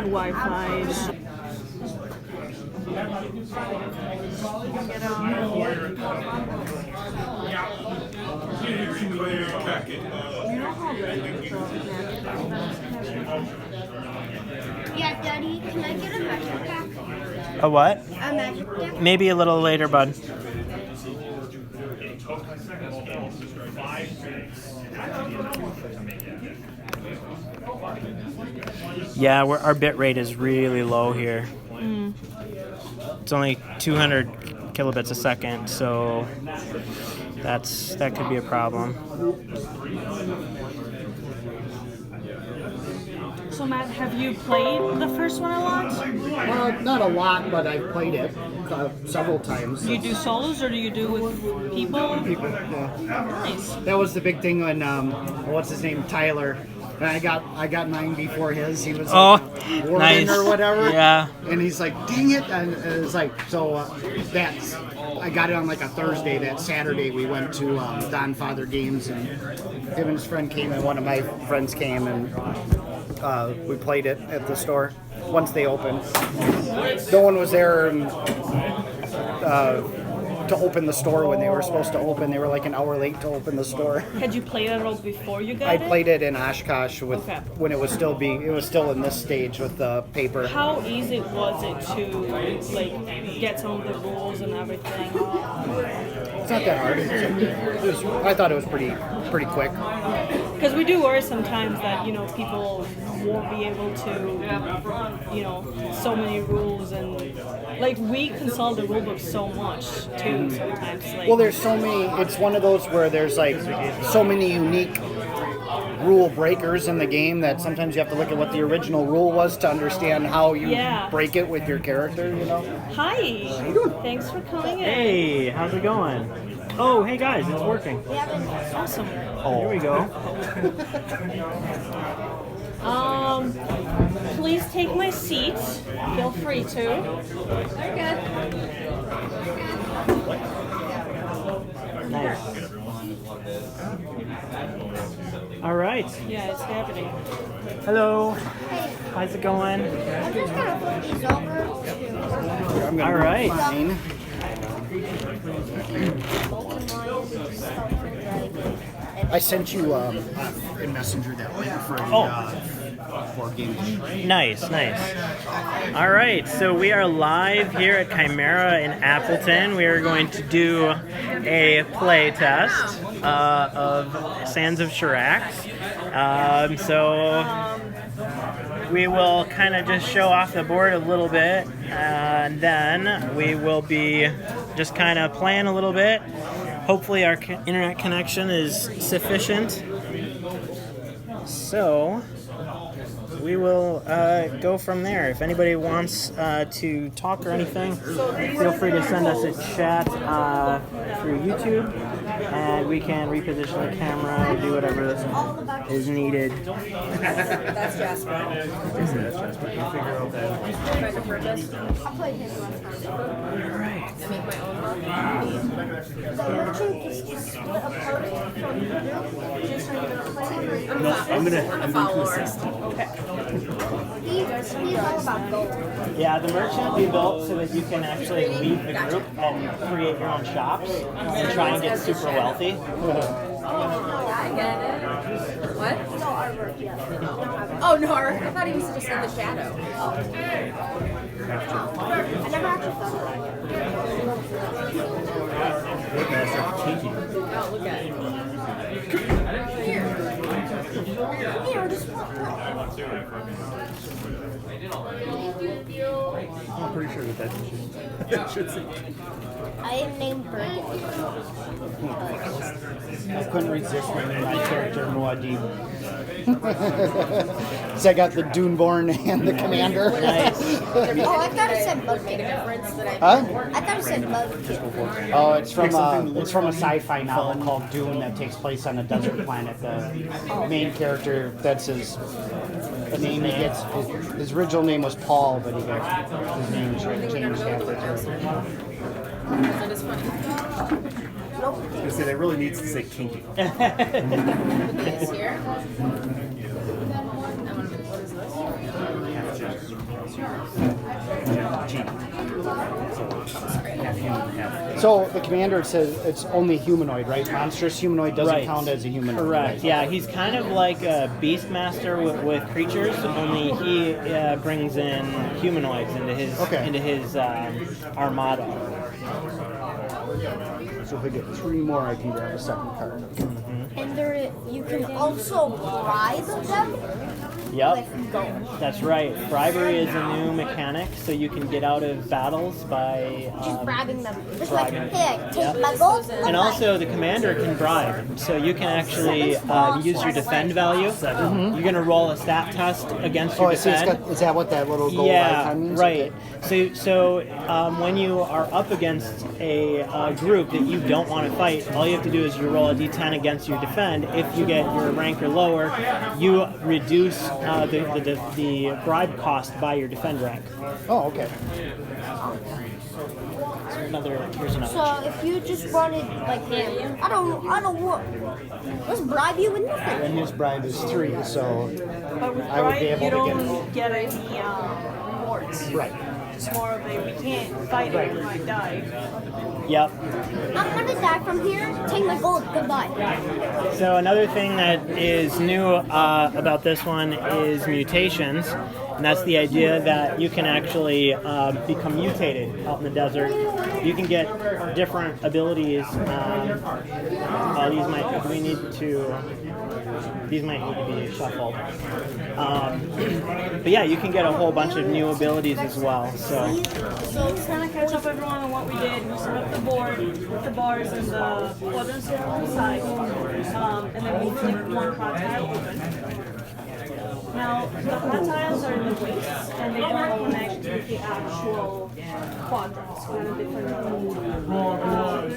on Wi-Fi. Yeah, Daddy, can I get a magic pack? A what? A magic pack? Maybe a little later, bud. Yeah, our bit rate is really low here. It's only 200 kilobits a second, so that could be a problem. So Matt, have you played the first one a lot? Not a lot, but I've played it several times. Do you do solos or do you do with people? People, yeah. Nice. That was the big thing when what's his name, Tyler. And I got mine before his. He was warden nice. or whatever. Yeah. And he's like, dang it! And it's like that's. I got it on like a Thursday. That Saturday we went to Don Father Games, and him and his friend came, and one of my friends came, and we played it at the store once they opened. No one was there to open the store when they were supposed to open. They were like an hour late to open the store. Had you played it at all before you got I it? played it in Oshkosh when it was still in this stage with the paper. How easy was it to like get some of the rules and everything? It's not that hard. I thought it was pretty quick. Because we do worry sometimes that people won't be able to, so many rules, and like we consult the rulebook so much too sometimes. Like, Well, there's so many. It's one of those where there's like so many unique rule breakers in the game that sometimes you have to look at what the original rule was to understand how you break it with your character. Hi. Thanks for coming in. Hey, how's it going? Oh, hey guys, it's working. Awesome. Here we go. Please take my seat. Feel free to. Very good. Nice. All right. Yeah, it's happening. Hello. How's it going? I'm just gonna flip these over. All right. Fine. I sent you in Messenger that link for the board game. Nice. All right, so we are live here at Chimera in Appleton. We are going to do a play test of Sands of Chirac. So we will kind of just show off the board a little bit, and then we will be just kind of playing a little bit. Hopefully our internet connection is sufficient. So we will go from there. If anybody wants to talk or anything, feel free to send us a chat through YouTube, and we can reposition the camera or do whatever is needed. That's Jasper. That's Jasper. Can you figure out that? Trying to purchase. I played his last time. All right. I make my own one. The merchant is split apart from the group. Just so you're gonna play. I'm gonna follow. Okay. He's all about gold. Yeah, the merchant we built so that you can actually leave the group and create your own shops and try and get super wealthy. I get it. What? No artwork yet. Oh no, I thought he was just in the shadow. I never actually thought of that. Oh, look at it. Here, just I'm pretty sure that should say. I am named Burgundy. I couldn't resist naming my character Muad'Dib. So I got the Duneborn and the Commander. Nice. Oh, I thought it said Mudkip. Difference that I Huh? I thought it said Mudkip. Oh, it's from a sci-fi novel called Dune that takes place on a desert planet. The main character, that's his name. He gets his original name was Paul, but he got his name changed halfway through. that is funny. I say that really needs to say kinky. This here. What is this? So the commander says it's only humanoid, right? Monstrous humanoid doesn't Right. count as a humanoid. Correct. right? Yeah, he's kind of like a beastmaster with creatures. Only he brings in humanoids into his armada. So if we get 3 more, I can grab a second card. And you can also bribe them Yep. with gold. That's right. Bribery is a new mechanic, so you can get out of battles by Just bribing them. Just like, bribing. here, take Yep. my gold. And also, the commander can bribe, so you can actually use your defend value. You're going to roll a stat test against your Oh, I see. defend. Is that what that little gold Yeah, icon means? right. So when you are up against a group that you don't want to fight, all you have to do is you roll a d10 against your defend. If you get your rank or lower, you reduce the bribe cost by your defend rank. Oh, okay. Here's another. So if you just wanted, like, I don't want, let's bribe you with nothing. And his bribe is 3, so But with I would be bribe, you able to don't get any rewards. right. It's more of a we can't fight it, we might die. Yep. I'm gonna die from here. Take my gold. Goodbye. So another thing that is new about this one is mutations, and that's the idea that you can actually become mutated out in the desert. You can get different abilities. These might need to be shuffled. But yeah, you can get a whole bunch of new abilities as well. So So to kind of catch up everyone on what we did, we set up the board with the bars and the quadrants here on the side, and then we flipped one hot tile open. Now, the hot tiles are in the weights, and they don't connect with the actual quadrants. We're in a different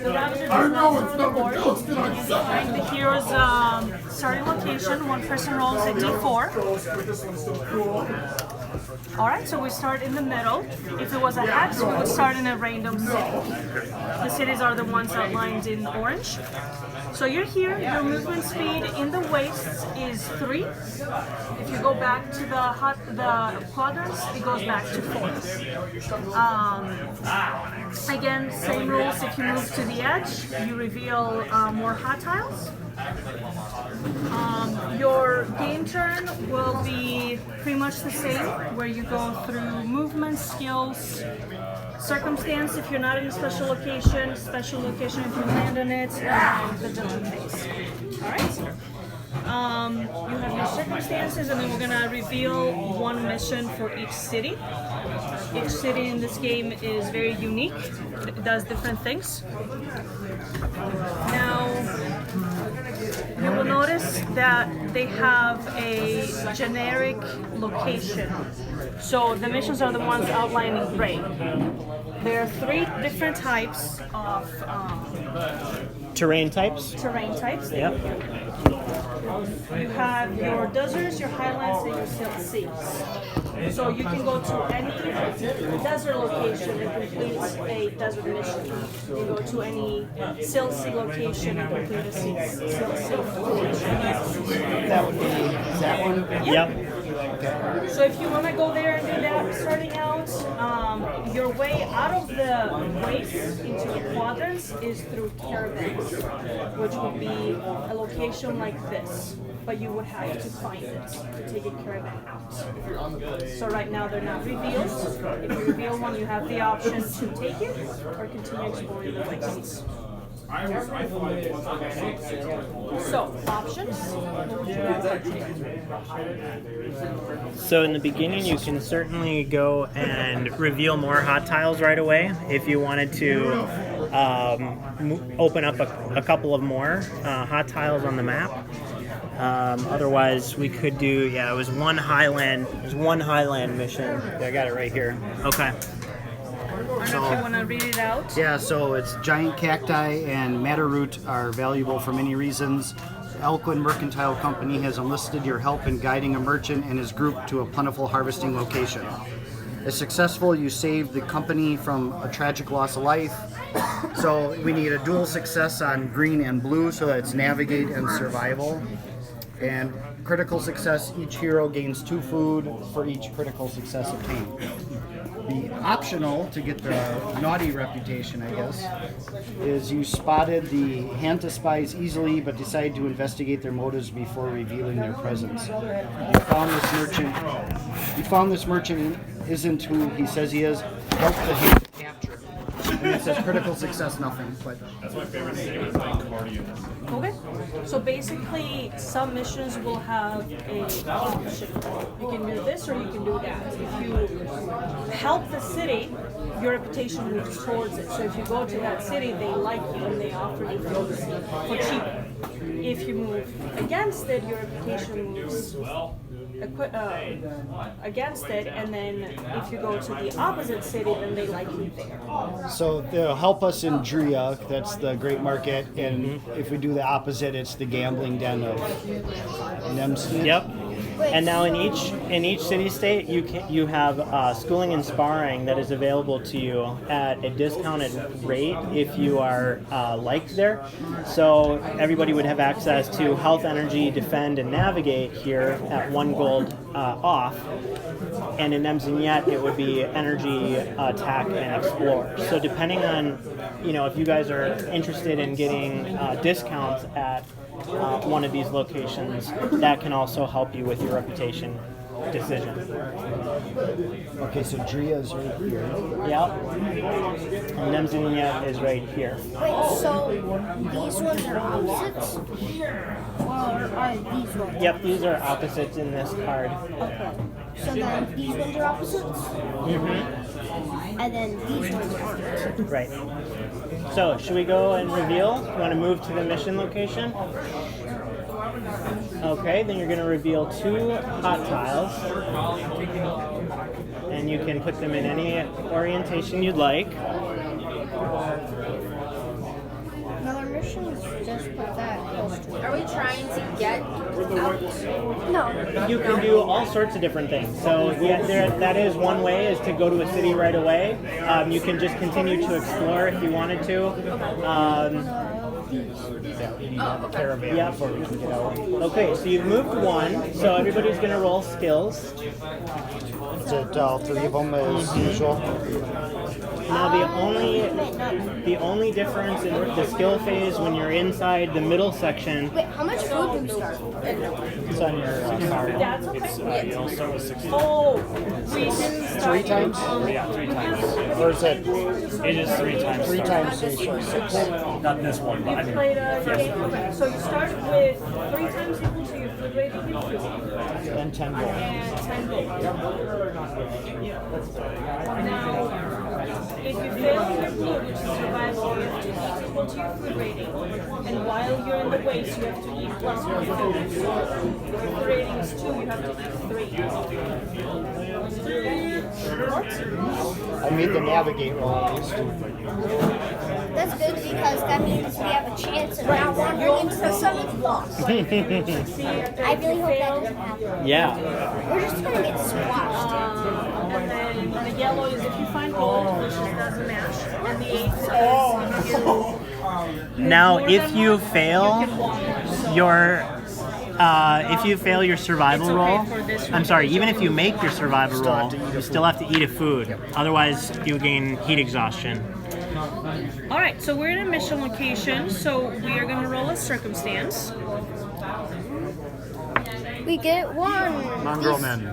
the Ravager does not on the board. Find the hero's starting location. One person rolls a d4. Alright, so we start in the middle. If it was a hex, we would start in a random city. The cities are the ones outlined in orange. So you're here, your movement speed in the wastes is 3. If you go back to the quadrants, it goes back to 4. Again, same rules. If you move to the edge, you reveal more hot tiles. Your game turn will be pretty much the same, where you go through movement, skills, circumstance if you're not in a special location if you land on it, and the villain phase. Alright? You have your circumstances, and then we're gonna reveal one mission for each city. Each city in this game is very unique. It does different things. Now, you will notice that they have a generic location. So the missions are the ones outlined in gray. There are 3 different types of terrain types. Yep. You have your deserts, your highlands, and your silt seas. So you can go to any desert location and complete a desert mission. You go to any silt sea location and complete a silt sea location. That would be that one. Yep. So if you want to go there and do that, starting out, your way out of the waste into the quadrants is through caravans, which would be a location like this. But you would have to find it to take a caravan out. So right now they're not revealed. If you reveal one, you have the option to take it or continue exploring the wastes. So, options. So in the beginning, you can certainly go and reveal more hot tiles right away if you wanted to open up a couple of more hot tiles on the map. Otherwise, we could do, it was one highland. There's one highland mission. Yeah, I got it right here. Okay. I don't know if you want to read it out. Yeah, so it's giant cacti and madder root are valuable for many reasons. Elquin Mercantile Company has enlisted your help in guiding a merchant and his group to a plentiful harvesting location. If successful, you save the company from a tragic loss of life. So we need a dual success on green and blue, so that it's navigate and survival. And critical success, each hero gains 2 food for each critical success obtained. The optional, to get the naughty reputation, I guess, is you spotted the Hanta spies easily but decided to investigate their motives before revealing their presence. You found this merchant isn't who he says he is. Help the Hanta capture. And it says critical success, nothing, but Okay. So basically, some missions will have a option. You can do this or you can do that. If you help the city, your reputation moves towards it. So if you go to that city, they like you and they offer you things for cheap. If you move against it, your reputation moves against it, and then if you go to the opposite city, then they like you there. so they'll help us in Dria, that's the great market, and if we do the opposite, it's the gambling den of Nemstin. Yep. And now in each city state, you have schooling and sparring that is available to you at a discounted rate if you are liked there. So everybody would have access to health, energy, defend, and navigate here at 1 gold off. And in Nemzinyet, it would be energy, attack, and explore. So depending on, if you guys are interested in getting discounts at one of these locations, that can also help you with your reputation decision. Okay, so Dria is right here. Yep. And Nemzinyet is right here. Wait, so these ones are opposites? Or are these ones? Yep, these are opposites in this card. Okay. So then these ones are opposites? And then these ones are opposites. Right. So, should we go and reveal? You want to move to the mission location? Okay, then you're going to reveal 2 hot tiles. And you can put them in any orientation you'd like. Now our mission is just put that close to it. Are we trying to get out? No. You can do all sorts of different things. So that is one way, is to go to a city right away. You can just continue to explore if you wanted to. We need to have a caravan Yeah. before we can get out. Okay, so you've moved 1. So everybody's going to roll skills. Is it all 3 of them as usual? Now the only difference in the skill phase when you're inside the middle section, Wait, how much food do we start? it's on your card. That's okay. You'll start with 16. Oh, we didn't start 3 times? Yeah, 3 times. Or is it It is 3 times. 3 start. times 3, so 6? Not this one, but I You mean, played a game. Okay, so you start with 3 times equal to your food rating and And 10 gold. 10 gold. Now, if you fail your food, which is survival, you have to eat equal to your food rating. And while you're in the waste, you have to eat plus 1 food. If your food rating is 2, you have to eat 3. I made the navigate roll at least. That's good because that means we have a chance of not wandering into the sun lost. I really hope that doesn't happen. Yeah. We're just gonna get squashed. And then the yellow is if you find gold, which doesn't match. And the 8 is Now, if you fail your survival It's okay roll, for this I'm one. sorry, even if you make your survival roll, you still have to eat a food. Otherwise, you gain heat exhaustion. All right, so we're in a mission location, so we are going to roll a circumstance. We get 1. Mongrel men.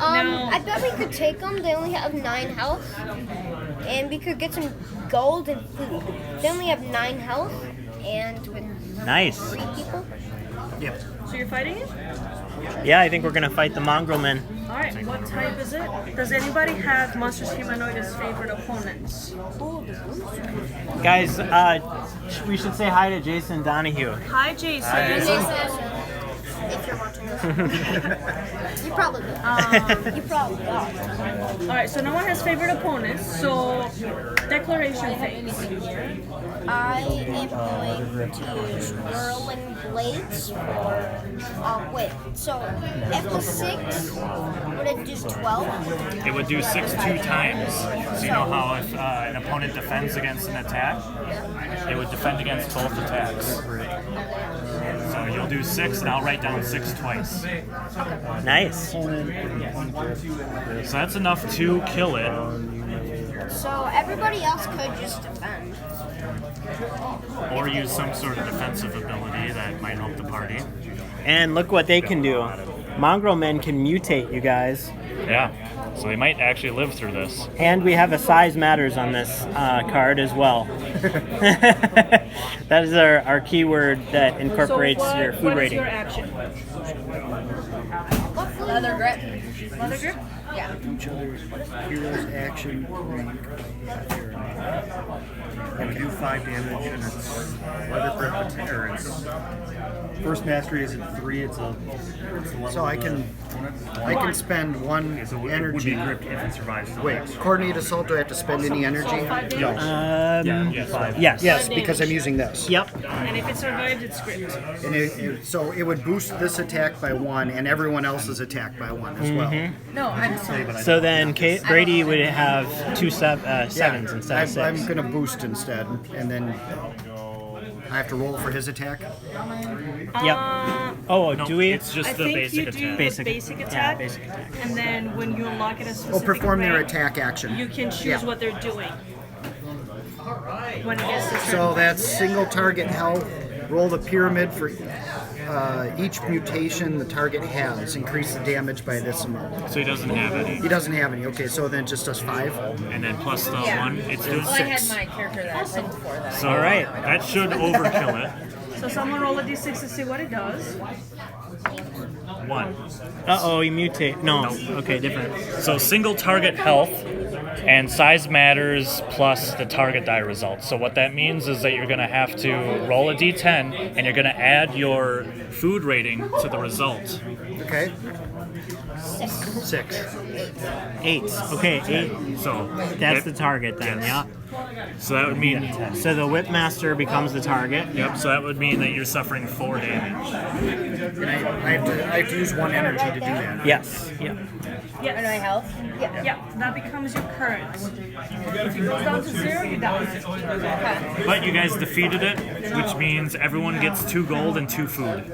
I bet we could take them. They only have 9 health. And we could get some gold and food. They only have 9 health. And with Nice. 3 people. Yep. So you're fighting it? Yeah, I think we're gonna fight the mongrel men. All right, what type is it? Does anybody have Monsters Humanoid's favorite opponents? Guys, we should say hi to Jason Donahue. Hi, Jason. If you're watching this. You probably will. You probably are. All right, so no one has favorite opponents, so declaration phase. I am going to use whirling blades for. Wait. So after 6, would it do 12? It would do 6 2 times. So you know how if an opponent defends against an attack, it would defend against both attacks. So you'll do 6, and I'll write down 6 twice. Nice. So that's enough to kill it. So everybody else could just defend. Or use some sort of defensive ability that might help the party. And look what they can do. Mongrel men can mutate, you guys. Yeah, so they might actually live through this. And we have a size matters on this card as well. That is our keyword that incorporates so your food what rating. is your action? Leather grip. Leather grip? Yeah. Each other's hero's action rank. You do 5 damage, and it's leather grip or it's first mastery is at 3. It's the level. So I can spend 1 so it would energy. be gripped if it survives the Wait, next. coordinate assault. Do I have to spend any energy? 5 damage? Yeah, 5. Yes. Yes, because I'm using this. Yep. And if it survived, it's script. And so it would boost this attack by 1, and everyone else's attack by 1 as well. No, I'm sorry. So then Brady would have 2 sevens instead of 6. I'm going to boost instead, and then I have to roll for his attack. Yep. Oh, No, do we? it's just I the think basic you do attack. Basic- the basic yeah, attack, basic attack. and then when you unlock it a Oh, specific perform their rank, attack action. you can choose Yeah. what they're doing. When it gets to So certain that's single target health. Roll the pyramid for each mutation the target has. Increase the damage by this amount. So he doesn't have any. He doesn't have any. Okay, so then it just does 5. And then plus the Yeah. 1, it's doing Well, I had 6. my character that I sent for that. So All right. that should overkill it. So someone roll a d6 to see what it does. 1. Uh-oh, you mutate. No. Okay, different. So single target health and size matters plus the target die result. So what that means is that you're going to have to roll a d10 and you're going to add your food rating to the result. Okay. 6. 8. Okay, 8. So That's the target then, yeah. So that would mean So the Whipmaster becomes the target. yep. So that would mean that you're suffering 4 damage. And I have to use 1 energy to do that. Yes. Yeah. And my Yes. health? Yeah, that becomes your current. If it goes down to 0, you die. But you guys defeated it, which means everyone gets 2 gold and 2 food.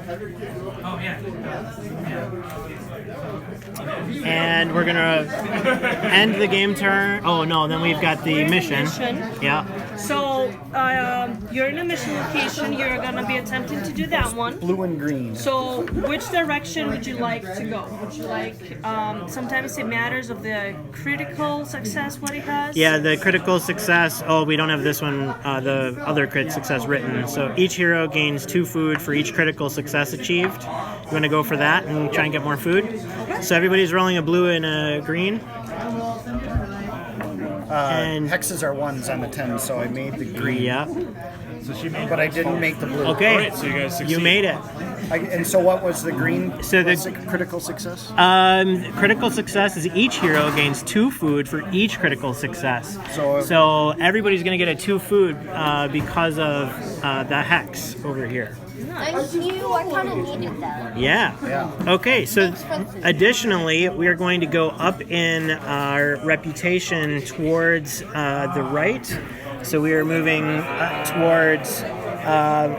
And we're gonna end the game turn. Oh no, then we've got the mission. Yeah. So you're in a mission location. You're gonna be attempting to do that one. Blue and green. So which direction would you like to go? Would you like? Sometimes it matters of the critical success what it has. Yeah, the critical success. Oh, we don't have this one. The other crit success written. So each hero gains 2 food for each critical success achieved. You want to go for that and try and get more food. So everybody's rolling a blue and a green. And Hexes are 1s on the 10, so I made the green. yeah. So she made. But I didn't make the blue. Okay. Alright, so you guys succeed. You made it. And so what was the green? So the- What's the critical success? Critical success is each hero gains 2 food for each critical success. So- Everybody's going to get a 2 food because of the hex over here. Thank you. I kind of needed that. Yeah. Yeah. Okay, so additionally, we are going to go up in our reputation towards the right. So we are moving towards,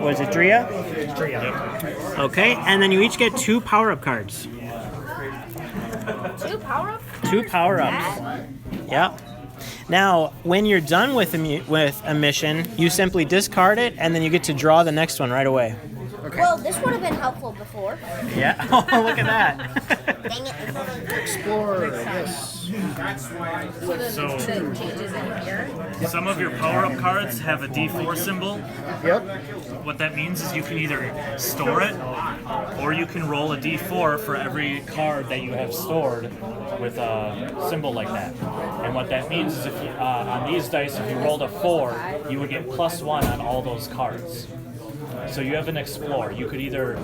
was it Drea? Okay, and then you each get 2 power-up cards. 2 power-up? 2 power-ups. Yep. Now, when you're done with a mission, you simply discard it, and then you get to draw the next one right away. Well, this would have been helpful before. Yeah. Oh, look at that. Dang it. Explore, yes. So The changes in here. some of your power-up cards have a D4 symbol. Yep. What that means is you can either store it, or you can roll a D4 for every card that you have stored with a symbol like that. And what that means is if you, on these dice, if you rolled a 4, you would get +1 on all those cards. So you have an explore. You could either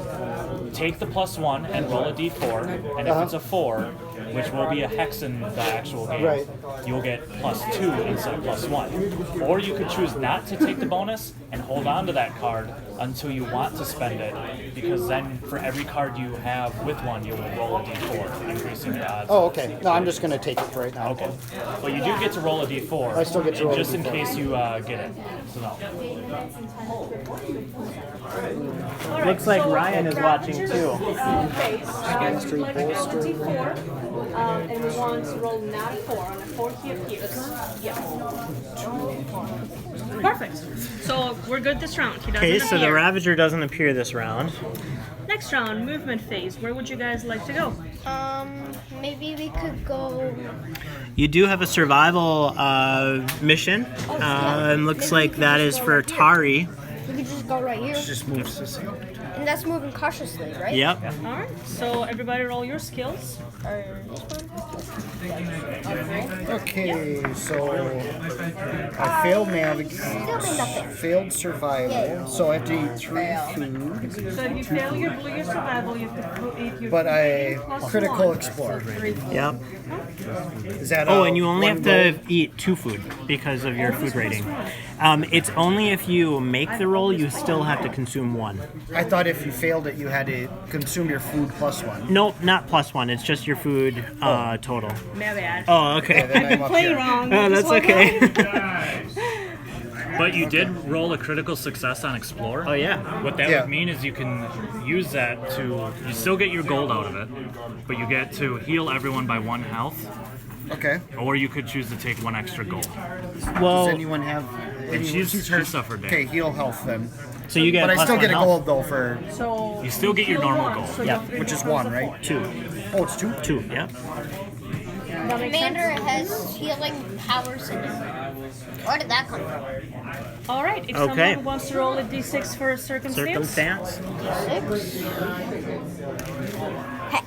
take the +1 and roll a D4, and if it's a 4, which will be a hex in the actual game, Right. you'll get +2 instead of +1. Or you could choose not to take the bonus and hold on to that card until you want to spend it, because then for every card you have with one, you'll roll a d4, increasing the odds. Oh, okay. No, I'm just gonna take it right now. Okay. Well, you do get to roll a d4. I still get to roll a just in D4. case you get it. So no. Looks like Ryan is watching too. Face. Would you like to roll a d4, and we want to roll not a 4. On a 4 he appears. Yes. Perfect. So we're good this round. He doesn't Okay, so the appear. Ravager doesn't appear this round. Next round, movement phase. Where would you guys like to go? Maybe we could go. You do have a survival mission. Looks like that is for Tari. We could just go right here, Just moves this. and that's moving cautiously, right? Yep. All right. So everybody roll your skills. Or this one? Okay, so I failed Still made nothing. failed survival, so I have to eat 3 food. So if you fail your survival, you have to eat your But I plus critical 1. explore. Yep. Is that Oh, and you only one have to roll? eat 2 food because of your food rating. It's only if you make the roll, you still have to consume 1. I thought if you failed it, you had to consume your food plus 1. Nope, not +1. It's just your food total. My bad. Oh, okay. Then I'm up Play here. wrong. Oh, that's okay. But you did roll a critical success on Explore. Oh, yeah. What that Yeah. would mean is you can use that to, you still get your gold out of it, but you get to heal everyone by 1 health, Okay. or you could choose to take 1 extra gold. Does Well, anyone have? And she suffered Okay, damage. heal health then. so you get But I plus still 1 get a health. gold though for. So You still get your heal normal 1, gold. so Yeah, your which is becomes 1, a right? 4. 2. Oh, it's 2. 2, yeah. That makes Commander sense? has healing powers in it. Where did that come from? All right. If Okay. someone wants to roll a d6 for a circumstance, Circumstance. 6.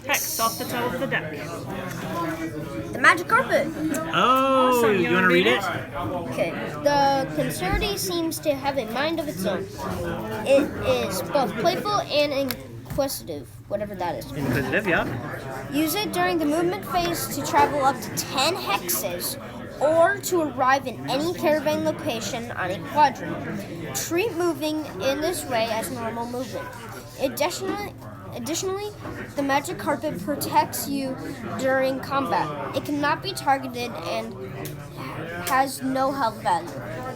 hex off the top of the deck. The magic carpet. Oh, Awesome. you want to read it? Okay. The Concerti seems to have a mind of its own. It is both playful and inquisitive, whatever that is. Inquisitive, yeah. Use it during the movement phase to travel up to 10 hexes or to arrive in any caravan location on a quadrant. Treat moving in this way as normal movement. Additionally, the magic carpet protects you during combat. It cannot be targeted and has no health value.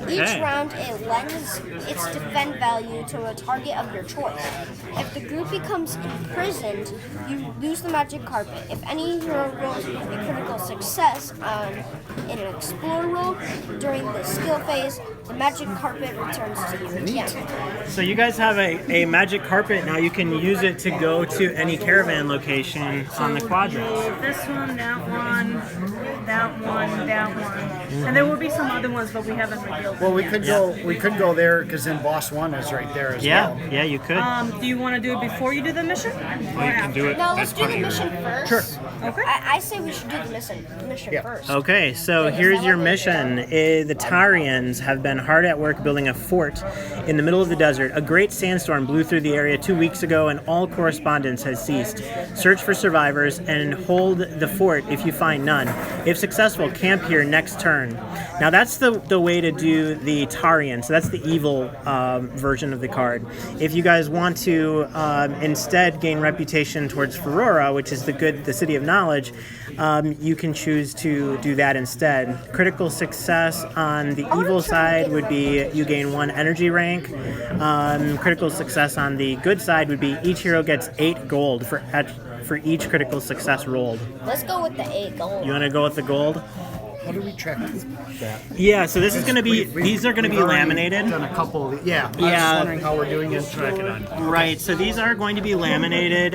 Each Okay. round, it lends its defend value to a target of your choice. If the group becomes imprisoned, you lose the magic carpet. If any hero rolls a critical success on an explore roll during the skill phase, the magic carpet returns to you again. So you guys have a magic carpet now. You can use it to go to any caravan location on the quadrant. This one, that one, that one, that one, and there will be some other ones, but we haven't revealed. Well, we them could yet. go. We could go there because then boss 1 is right there as Yeah, well. yeah, you could. Do you want to do it before you do the mission? You can do it No, as let's do part the of your. mission first. Sure. Okay. I say we should do the mission Yeah. first. Okay, so here's your mission. The Tarians have been hard at work building a fort in the middle of the desert. A great sandstorm blew through the area 2 weeks ago, and all correspondence has ceased. Search for survivors and hold the fort if you find none. If successful, camp here next turn. Now that's the way to do the Tarian. So that's the evil version of the card. If you guys want to instead gain reputation towards Ferrora, which is the city of knowledge, you can choose to do that instead. Critical success on the evil side would be you gain 1 energy rank. Critical success on the good side would be each hero gets 8 gold for each critical success rolled. Let's go with the 8 gold. You want to go with the gold? How do we track that? Yeah, so this is going to be, these are going to be We've already laminated. Done a couple. Yeah. I was Yeah. just wondering how we're doing it. Track it on. Right, so these are going to be laminated.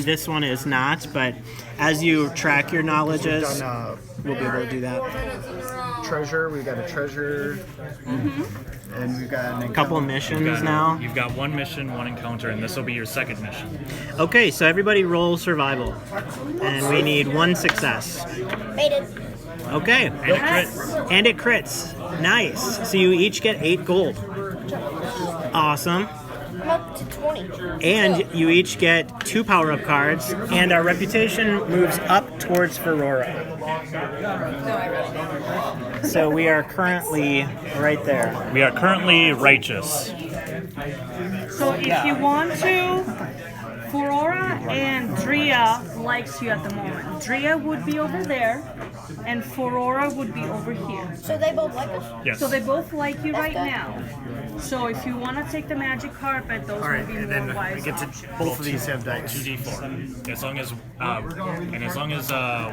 This one is not, but as you track your knowledges, Done we'll be able to do that. treasure. We've got a treasure. And we've got A couple of missions You've got- now. You've got 1 mission, 1 encounter, and this will be your second mission. Okay, so everybody roll survival. And we need 1 success. Made it. Okay. And it crits. And it crits. Nice. So you each get 8 gold. Awesome. I'm up to 20. And you each get 2 power-up cards, and our reputation moves up towards Ferrora. No, I really don't. So we are currently right there. We are currently righteous. So if you want to, Furora and Drea likes you at the moment. Drea would be over there, and Furora would be over here. So they both like us? Yes. So they both like you right good. now. So if you want to take the magic carpet, those All right, would be and more then we wise get to options. both of these have dice. 2d4. As long as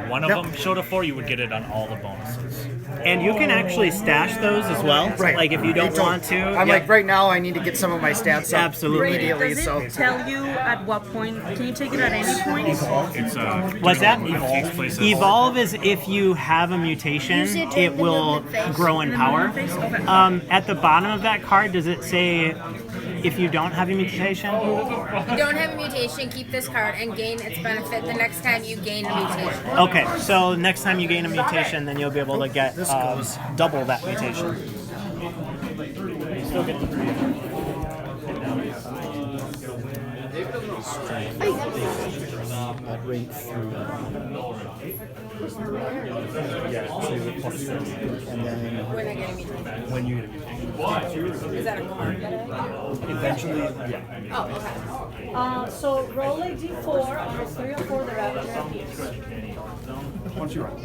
one of Yep. them showed a 4, you would get it on all the bonuses. And you can actually stash those as well. Right. Like if you don't want to. I'm Yep. like, right now I need to get some of my stats up Absolutely. immediately. Does it So tell you at what point? Can you take it at any point? It's What's that? takes place at- Evolve is if you have a mutation, Use it during it the will movement phase. grow in The power. movement phase? Okay. At the bottom of that card, does it say if you don't have a mutation? You don't have a mutation, keep this card and gain its benefit the next time you gain a mutation. Okay, so next time you gain a mutation, then you'll be able to get double that mutation. Rate through. Yeah, so you would plus 6. And then When I get a mutation. when you Is that a card? eventually, yeah. Oh, okay. So roll a d4 on a 3 or 4 the Ravager appears. Once you're on.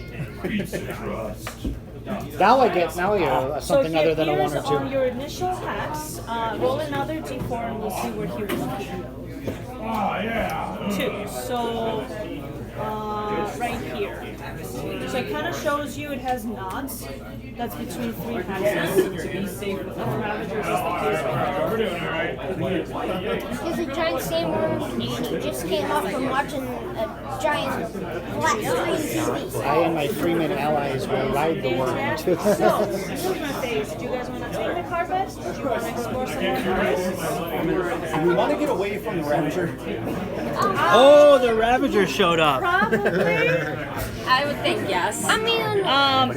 now I get So something he other than a 1 appears or 2. on your initial hex. Roll another d4 and we'll see where he will appear. 2. So right here. So it kind of shows you it has knots. That's between 3 hexes. And Ravager just appears right there. There's a giant sandworm, and he just came up from watching a giant black screen TV. I and my Freeman allies will ride the worm. So, movement phase. Do you guys want to take the carpet? Do you want to explore some more carpets? Do we want to get away from the Ravager? Oh, the Ravager showed up. Probably. I would think yes. I mean,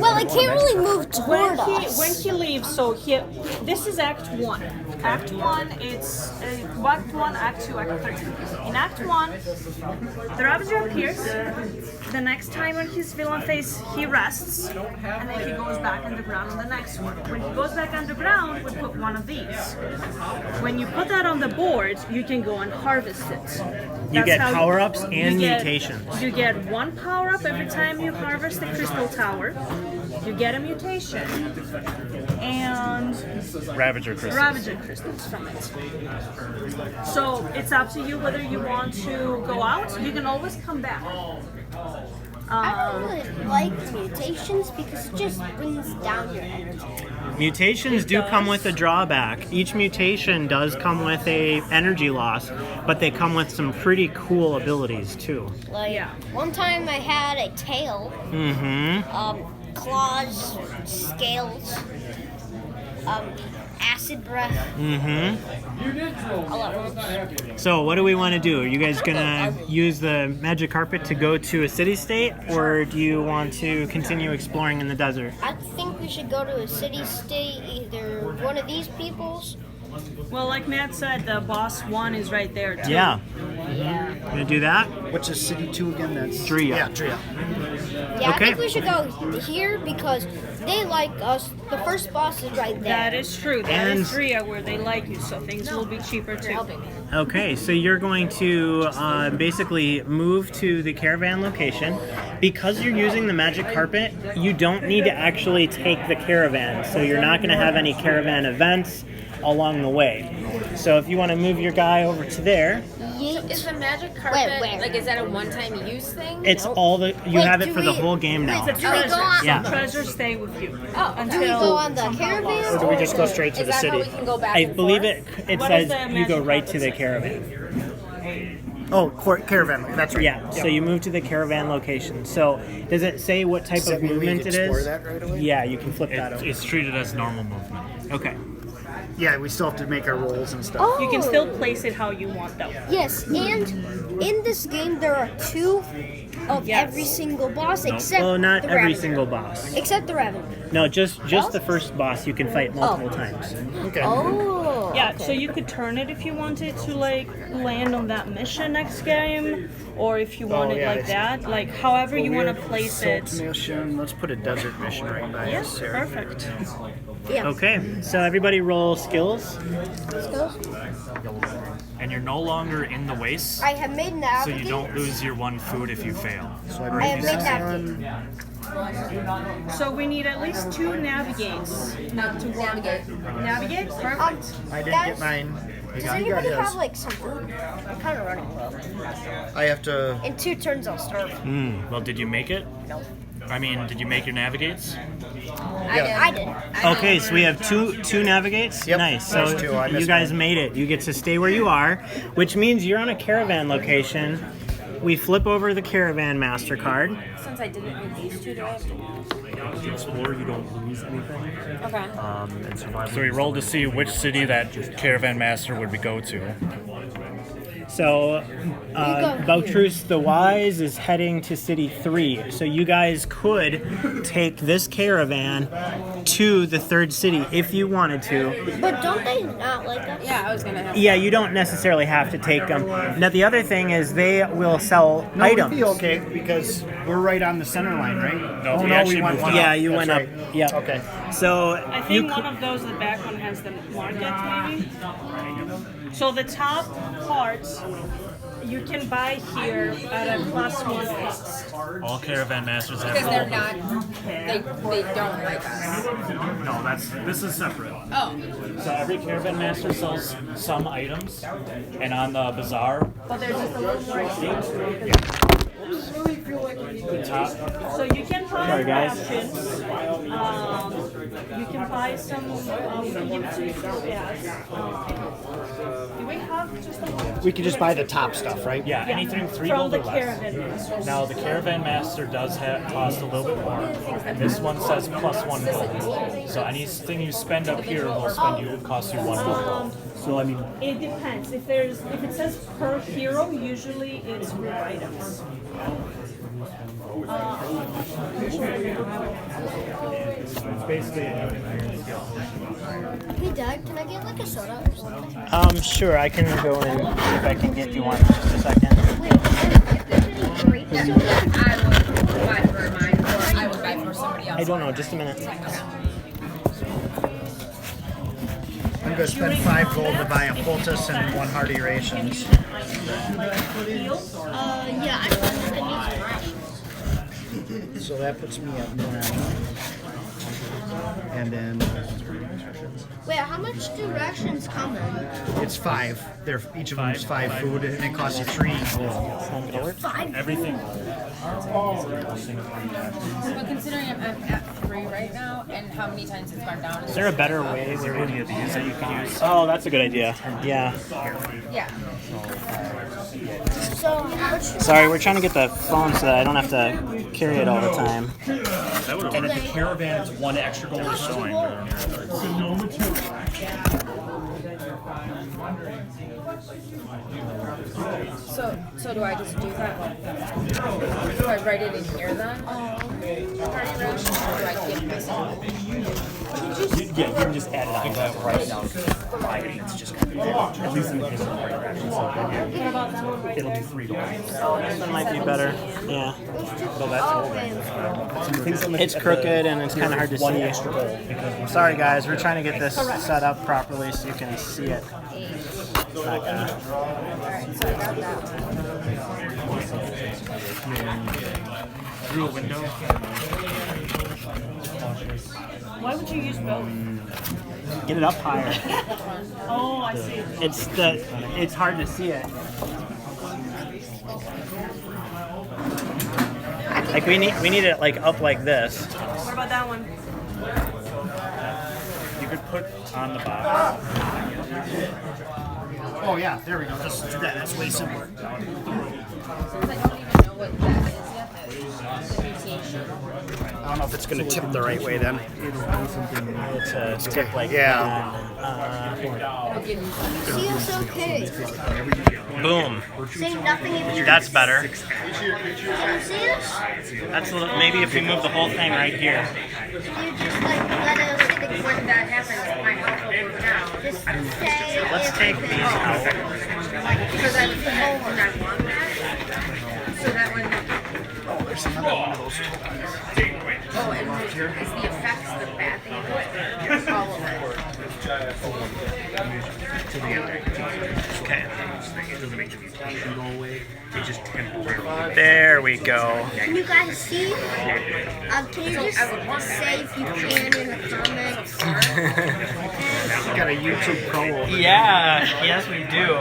well, I can't really move toward us. When he leaves, so this is Act 1. Act 1, it's Act 1, Act 2, Act 3. In Act 1, the Ravager appears. The next time on his villain phase, he rests, and then he goes back underground on the next one. When he goes back underground, we put one of these. When you put that on the board, you can go and harvest it. You get how power-ups and you get- mutations. You get 1 power-up every time you harvest the crystal tower. You get a mutation. And Ravager crystals. Ravager crystals from it. So it's up to you whether you want to go out. You can always come back. I don't really like mutations because it just brings down your energy. Mutations do come with a drawback. Each mutation does come with a energy loss, but they come with some pretty cool abilities too. Like, Yeah. one time I had a tail, claws, scales, acid breath. All at once. So what do we want to do? Are you guys gonna use the magic carpet to go to a city state, or do you want to continue exploring in the desert? I think we should go to a city state, either one of these people's. Well, like Matt said, the boss 1 is right there too. Yeah. Yeah. Gonna do that? Which is City 2 again? That's Drea. Yeah, Drea. Yeah, I Okay. think we should go here because they like us. The first boss is right there. That is true. That And- is Drea where they like you, so things will be cheaper too. Okay, so you're going to basically move to the caravan location. Because you're using the magic carpet, you don't need to actually take the caravan, so you're not going to have any caravan events along the way. So if you want to move your guy over to there, Yeet. Is the magic carpet, where? like, is that a one-time use thing? it's all the you Wait, have it do for the we- whole game now. It's a we go treasure. on- Yeah. Treasures stay with you. Oh, Do we go on the somehow caravan? lost. Or do we just go straight to Is the that city? how we can go back I and believe forth? it What says does the you go magic right to the carpet say? caravan. Oh, Caravan. That's right. Yeah, so you move to the caravan location. So does it say what type Does that of mean we movement it explore is? that right away? Yeah, you can flip that over. It's treated as normal movement. Okay. Yeah, we still have to make our rolls and stuff. Oh. You can still place it how you want though. Yes, and in this game there are 2 of Yes. every single boss except Well, not the every Ravager. single boss. Except the Ravager. No, just the first boss you can fight multiple times. Okay. Oh. Yeah, okay. so you could turn it if you wanted to like land on that mission next game, or if you want it yeah, like I see. that, like however you want to place Salt it. mission. Let's put a desert mission right by Yes, us here. perfect. Yeah. Okay, so everybody roll skills. Let's go. And you're no longer in the waste, I have made so navigate. you don't lose your 1 food if you fail. So I have made navigate. So we need at least 2 navigates. Not to navigate. Navigate? Perfect. I didn't Guys, get mine. Does You got anybody his. have like some food? I'm kind of running low. I have to. In 2 turns I'll starve. Well, did you make it? No. I mean, did you make your navigates? I did. Okay, so we have two navigates. Yep, Nice. So there's 2. I you missed guys one. made it. You get to stay where you are, which means you're on a caravan location. We flip over the caravan MasterCard. Since I didn't read these 2, do I have to? If you explore, you don't lose anything. Okay. And survival. So we rolled to see which city that Caravan Master would we go to. So, Bautrus the Wise is heading to City 3. So you guys could take this caravan to the 3rd city if you wanted to. But don't they not like us? Yeah, I was gonna have. Yeah, you don't necessarily have to take them. Now the other thing is they will sell No, items. we'd be okay because we're right on the center line, right? No, oh we no, actually we went moved one up. Yeah, up. you That's went right. up. Yeah. Okay. So I you think could, one of those, the back one has the market maybe. So the top part you can buy here at a +1 cost. All Caravan Masters have Because they're gold. not. They don't like us. No, this is separate. Oh. So every Caravan Master sells some items, and on the bazaar, But they're just a little more expensive. the top. So you can buy Sorry, guys. rations. You can buy some. We can give it to you for gas. Do we have just the one? We could just buy the top stuff, right? Yeah, anything 3 From gold the or less. caravan masters. Now the Caravan Master does cost a little bit more, and this one says +1 gold. So anything you spend up here will cost you 1 gold. so I mean, It depends. If it says per hero, usually it's group items. It's basically Hey Dad, can I get like a soda or something? sure, I can go and see if I can get you one in just a second. Wait, if there's any grape soda? I would buy for mine, or I would buy for somebody else. I don't know, just a minute. I'm gonna spend 5 gold to buy a poultice and 1 hearty rations. Yeah, I need some rations. So that puts me at 9. And then Wait, how much do rations come in? it's 5. They're each of them is 5 food, and it costs you 3 gold. everything. But considering I'm at 3 right now, and how many times it's gone down. Is there a better way? Is there any of these that you can use? Oh, that's a good idea. Yeah. Yeah. So how much? Sorry, we're trying to get the phone so that I don't have to carry it all the time. And at the caravan, it's 1 extra gold or showing. So do I just do that? Do I write it in here then? Party rations, or do I give myself? Yeah, you can just add it on. You don't have to write it down. It's just at least in the case of party rations. So it'll do 3 gold. That might be better. Yeah. So that's gold. It's crooked and it's kind of hard to One see. extra gold because Sorry guys, we're trying to get this set up properly so you can see it. It's not gonna. Alright, so I got that one. Through a window. Why would you use both? Get it up higher. Oh, I see. It's hard to see it. Like we need it like up like this. What about that one? You could put on the box. Oh yeah, there we go. Just do that. That's way simpler. Since I don't even know what that is yet, the I don't know if it's going to tip the right way then. It's a tip like Yeah. See, it's okay. Boom. Say nothing if you That's better. see this. That's a little, maybe if we move the whole thing right here. You just like let us think when that happens. My house will go down. Just say Let's if take it- these out. Because I was hoping I want that. So that when There's another one of those tokens. and is the effects the bad thing of it? All of it. Okay. It doesn't make the mutation go away. It just temporarily. There we go. Can you guys see? Can you just say if you can in the comments? Got a YouTube Pro over there. Yeah, yes we do.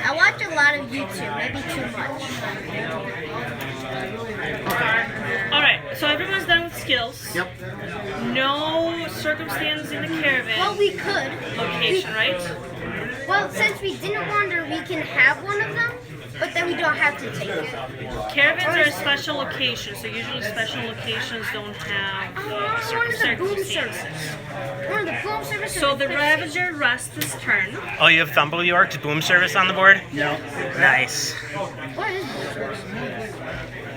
I watch a lot of YouTube, maybe too much. Alright, so everyone's done with skills. Yep. No circumstance in the caravan Well, we could. location, right? Well, since we didn't wander, we can have one of them, but then we don't have to take it. Caravans are a special location, so usually special locations don't have One of the boom services. One of the boom services. So the Ravager rests his turn. Oh, you have Thumble York's boom service on the board? Yeah. Nice. What is boom service?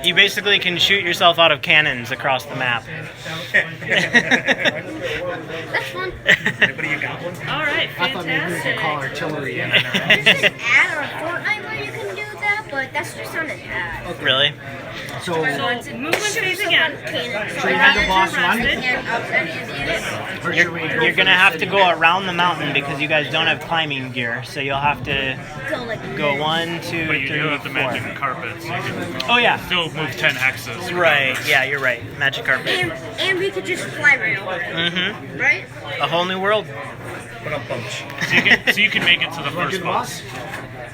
You basically can shoot yourself out of cannons across the map. That's fun. Anybody a goblin? Alright, I thought maybe we could call fantastic. artillery in. There's an ad on Fortnite where you can do that, but that's just on an ad. Really? So, So movement phase again. so you had the boss run? And outside is Or should we You're gonna have to go around the mountain because you guys don't have climbing gear, so you'll have to Go like go 1, 2, But you 3, do have the 4. magic carpet, so you can Oh yeah. still move 10 hexes. Right. Yeah, you're right. Magic carpet. and we could just fly right over it, Mm-hmm. right? A whole new world. But a bunch. So you can make it to the first boss.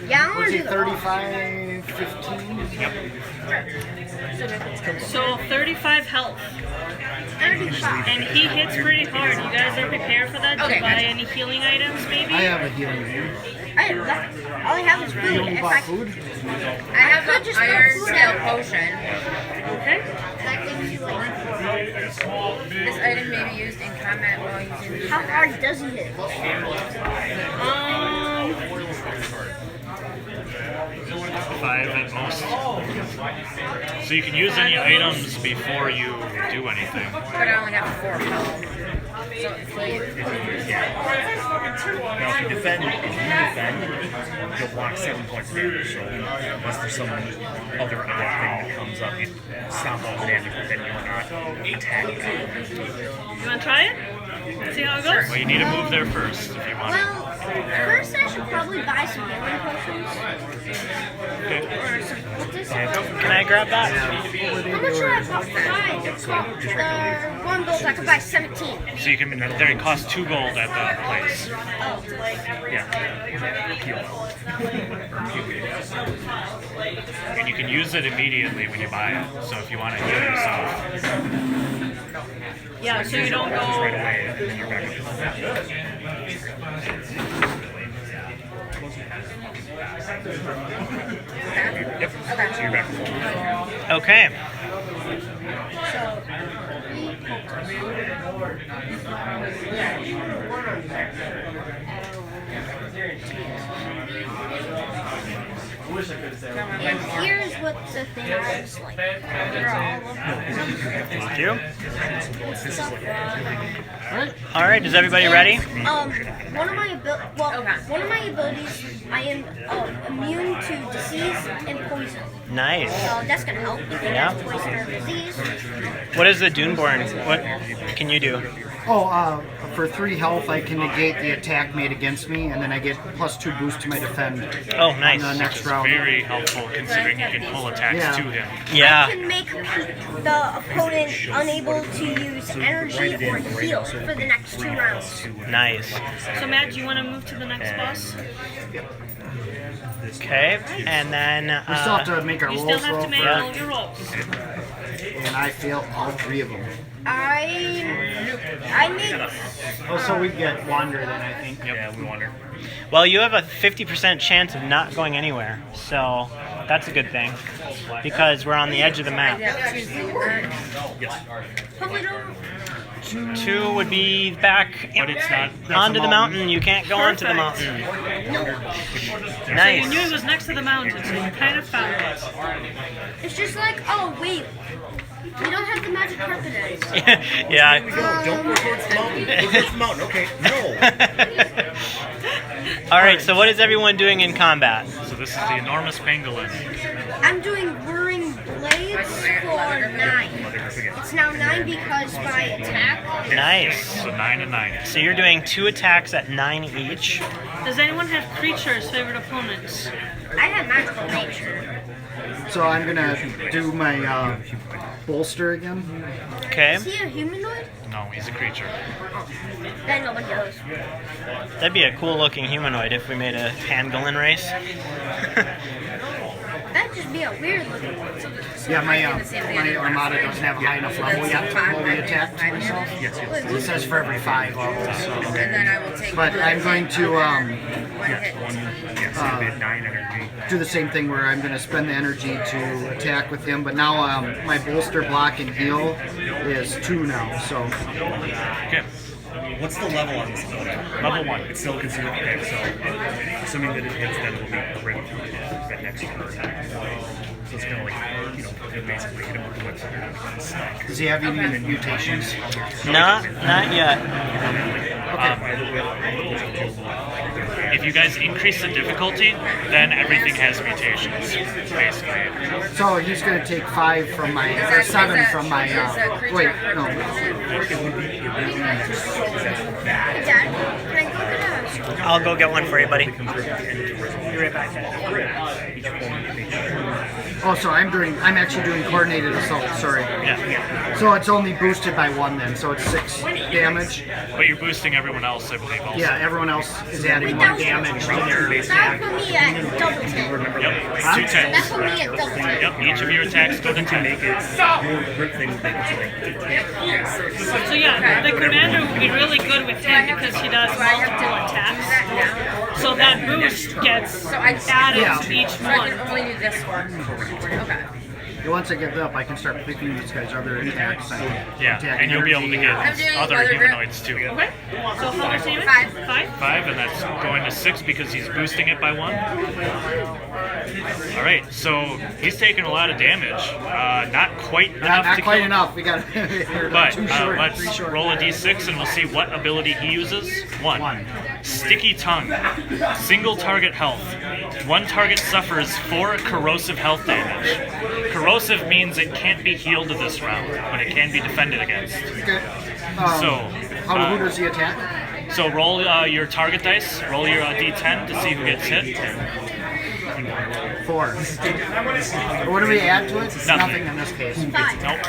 Yeah, I want Was to he do the 35, 15? So 35 health. 35. And he hits pretty hard. You guys are prepared for that? Do Okay, you buy gotcha. any healing items maybe? I have a healing here. I have nothing. All I have is food. You only If bought I food? I have could an just iron go scale food. potion. Okay. that gives you like, This item may be used in combat while using. how hard does he hit? 5 at most. So you can use any items before you do anything. But I only have 4 health. So if he, Now, if you defend, you'll block 7 points of damage. So unless there's some other odd thing that comes up, you stop all the damage, but then you're not attacking. You want to try it? See how it goes? Well, you need to move there first if you want. Well, first I should probably buy some healing potions. Or some, what's this? Can I grab that? How much should I buy? The one gold I could buy 17. So you can. They cost 2 gold at the place. Yeah. And you can use it immediately when you buy it. So if you want to heal yourself. Yeah, so you don't Right go. away, and then you're back up to Yep. So you're back to full. Okay. And here's what the thing is like. They're all of Thank you. All right. Is everybody ready? one of my one of my abilities, I am immune to disease and poison. Nice. So that's gonna help. If you Yeah. have poison or disease. What is the Duneborn? What can you do? Oh, for 3 health, I can negate the attack made against me, and then I get +2 boost to my defend Oh, on the nice. next round. Very helpful considering you can pull attacks Yeah. to him. Yeah. Can make the opponent unable to use energy or heal for the next 2 rounds. Nice. So Matt, do you want to move to the next boss? Okay. And then. We still have to make our You rolls still have roll to make for all your rolls. and I fail all 3 of them. I made Oh, so we get Wander then, I think. Yeah, we wander. Well, you have a 50% chance of not going anywhere, so That's a good thing because we're on the edge of the map. Hopefully don't. 2 would be back But it's not. onto the mountain. You can't go onto the mountain. You Nice. knew it was next to the mountain, so you kind of found it. It's just like, oh wait, we don't have the magic carpet ends. Yeah. Don't go towards the mountain. Go towards the mountain. Okay. No. All right. So what is everyone doing in combat? So this is the enormous pangolin. I'm doing whirring blades for 9. It's now 9 because by attack. Nice. So 9 and 9. So you're doing 2 attacks at 9 each. Does anyone have creatures, favorite opponents? I have magical nature. So I'm gonna do my bolster again. Okay. Is he a humanoid? No, he's a creature. Then nobody knows. That'd be a cool looking humanoid if we made a pangolin race. That'd just be a weird looking one. Yeah, my Armada doesn't have a high enough level yet to pull the attack to myself. It says for every 5 levels. So. And then I will take. But I'm going to one hit. So you had 9 energy. do the same thing where I'm going to spend the energy to attack with him. But now my bolster, block, and heal is 2 now. So Okay. What's the level on this? Level 1. It's still considered. Okay, so assuming that it hits, then it'll be crit that next turn. So it's kind of like, you basically hit him with the whip, so you're not going to stack. does he have any mutations? Not yet. If you guys increase the difficulty, then everything has mutations, basically. So he's going to take 5 from my, or 7 from my, wait, no. Hey, Dad, can I go get a... I'll go get one for you, buddy. Oh, so I'm actually doing coordinated assault, sorry. Yeah. So it's only boosted by 1 then, so it's 6 damage. But you're boosting everyone else, I believe, also. Yeah, everyone else is adding 1 damage to their That put me at double 10. Yep. Huh? 2 That tens. put me at double 10. Yep. Each of your attacks go to 10. Make it your grip thing, make it So yeah, the commander would be really good with him because he does multiple attacks. So that boost gets added to each So I can one. only do this one. Okay. Once I get up, I can start picking these guys' other attacks. Yeah, and you'll be able to I'm get doing other other grip. humanoids too. Okay. So how much damage? 5. 5? And that's going to 6 because he's boosting it by 1. All right, so he's taking a lot of damage. Not quite enough Not to quite kill. enough. We got But too short. let's 3 short. roll a d6 and we'll see what ability he uses. 1. Sticky Tongue. Single target health. 1 target suffers 4 corrosive health damage. Corrosive means it can't be healed this round, but it can be defended against. Okay. So, Who does he attack? So roll your target dice. Roll your d10 to see who gets hit. 4. What do we add to it? Nothing. In this case. 5. Nope.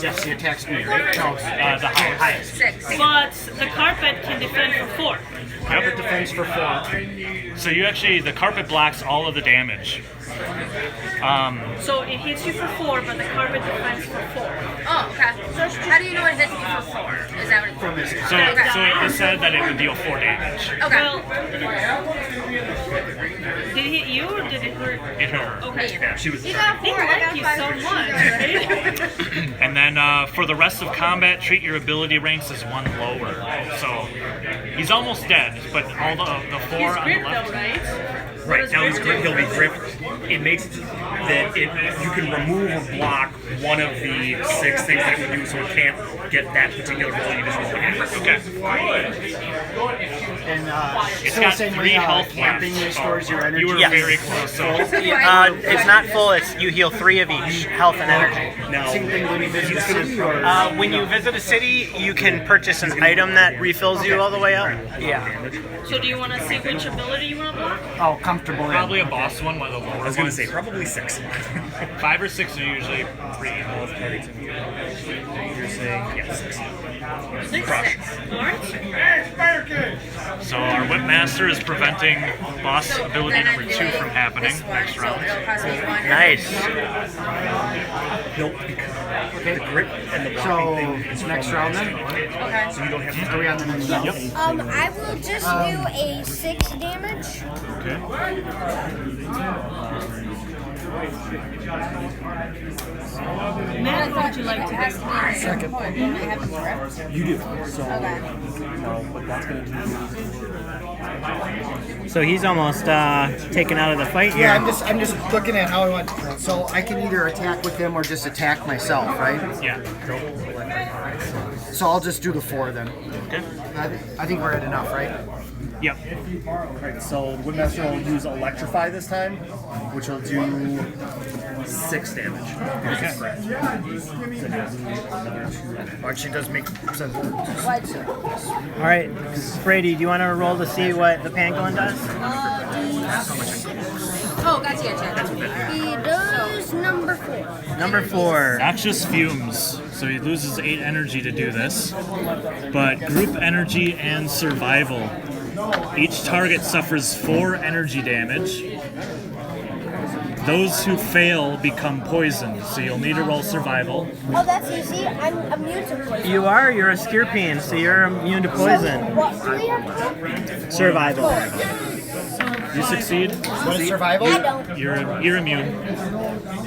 Yes, he attacks me, right? No, The highest. 6. But the carpet can defend for 4. Carpet defense for 4. So you actually, the carpet blocks all of the damage. So it hits you for 4, but the carpet defends for 4. Oh, okay. How do you know it hits me for 4? Is that what it is? So it said that it would deal 4 damage. Okay. Well, did it hit you or did it hurt? It hurt her. Okay. Yeah, she was. You got 4. I like you so much, right? And then for the rest of combat, treat your ability ranks as 1 lower. So he's almost dead, but all the 4 He's on the gripped left. though, right? Right, now he'll be gripped. It makes it that you can remove or block one of the 6 things that it would do, so it can't get that particular ability just roll again. Okay. And It's so got same 3 way, health camping left. restores your energy. You were Yes. very close. So It's not full. It's you heal 3 of each, health and energy. Now, Same thing when you visit the city, or When you visit a city, you can purchase an item that refills you all the way up. Yeah. So do you want to see which ability you want to block? comfortable in. probably a boss one, one of the lower I was gonna ones. say probably 6. 5 or 6 are usually 3. You're saying yeah, 6. 6. Crush. Alright. So our Whipmaster is preventing boss ability Then number I'm 2 doing from happening this one, next so round. it'll cost me 1. Nice. Nope, because the grip and the So blocking thing is next round then? Okay. So you don't have to. Are we on the next round? I will just do a 6 damage. Okay. Matt, what would you like to It has do? to be a second point. Don't I have it correct? You do. So, Okay. but that's going to do. So he's almost taken out of the fight here. Yeah, I'm just looking at how I want. So I can either attack with him or just attack myself, right? Yeah. So I'll just do the 4 then. Okay. I think we're at enough, right? Yep. Alright, so the Woodmaster will use Electrify this time, which will do 6 damage. Okay. Actually, does make sense. All right, Brady, do you want to roll to see what the pangolin does? Oh, gotcha. He does number 4. Number 4. Noxious fumes. So he loses 8 energy to do this. But group energy and survival. Each target suffers 4 energy damage. Those who fail become poisoned, so you'll need to roll survival. Oh, that's easy. I'm immune to poison. You are? You're a Skirpine, so you're immune to poison. What do we have to Survival. You succeed, What is survival? I don't. you're immune.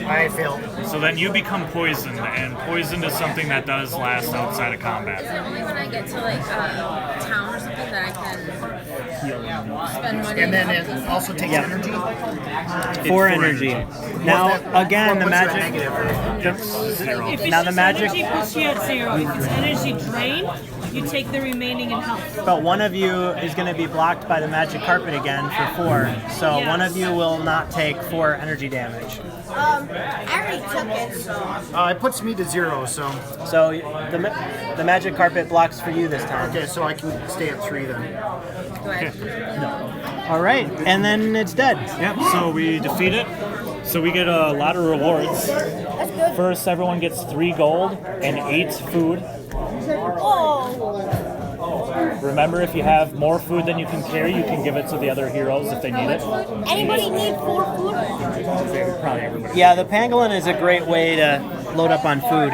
I failed. So then you become poisoned, and poison is something that does last outside of combat. Is it only when I get to like a town or something that I can spend money? And then it also takes Yeah. energy. 4 energy. Now, again, the What's your magic. negative? If it's Now the just magic- energy, puts you at 0. If it's energy drain, you take the remaining in health. But one of you is going to be blocked by the magic carpet again for 4. So Yes. one of you will not take 4 energy damage. I already took it, so. It puts me to 0, so. So the magic carpet blocks for you this time. Okay, so I can stay at 3 then. All right, and then it's dead. Yep, so we defeat it. So we get a lot of rewards. That's good. First, everyone gets 3 gold and 8 food. Oh. Remember, if you have more food than you can carry, you can give it to the other heroes if they need it. Anybody need 4 food? Probably everybody. Yeah, the pangolin is a great way to load up on food.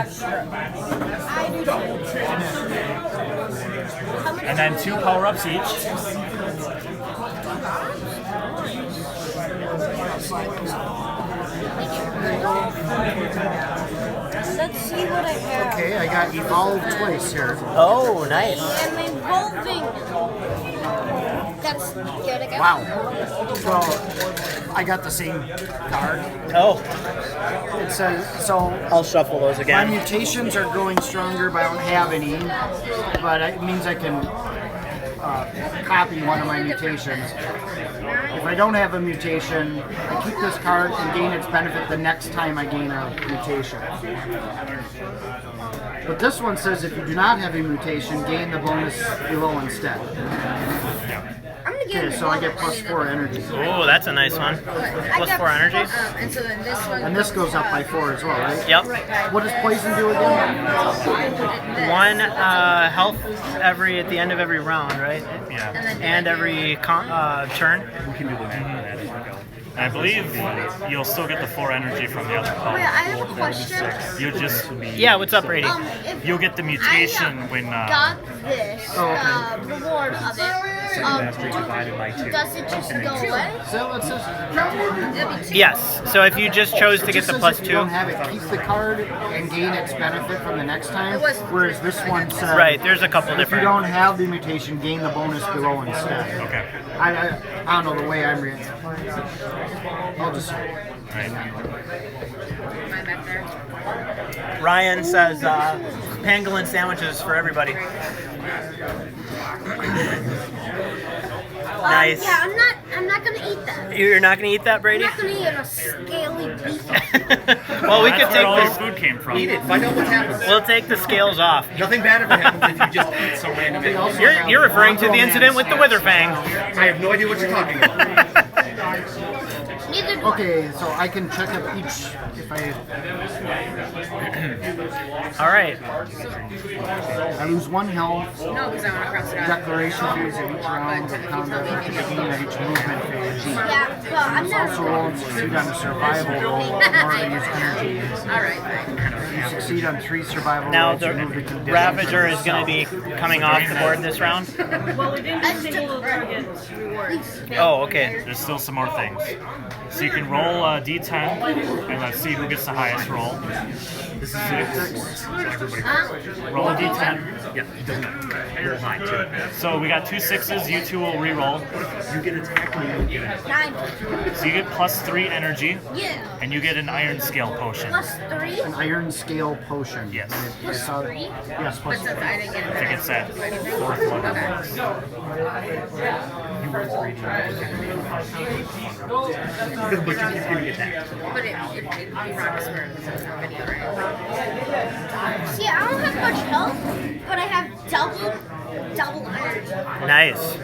And then 2 power-ups each. Let's see what I have. Okay, I got evolved twice here. Oh, nice. I'm evolving. That's good. I got Wow. So I got the same card. Oh, It says so. I'll shuffle those My again. mutations are growing stronger, but I don't have any. But it means I can copy one of my mutations. If I don't have a mutation, I keep this card and gain its benefit the next time I gain a mutation. But this one says if you do not have a mutation, gain the bonus below instead. I'm gonna get Okay, so I get +4 energy. Oh, that's a nice one. Plus 4 energy. And so then this one. And this goes up by 4 as well, right? Yep. What does poison do again? 1 health at the end of every round, right? Yeah. And every turn. We can do the math on that as we go. I believe you'll still get the 4 energy from the other Wait, color. I have a question. You'll just Yeah, what's up, Brady? If you'll get the mutation when got this reward of it, Master divided by 2. does it just go away? So it says Yes. So if you just chose to get just the says plus if you don't 2. have it, keep the card and gain its benefit from the next time. Whereas this one says Right, there's a couple if you different. don't have the mutation, gain the bonus below instead. okay. I don't know the way I'm reading. I'll just. Right. Mine back there. Ryan says pangolin sandwiches for everybody. Nice. Yeah, I'm not gonna eat that. You're not gonna eat that, Brady? I'm not gonna eat a scaly beef. Well, we could That's where all your take food came from. Eat it. Find out what happens. We'll take the scales off. Nothing bad ever happens if you just eat some random animal. You're referring to the incident with the Witherfang. I have no idea what you're talking about. Neither do I. Okay, so I can check up each if I All right. lose 1 health. No, because I want to cross it out. Declaration phase of each round of combat at the beginning of each movement phase. Yeah, but I'm not. Also roll and succeed on a survival roll in order to use energy. All right, fine. You succeed on 3 survival Now rolls. the you move the conditions Ravager of is going to yourself. be coming off the board this round. Well, we didn't do single target rewards. Oh, okay. There's still some more things. So you can roll a d10, and let's see who gets the highest roll. This is so everybody Roll a d10. Yeah, it doesn't roll high too. So we got 2 6s. You two will re-roll. You get attacked and you don't get it. 9. So you get +3 energy, Yeah. and you get an iron scale potion. +3. An iron scale potion. Yes. +3. Yes, plus Since I didn't get I think it's that fourth one. You were reading but you keep getting attacked. But it rocks for the video, right? See, I don't have much health, but I have double energy. Nice.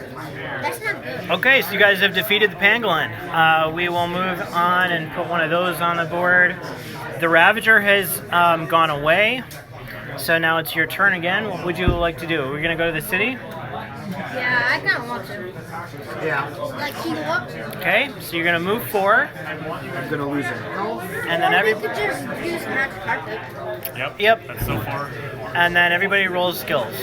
That's not good. Okay, so you guys have defeated the pangolin. We will move on and put one of those on the board. The Ravager has gone away, so now it's your turn again. What would you like to do? We're gonna go to the city. Yeah, I kind of want to. yeah, Like, heal up. Okay, so you're gonna move 4, I'm gonna lose it. and then Or we every could just use magic carpet. Yep. That's so far. and then everybody rolls skills.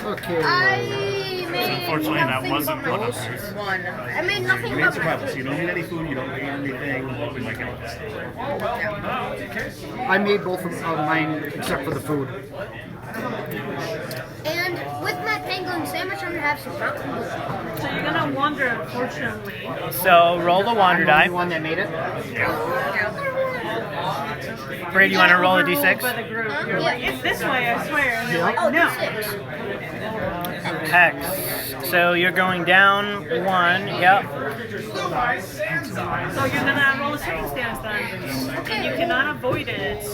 Okay. I made Unfortunately, that nothing wasn't but one of magic. those. One. I made nothing It's but survival, so magic. you don't need any food, you don't need anything. We like it. I made both of mine except for the food. And with my penguin sandwich, I'm gonna have some mountain dew. So you're gonna wander, unfortunately. So roll the wander I'm the die. only one that made it. Brady, you want to roll a Overruled by d6? the group. Huh? You're like, it's this way, I swear. And they're like, Oh, no. D6. Hex. So you're going down 1. Yep. So you're gonna roll a circumstance then. And you cannot avoid it.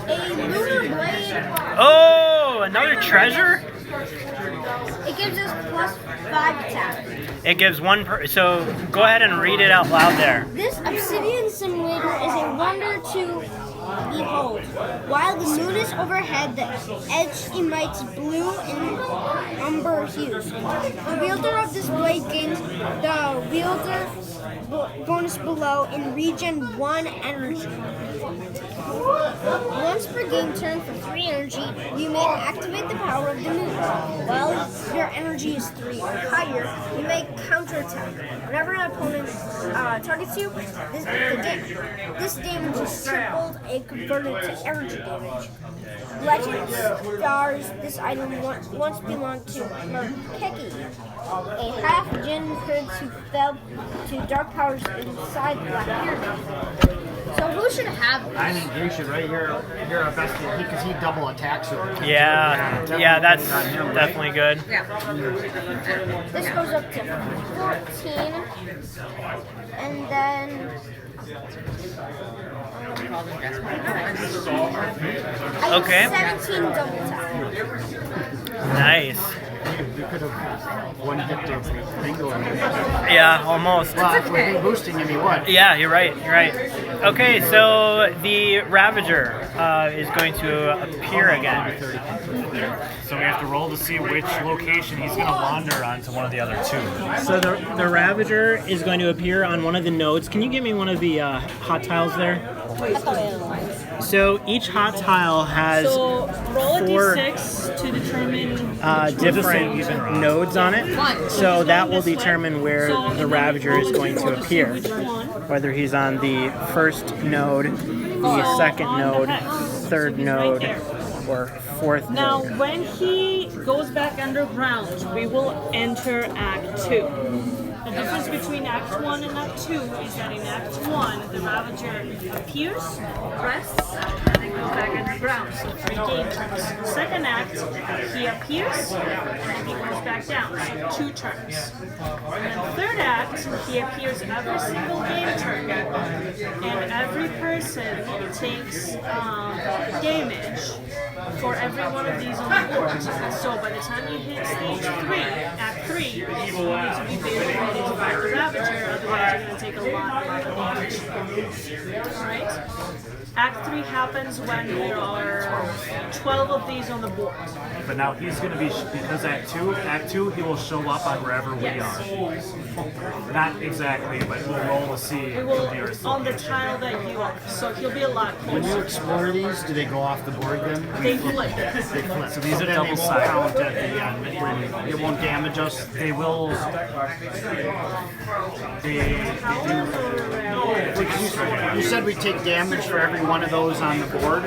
A lunar blade. Oh, another treasure? It gives us +5 attack. It gives 1 per. So go ahead and read it out loud there. This obsidian simulator is a wonder to behold. While the moon is overhead, the edge emits blue and umber hues. The wielder of this blade gains the wielder bonus below in region 1 energy. Once per game turn for 3 energy, you may activate the power of the moon. While your energy is 3 or higher, you may counterattack. Whenever an opponent targets you, this damage is tripled and converted to energy damage. Legend stars this item once belonged to Merkeki, a half-djinn prince who fell to dark powers inside the Black Pyramid. So who should have this? I think you should right here. You're a best because he double attacks her. Yeah, that's definitely good. Yeah. This goes up to 14, and then I Okay. have 17 double attack. Nice. You could have one hit the pangolin. Yeah, almost. Well, if we've been boosting him, he would. Yeah, you're right. Okay, so the Ravager is going to appear again. So we have to roll to see which location he's going to wander onto one of the other 2. So the Ravager is going to appear on one of the nodes. Can you give me one of the hot tiles there? So each hot tile has So roll a 4 d6 to determine different nodes on it. So that will determine where the Ravager is going to appear. Whether he's on the first node, the second node, third node, or fourth Now, node. when he goes back underground, we will enter Act 2. The difference between Act 1 and Act 2 is that in Act 1, the Ravager appears, rests, and then goes back underground, so 3 game turns. Second Act, he appears, and then he goes back down, so 2 turns. And then third Act, he appears every single game turn, and every person takes damage for every one of these on the board. So by the time you hit stage 3, Act 3, you need to be very ready to fight the Ravager, otherwise you're going to take a lot of damage. Alright? Act 3 happens when there are 12 of these on the board. But now he's going to be, because Act 2, he will show up on wherever we are. Not exactly, but we'll roll to see We if will we are on the tile that you are, so he'll be a lot When you closer. explore these, do they go off the board then? They flip. They flip. So these are then they won't double-sided. count at the end. It won't damage us. They will. You said we take damage for every one of those on the board.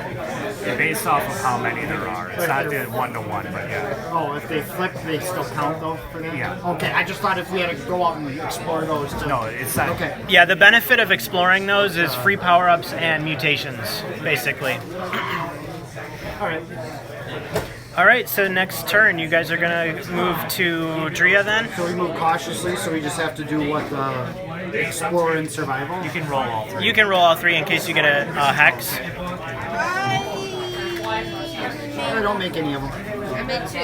Based off of how many there are. It's not the 1-to-1, but yeah. Oh, if they flip, they still count though for them? Yeah. Okay, I just thought if we had to go out and explore those too. No, it's not. Okay. Yeah, the benefit of exploring those is free power-ups and mutations, basically. Alright. All right, so next turn, you guys are gonna move to Drea then? So we move cautiously, so we just have to do what explore and survival. You can roll all three. You can roll all three in case you get a hex. I don't make any of them. I made 2.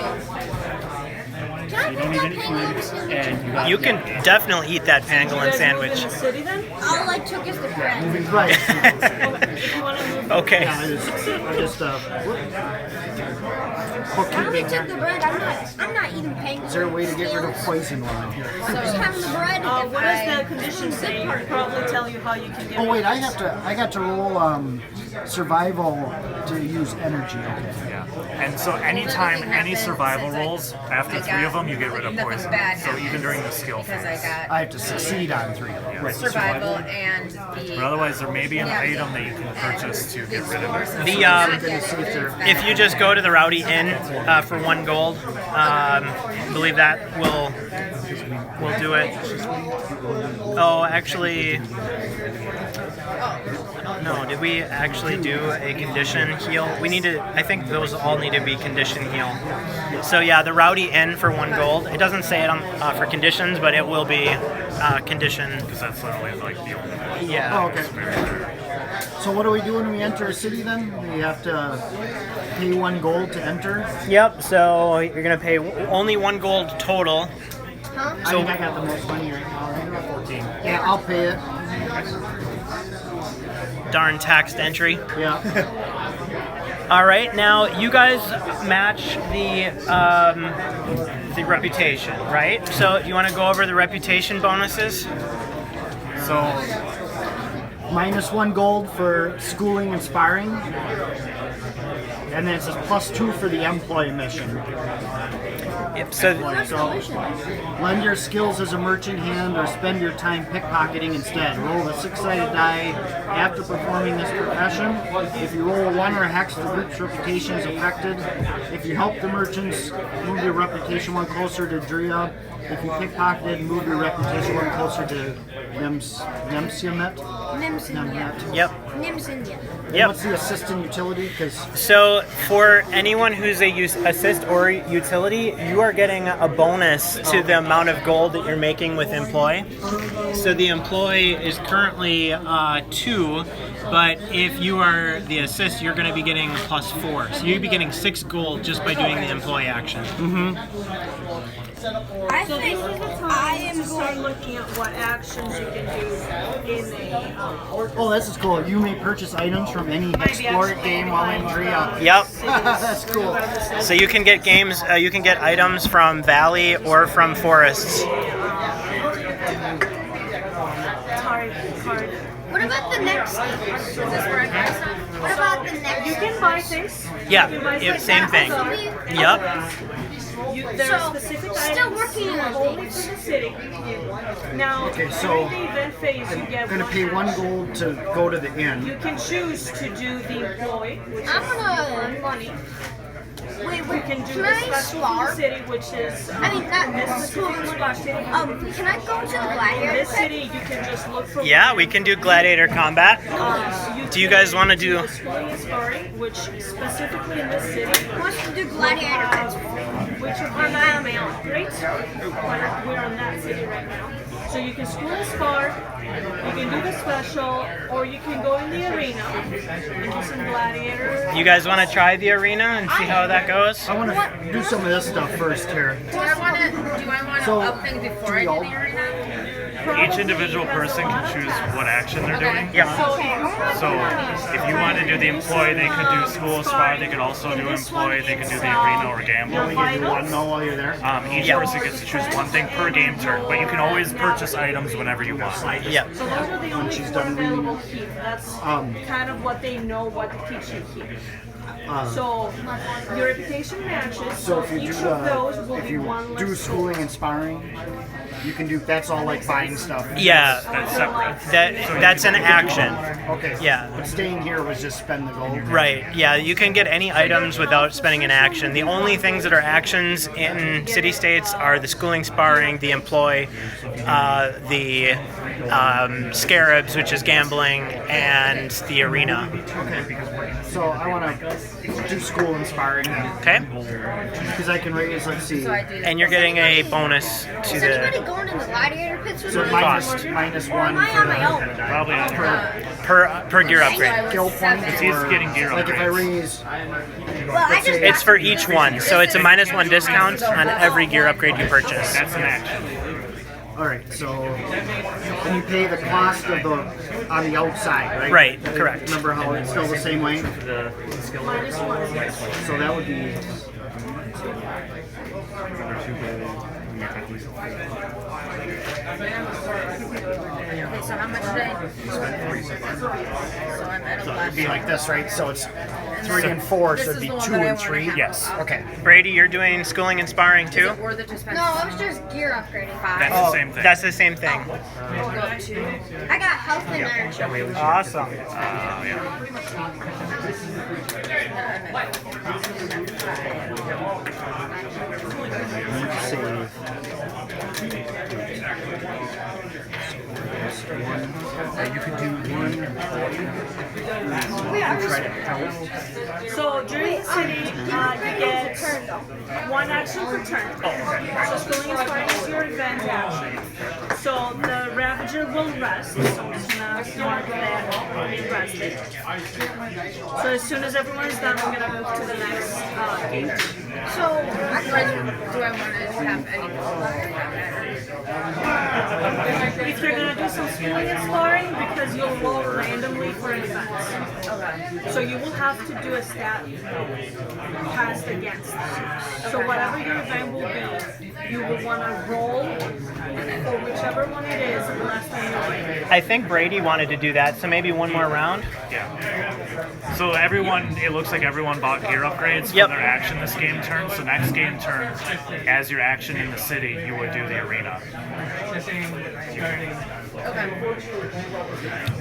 Can I pick that penguin? And you got You can definitely eat that pangolin sandwich. In the city then? All I took is the bread. Moving right. If you want to move. Okay. Yeah, I just hook I you only big took the here. bread. I'm not eating penguin. Is there a way to get rid of poison while I'm here? I'm just having the bread. What does the condition say? It'll probably tell you how you can get Oh wait, rid of I got to roll survival to use energy. Okay. Yeah. And so anytime any survival rolls, after 3 of them, you get rid of nothing poison. bad So even during the skill because phase. I I have to succeed on 3 of them. Right. survival and the. But otherwise, there may be an item that you can purchase to get rid of it. The if you just go to the Rowdy Inn for 1 gold, I believe that will do it. Oh, actually, no. Did we actually do a condition heal? We need to. I think those all need to be condition heal. So yeah, the Rowdy Inn for 1 gold. It doesn't say it on for conditions, but it will be condition. Because that's literally like the only one. Yeah. Oh, okay. So what do we do when we enter a city then? We have to pay 1 gold to enter? Yep. So you're gonna pay only 1 gold total. Huh? I think I got the most money right now, right? 14. Yeah, I'll pay it. Darn taxed entry. Yeah. All right, now you guys match the reputation, right? So you want to go over the reputation bonuses? So Minus 1 gold for schooling and sparring. And then it says +2 for the employee mission. Yep. So Lend your skills as a merchant hand or spend your time pickpocketing instead. Roll a 6-sided die after performing this profession. If you roll a 1 or a hex, the group's reputation is affected. If you help the merchants, move your reputation 1 closer to Drea. If you pickpocketed, move your reputation 1 closer to Nemsiamet. yep. Nimsindia. Yep. What's the assistant utility? Because So for anyone who's a assist or utility, you are getting a bonus to the amount of gold that you're making with employ. So the employ is currently 2, but if you are the assist, you're going to be getting +4. So you'd be getting 6 gold just by doing the employ action. I So think this is the I time am to start going. looking at what actions you can do in a. oh, this is cool. You may purchase items from any HEXplore game while in Drea. Yep. That's cool. So you can get you can get items from Valley or from forests. Card. What about the next game? Is this where I buy stuff? What about the next You can buy things. Yeah, You can buy things. same thing. Yep. There are So, specific still items working on only things. for the city. Now, Okay, so during the event phase, you get I'm gonna pay 1 gold to go to the inn. You can choose to do the employee, which I'm is gonna- for money. Wait, You wait. can do Can the I special for the spar? city, which is I mean, not this this school. specific spot city. Can I go to the In gladiator this pit? city, you can just look for. Yeah, we can do gladiator combat. Do you guys wanna do- the schooling and sparring, which specifically in this city, Who wants to do gladiator pits? which are my mail, right? We're on that city right now. So you can school and spar, you can do the special, or you can go in the arena and do some gladiator. You guys want to try the arena and see how that goes? I want to do some of this stuff first here. Do I want to So, up things before I do the arena? each individual person can choose what action they're doing. Yeah. So if you want to do the employ, they could do school spy. They could also do employ. They could do the arena or gamble. You can do one while you're there. Each person gets to choose one thing per game turn, but you can always purchase items whenever you want. Yeah. So those are the only she's four done reading. available keys. That's kind of what they know what to teach you here. So your reputation matches. So if you each do of those will if be you one do less schooling and sparring, you can do that's all like buying stuff. Yeah. That's separate. That's an action. Okay. Yeah. But staying here was just spend the gold. Right, yeah, you can get any items without spending an action. The only things that are actions in city-states are the schooling sparring, the employ, the scarabs, which is gambling, and the arena. So I want to do school and sparring then. Okay? Because I can raise, let's see. So I do And you're getting a bonus to Is anybody the going in the gladiator pits with So me? Cost. minus Or one am I on my own? Probably on per gear upgrade. skill point. He's or- getting gear Like if I upgrades. raise, Well, I just It's for each one, so it's a -1 discount on every gear upgrade you purchase. That's an action. all right. So then you pay the cost of the on the outside, right? Right, correct. Remember how it's still the same way? The skill. So that would be. Okay, so how much did I? So I'm at So 11. it'd be like this, right? So it's 3 and 4, This so is it'd be the one 2 that I and wanna 3. have. Yes. Okay. Brady, you're doing schooling and sparring Is too? it worth it to spend No, I was just gear upgrading. That's Oh, the same thing. that's the same thing. We'll go up to. I got health and energy. Awesome. Save. You could do one. Try to help. So during the city, you get one action per turn. So schooling and sparring is your event action. So the Ravager will rest. So I'm just gonna mark that rested. So as soon as everyone's done, we're gonna move to the next game. So, do I want to have any? If you're gonna do some schooling and sparring, because you'll roll randomly for an event. So you will have to do a stat cast against that. So whatever your event will be, you will want to roll for whichever one it is less than your weight. I think Brady wanted to do that, so maybe one more round. So everyone, it looks like everyone bought gear upgrades Yep. for their action this game turn. So next game turn, as your action in the city, you would do the arena.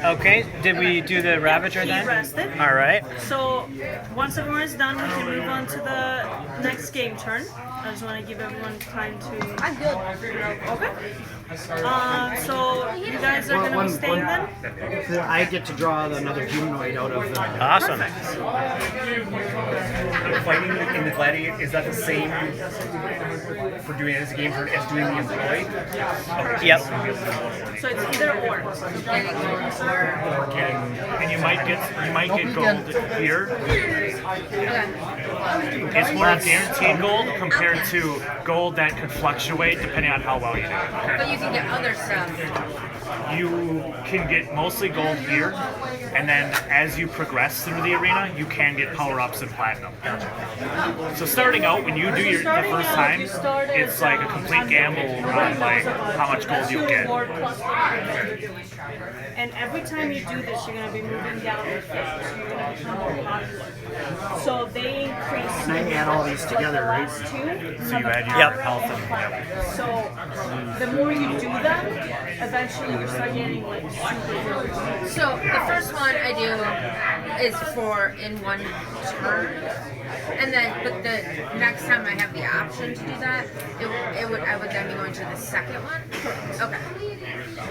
Okay, did we do the Ravager He then? rested. All right. So once everyone is done, we can move on to the next game turn. I just want to give everyone time to. I'm good. Okay. So you guys are gonna be staying then. I get to draw another humanoid out of the. Awesome. Fighting in the gladiator, is that the same for doing it as a game turn as doing the employee? Yep. So it's either or. And you might get gold here. It's more guaranteed gold compared to gold that could fluctuate depending on how well you do. But you can get other stuff. You can get mostly gold here, and then as you progress through the arena, you can get power-ups and platinum. So starting out, when you do the first time, it's like a complete gamble on like how much gold you'll get. And every time you do this, you're going to be moving down the phase. So you're going to become more popular. So they increase. And I add all these together, the right? last two. So you add your Yep. health and So the more you do them, eventually you start getting like super good. So the first one I do is for in one turn, and then but the next time I have the option to do that, I would then be going to the second one. Okay.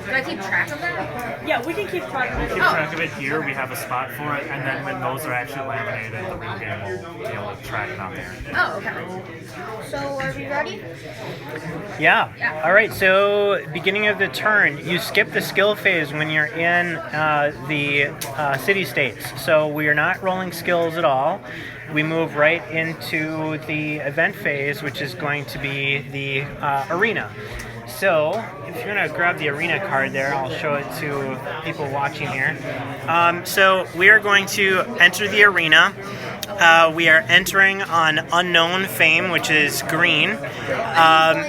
Do I keep track of that? Yeah, we can keep track of it. keep track of it here. We have a spot for it, and then when those are actually laminated, the real game will be able to track it on there. Oh, okay. So are we ready? Yeah. Yeah. All right. So beginning of the turn, you skip the skill phase when you're in the city states. So we are not rolling skills at all. We move right into the event phase, which is going to be the arena. So, if you're going to grab the arena card there, I'll show it to people watching here. So, we are going to enter the arena. We are entering on unknown fame, which is green.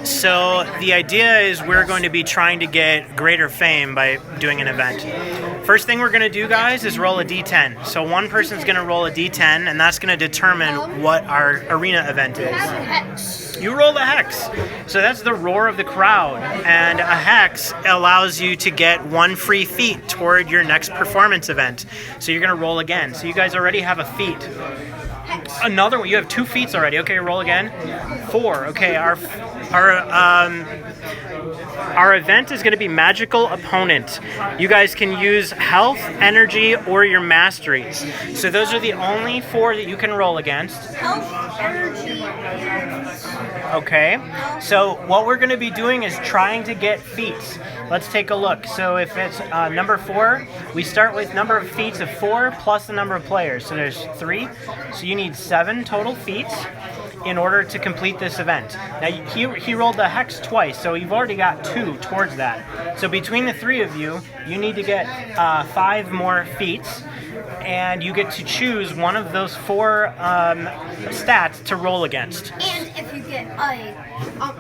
So, the idea is we're going to be trying to get greater fame by doing an event. First thing we're going to do, guys, is roll a d10. So, one person's going to roll a d10, and that's going to determine what our arena event is. You roll a hex. So that's the roar of the crowd. And a hex allows you to get 1 free feat toward your next performance event. So you're going to roll again. So you guys already have a feat. Another one. You have 2 feats already. Okay, roll again. 4. Okay, our event is going to be Magical Opponent. You guys can use health, energy, or your masteries. So those are the only 4 that you can roll against. Health, energy, Okay, so what we're going to be doing is trying to get feats. Let's take a look. So if it's number 4, we start with number of feats of 4 plus the number of players. So there's 3. So you need 7 total feats in order to complete this event. Now he rolled the hex twice, so you've already got 2 towards that. So between the 3 of you, you need to get 5 more feats, and you get to choose one of those 4 stats to roll against. and if you get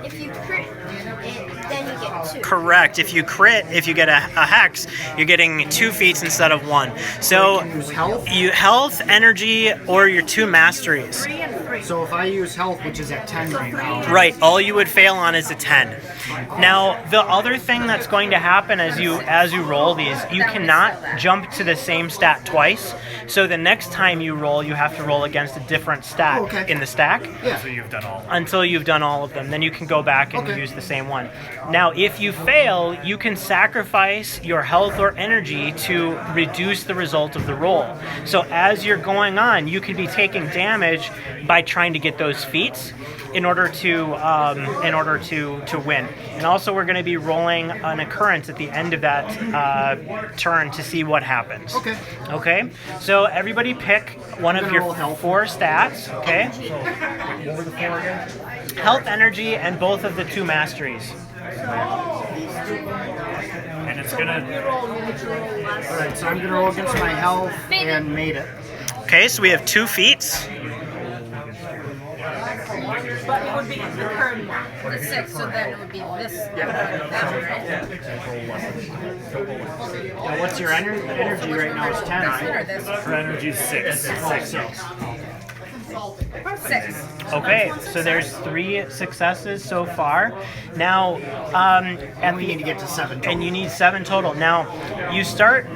if you crit it, then you get 2. Correct. If you crit, if you get a hex, you're getting 2 feats instead of 1. So Use health. you health, energy, or your 2 masteries. 3 and 3. So if I use health, which is at 10 right now. Right. All you would fail on is a 10. Now, the other thing that's going to happen as you roll these, you cannot jump to the same stat twice. So the next time you roll, you have to roll against a different stat in the stack. Yeah. So you've done all. Until you've done all of them. Then you can go back and use the same one. Now, if you fail, you can sacrifice your health or energy to reduce the result of the roll. So as you're going on, you could be taking damage by trying to get those feats in order to win. And also, we're going to be rolling an occurrence at the end of that turn to see what happens. Okay. Okay. So everybody pick one of your roll health. 4 stats. Okay. What were the 4 again? Health, energy, and both of the 2 masteries. And it's gonna. All right, so I'm gonna roll against my health and made it. Okay, so we have 2 feats. But it would be the current one. The 6, so then it would be this. That one, right? Now, what's your energy right now? It's 10, This one or right? this one? Her energy's 6. 6. Okay, so there's 3 successes so far. Now, And we need to get to 7 total. and you need 7 total. Now, you start.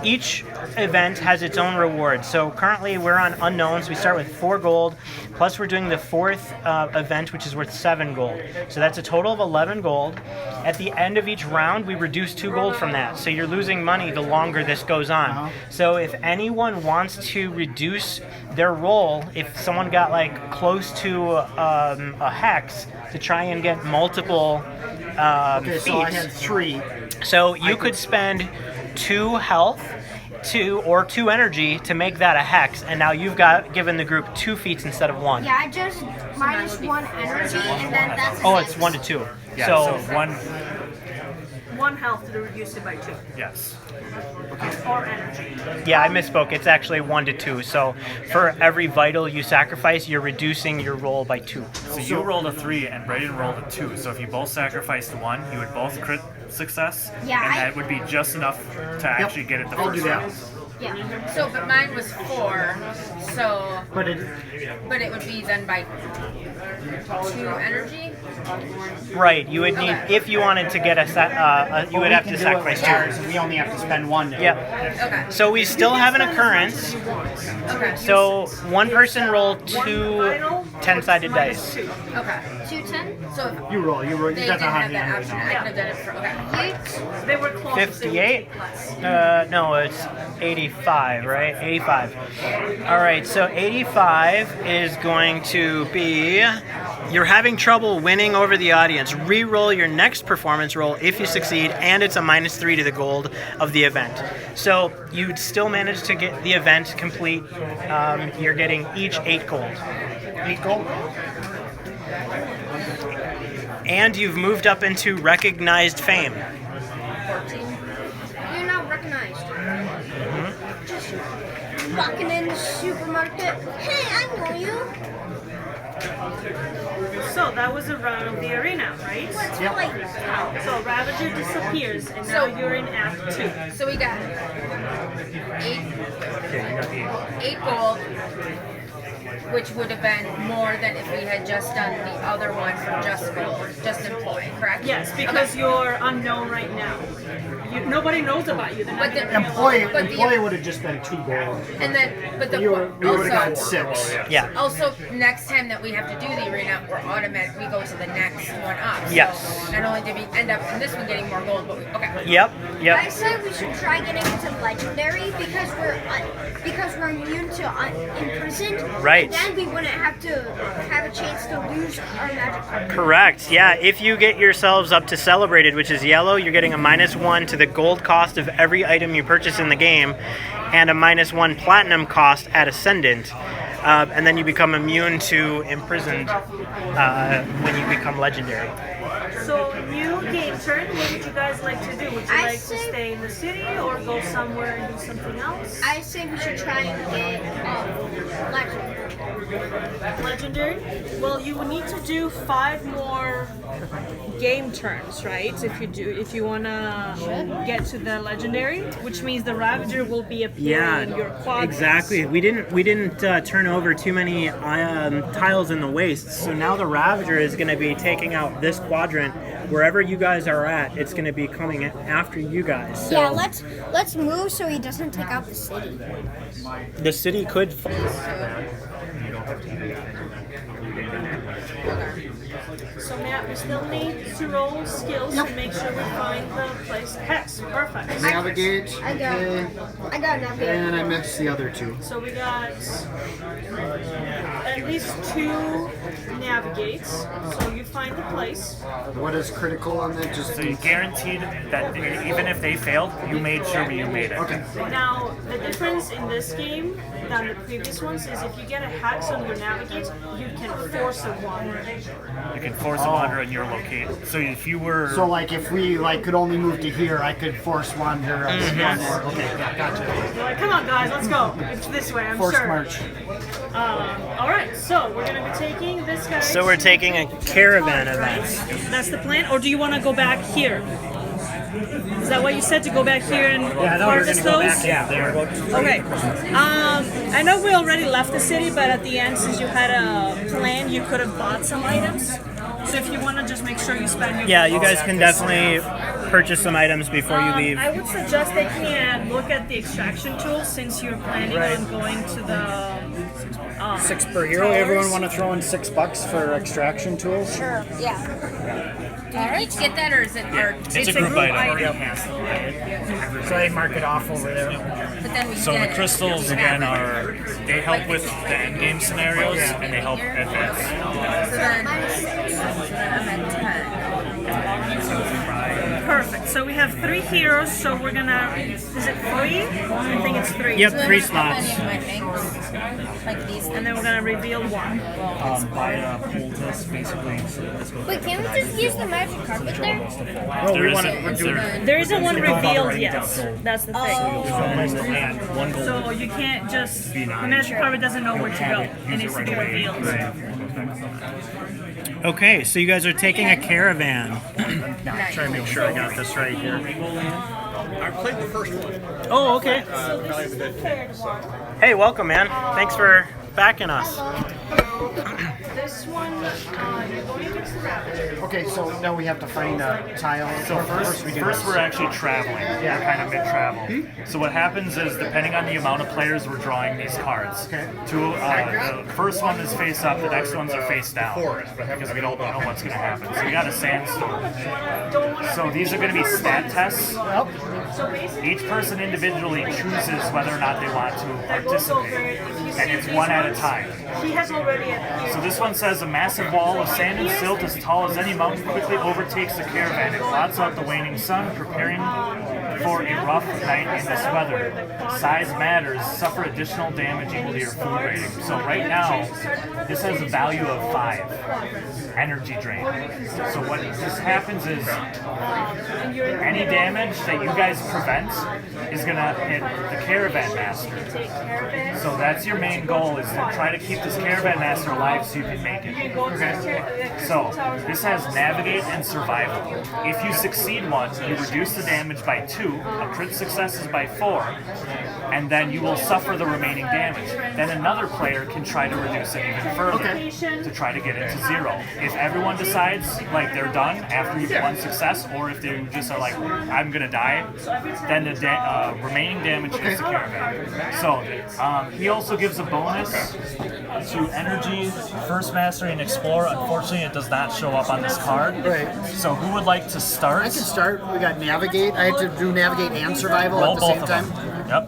Each event has its own reward. So currently we're on unknowns. We start with 4 gold, plus we're doing the 4th event, which is worth 7 gold. So that's a total of 11 gold. At the end of each round, we reduce 2 gold from that. So you're losing money the longer this goes on. So if anyone wants to reduce their roll, if someone got like close to a hex to try and get multiple Okay, so I feats, had 3. so you could spend 2 health, 2 energy to make that a hex, and now you've given the group 2 feats instead of 1. Yeah, I just minus 1 energy, and then that's a Oh, six. it's 1 to 2. Yeah. So, So 1. 1 health to reduce it by 2. Yes. Or energy. yeah, I misspoke. It's actually 1 to 2. So for every vital you sacrifice, you're reducing your roll by 2. So you rolled a 3 and Brayden rolled a 2. So if you both sacrificed 1, you would both crit success. Yeah, And I- that would be just enough to actually get it the I'll first do that. round. Yeah. So, but mine was 4, so, But it, but it would be then by 2 energy? Right, you would need, if you wanted to get a set, you would have to sacrifice 2. ours, and we only have to spend 1 now. Yep. Okay. So we still have an occurrence. Okay. So one person rolled 2 10-sided dice. Okay. 210. So You roll. You they got didn't the have hot that hand option. right I now. could have done it for, okay. They were close. 58? No, it's 85, right? 85. All right, so 85 is going to be, you're having trouble winning over the audience. Re-roll your next performance roll if you succeed, and it's a -3 to the gold of the event. So you'd still manage to get the event complete. You're getting each 8 gold. 8 gold? And you've moved up into recognized fame. 14. You're not recognized. Just walking in the supermarket. Hey, I know you. So that was a round of the arena, right? What's your like? So Ravager disappears, and now you're in Act 2. So we got 8 gold, which would have been more than if we had just done the other one for just gold, just employee, correct? Yes, because you're unknown right now. Nobody knows about you. They're not But the gonna Employee But the- employee would have just been 2 gold. And then, but the We would have gotten also, 6. Yeah. also next time that we have to do the arena, we're automatic. We go to the next one up. So Yes. not only did we end up in this one getting more gold, but we okay. Yep. I Yep. said we should try getting into legendary because we're immune to imprisoned. Right. And then we wouldn't have to have a chance to lose our magic card. Correct. Yeah. If you get yourselves up to celebrated, which is yellow, you're getting a -1 to the gold cost of every item you purchase in the game, and a -1 platinum cost at ascendant. And then you become immune to imprisoned when you become legendary. So new game turn. What would you guys like to do? Would you I like to say- stay in the city or go somewhere and do something else? I say we should try and get legendary. Legendary? Well, you will need to do 5 more game turns, right? If you wanna get to the legendary, which means the Ravager will be appearing in your quadrants. exactly. We didn't turn over too many tiles in the waste, so now the Ravager is going to be taking out this quadrant. Wherever you guys are at, it's going to be coming after you guys. So Yeah, let's move so he doesn't take out the city. the city could. So Matt, we still need to roll skills to make sure we find the place. Hex, perfect. Navigate. I got navigate. And I missed the other 2. So we got at least 2 navigates. So you find the place. What is critical on that? Just So you guaranteed that even if they failed, you made sure you made it. okay. Now, the difference in this game than the previous ones is if you get a hex on your navigate, you can force a wander. You can force a wander in your locate. So if you were So like if we could only move to here, I could force wander. Okay, yeah, gotcha. You're like, come on guys, let's go. It's this way, I'm Force sure. march. All right, so we're gonna be taking this guy. So we're to taking a caravan event. right? That's the plan, or do you want to go back here? Is that what you said, to go back here and harvest those? Okay. I know we already left the city, but at the end, since you had a plan, you could have bought some items. So if you want to just make sure you spend your Yeah, you guys can definitely purchase some items before you leave. I would suggest they can look at the extraction tools since you're planning on going to the 6 per hero. towers. Everyone want to throw in $6 for extraction tools? Sure. Yeah. Do you each get that, or is it? Or it's a group item. So they mark it off over there. But then we So get the it. crystals again they help with the end game scenarios and they help advance. So then I'm at 10. Perfect. So we have 3 heroes. So we're gonna. Is it 3? I think it's 3. Yep. So then 3 how many slots. of my things? Like these. And then we're gonna reveal 1. Buy a poultice basically. Wait, can't we just use the magic carpet there? There isn't. There isn't one revealed yet. That's the thing. One gold. So you can't just. The magic carpet doesn't know where to go. It needs to be revealed. Okay, so you guys are taking a caravan. Nice. Try to make sure I got this right here. I played the first one. Oh, okay. So this is the third one. Hey, welcome, man. Thanks for backing us. This one, you're going against the Ravager. Okay, so now we have to find a tile. So first we're actually traveling. Yeah, kind of mid-travel. So what happens is, depending on the amount of players, we're drawing these cards. Okay. The first one is face up, the next ones are face down, because we don't know what's going to happen. So we got a sandstorm. So these are going to be stat tests. So basically, Each person individually chooses whether or not they want to that goes over. participate. If you and it's one at a time. He has already. So this one says a massive wall of sand and silt as tall as any mountain quickly overtakes the caravan. It blots out the waning sun, preparing for a rough night in this weather. Size matters. Suffer additional damage equal to your food rating. So right now, this has a value of 5. Energy drain. So what this happens is any damage that you guys prevent is gonna hit the Caravan Master. So that's your main goal, is to try to keep this Caravan Master alive so you can make it. Okay. So this has Navigate and Survival. If you succeed once, you reduce the damage by 2, a crit success is by 4, and then you will suffer the remaining damage. Then another player can try to reduce it even further to try to get it to 0. If everyone decides like they're done after you've one success, or if they just are like, I'm gonna die, then the remaining damage hits the Caravan. So he also gives a bonus to Energy, First Mastery, and Explore. Unfortunately, it does not show up on this card. Right. So who would like to start? I can start. We got Navigate. I had to do Navigate and Survival Roll at the both same of time. them.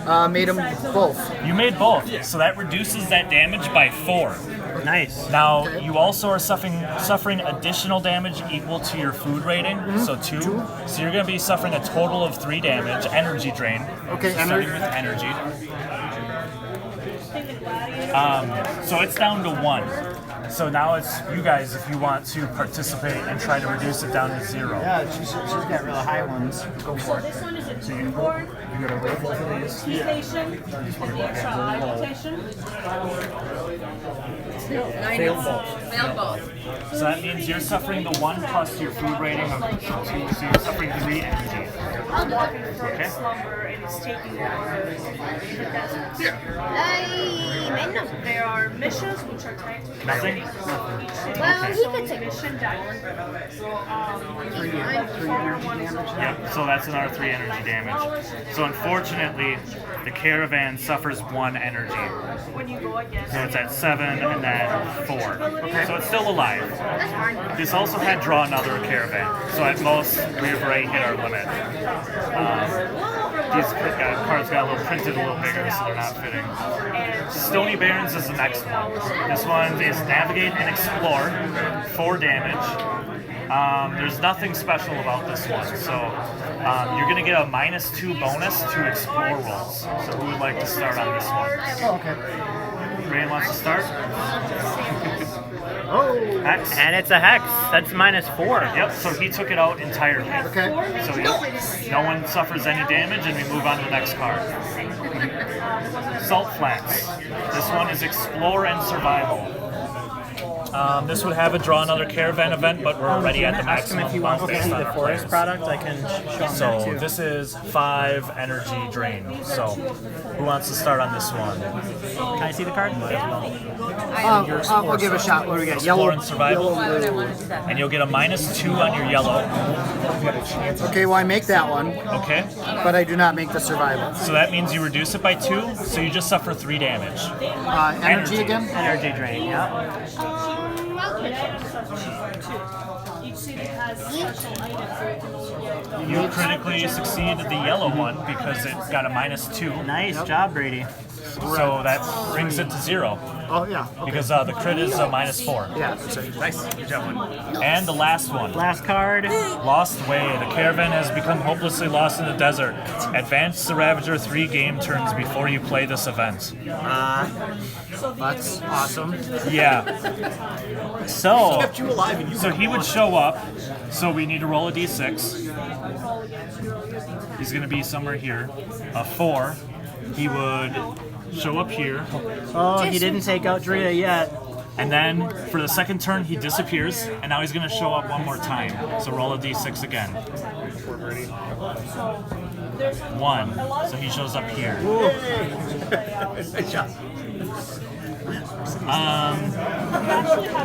Yep. Made them both. You made both, so that reduces that damage by 4. Nice. Now, you also are suffering additional damage equal to your food rating, so 2. So you're going to be suffering a total of 3 damage, energy drain. Okay, so starting with energy. So it's down to 1. So now it's you guys if you want to participate and try to reduce it down to 0. Yeah, she's got really high ones. Go for it. This one is a two-board. You're going to roll both of these. Station and the extra eye rotation. Failed both. So that means you're suffering the 1 plus your food rating of 2, so you're suffering 3 energy. I'm walking from Okay. slumber and it's taking over the desert. There are missions which are tagged with Nothing? each city. Well, he So could take mission diamond. Yep, so that's another 3 energy damage. So unfortunately, the Caravan suffers 1 energy. When you go against. So it's at 7 and then 4. So it's still alive. This also had Draw Another Caravan. So at most, we've already hit our limit. These cards got a little printed a little bigger, so they're not fitting. Stony Barrens is the next one. This one is Navigate and Explore, 4 damage. There's nothing special about this one, so you're going to get a -2 bonus to Explore rolls. So who would like to start on this one? Oh, okay. Ray wants to start? Oh. Hex. And it's a hex. That's -4. Yep, so he took it out entirely. Okay. So no one suffers any damage, and we move on to the next card. Salt Flats. This one is Explore and Survival. This would have a Draw Another Caravan event, but we're already at the Ask him maximum if he amount wants to based see on the our forest players. product. I can show him that So too. this is 5 energy drain. So who wants to start on this one? Can I see the card? I'll give it a shot. What do we got? Explore Yellow. and Survival. And you'll get a -2 on your yellow. Okay, well I make that one, Okay? but I do not make the Survival. So that means you reduce it by 2, so you just suffer 3 damage. Energy again? Energy drain, yeah. Each city has special items, so you can only get. You critically succeeded the yellow one because it got a -2. Nice job, Brady. So that brings it to 0 Oh, yeah. Okay. because the crit is a -4. Yeah, so Nice. Good job, one. And the last one. Last card. Lost Way. The Caravan has become hopelessly lost in the desert. Advance the Ravager 3 game turns before you play this event. that's awesome. Yeah. So, Kept you alive and you So he would show up. So we need to roll a d6. He's going to be somewhere here. A 4. He would show up here. oh, he didn't take out Drea yet. And then for the second turn, he disappears. And now he's going to show up one more time. So roll a d6 again. 1. So he shows up here.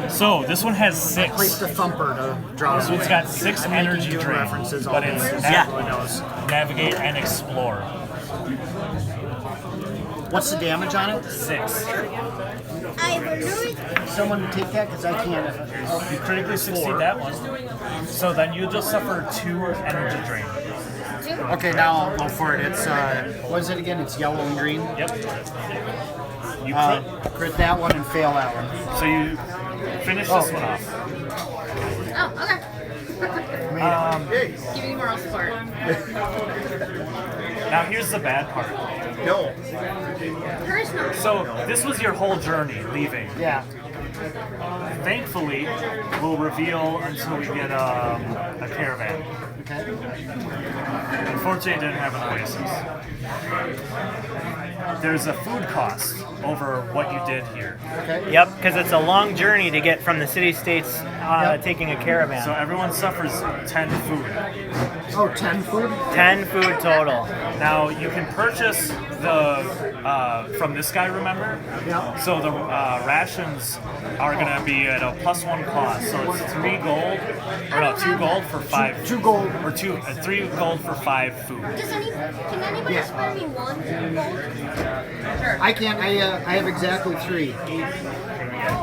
So this one has 6. Place the thumper to draw. So it's got 6 energy doing drain, references all but day. it's Yeah. Navigate and Explore. What's the damage on it? 6. Someone take that because I can't. You critically succeed that one. So then you just suffer 2 energy drain. Okay, now I'll go for it. It's what is it again? It's yellow and green. Yep. You Crit that one and fail that one. So you finish this one off. Oh, okay. Giving you moral support. Now here's the bad part. No. Charisma. So this was your whole journey leaving. Yeah. Thankfully, we'll reveal until we get a caravan. Okay. Unfortunately, it didn't have an oasis. There's a food cost over what you did here. Okay. Yep, because it's a long journey to get from the city-states taking a caravan. So everyone suffers 10 food. Oh, 10 food? 10 food total. Now you can purchase the from this guy, remember? Yeah. So the rations are gonna be at a +1 cost. So it's 3 gold, or no, 2 gold for 5. 2 gold. Or 3 gold for 5 food. Can anybody Yeah. spare me one gold? I can't. I have exactly 3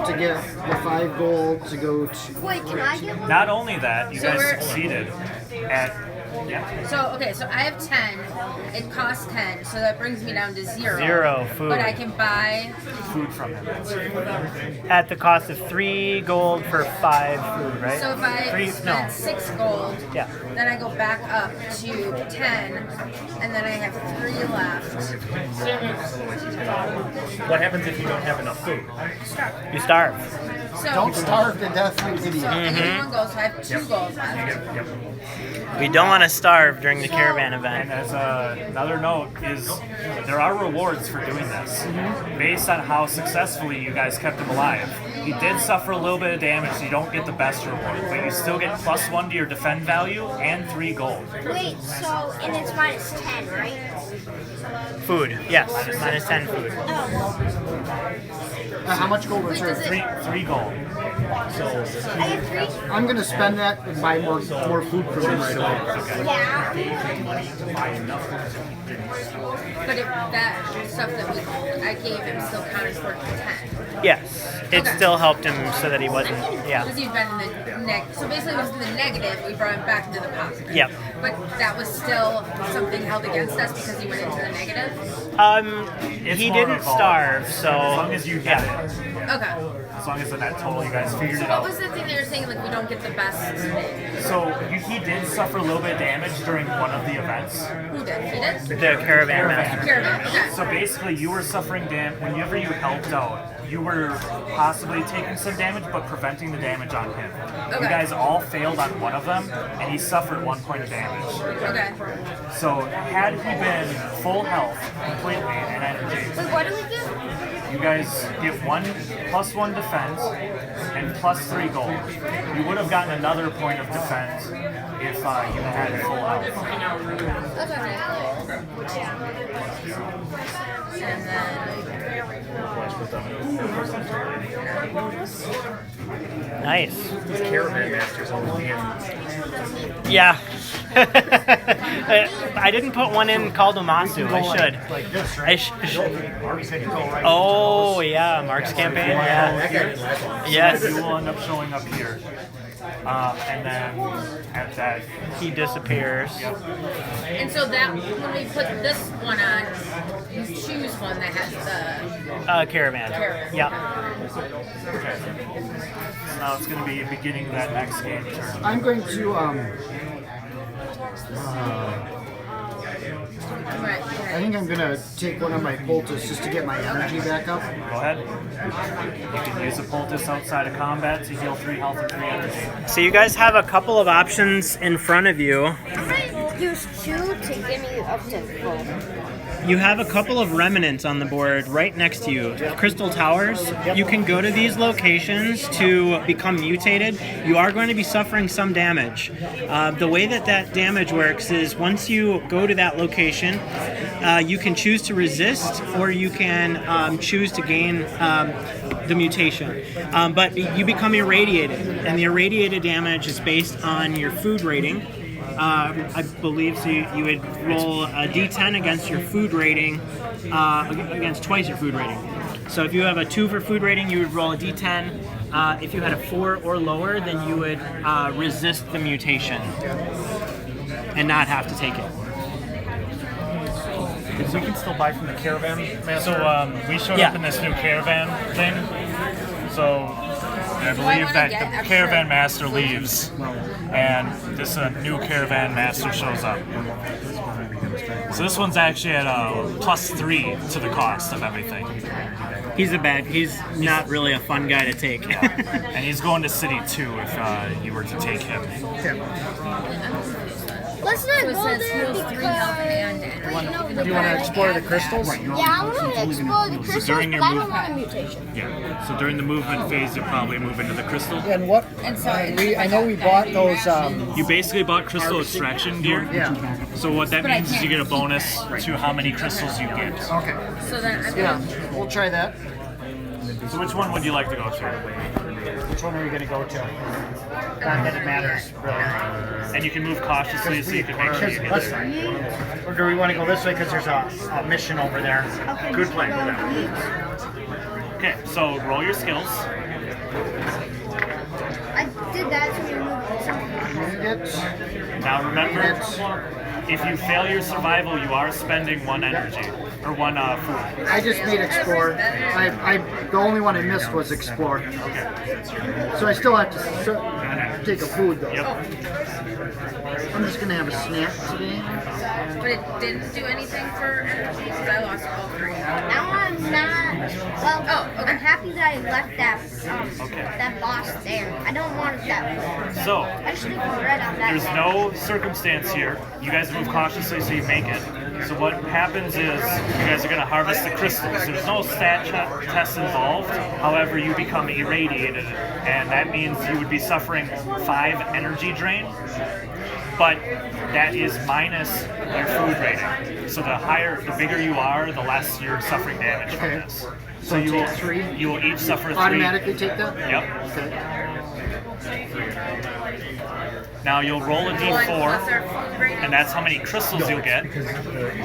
to get the 5 gold to go to. Wait, can I get one? Not only that, you So guys we're- succeeded at. Yeah. So okay, so I have 10. It costs 10, so that brings me down to 0. 0 food. But I can buy. Food from him. At the cost of 3 gold for 5 food, right? So if I 3, spend 6 gold, Yeah. then I go back up to 10, and then I have 3 left. What happens if you don't have enough food? You starve. So Don't starve to death, you idiot. and then 1 gold, so I have 2 gold left. We don't want to starve during the caravan And event. as another note is, there are rewards for doing this, based on how successfully you guys kept him alive. He did suffer a little bit of damage, so you don't get the best reward, but you still get +1 to your defend value and 3 gold. Wait, so, and it's minus 10, right? Food, yes, minus 10 food. How much gold was Wait, does there? it- 3 gold. I have 3? I'm gonna spend that and buy more food from him right away. Yeah. But that stuff that I gave him still counted towards the 10. Yes, it Okay. still helped him so that he wasn't, yeah. Because he'd been in the so basically it was in the negative, we brought him back into the positive. Yep. But that was still something held against us because he went into the negative? It's He more didn't of a- starve, As so long as you get it. Okay. As long as the net total, you guys figured it What out. was the thing they were saying, like we don't get the best thing? So he did suffer a little bit of damage during one of the events. Who did? He did? the caravan master. Caravan, okay. So basically, you were suffering damage whenever you helped out. You were possibly taking some damage, but preventing the damage on him. You Okay. guys all failed on one of them, and he suffered 1 point of damage. Okay. So had he been full health completely and energy, Wait, what do we get? you guys get +1 defense and +3 gold. You would have gotten another point of defense if you had full health. That's okay. And then Nice. These caravan masters always being Yeah. I didn't put one in called Omasu. I should. Like this, right? I oh, yeah, Mark's campaign. Yeah. Yes. You will end up showing up here. And then at that, He disappears. and so that when we put this one on, you choose one that has the Caravan. Caravan. Yeah. now it's going to be beginning that next game turn. I'm going to right. I think I'm gonna take one of my poultices just to get my energy back up. Go ahead. You can use a poultice outside of combat to heal 3 health and 3 energy. So you guys have a couple of options in front of you. I'm gonna use 2 to get me up to full. You have a couple of remnants on the board right next to you. Crystal towers. You can go to these locations to become mutated. You are going to be suffering some damage. The way that damage works is once you go to that location, you can choose to resist or you can choose to gain the mutation. But you become irradiated, and the irradiated damage is based on your food rating. I believe so. You would roll a d10 against your food rating, against twice your food rating. So if you have a 2 for food rating, you would roll a d10. If you had a 4 or lower, then you would resist the mutation and not have to take it. So we can still buy from the Caravan master. So we showed Yeah. up in this new Caravan thing. So I believe wanna that get the extra- Caravan master leaves, and this new Caravan master shows up. So this one's actually at +3 to the cost of everything. He's not really a fun guy to take. And he's going to City 2 if you were to take him. Let's not So it go says there heals because 3 health and energy. wait, no, Do you want to explore the crystals? Yeah, I want to explore the crystals, during but your I don't move- want a mutation. Yeah. So during the movement phase, you'll probably move into the crystal. And what? And so I know we bought those. You basically bought crystal extraction gear. Yeah. So what that But I means is you can't. get a bonus to how many crystals you get. Okay. So then I'm Yeah, we'll try that. So which one would you like to go to? Which one are you gonna go to? Not that it matters, really. And you can move cautiously so you can make sure you hit Let's- it. Or do we want to go this way because there's a mission over there? Good plan. Go that way. Okay, so roll your skills. I did that to remove something. Now remember, if you fail your survival, you are spending 1 energy or 1 food. I just made explore. The only one I missed was explore. So I still have to take a food though. Yep. I'm just gonna have a snack today. But it didn't do anything for energy because I lost all 3. Now I'm not. Well, Oh, okay. I'm happy that I left that Okay. that boss there. I don't want it that way. So I should have read on that. there's no circumstance here. You guys move cautiously so you make it. So what happens is you guys are going to harvest the crystals. There's no stat test involved. However, you become irradiated, and that means you would be suffering 5 energy drain. But that is minus your food rating. So the bigger you are, the less you're suffering damage from Okay. this. So you take 3. You will each suffer 3. Automatically take that. Yep. Okay. Now you'll roll a Plus our d4, food rating. and that's how many crystals you'll get.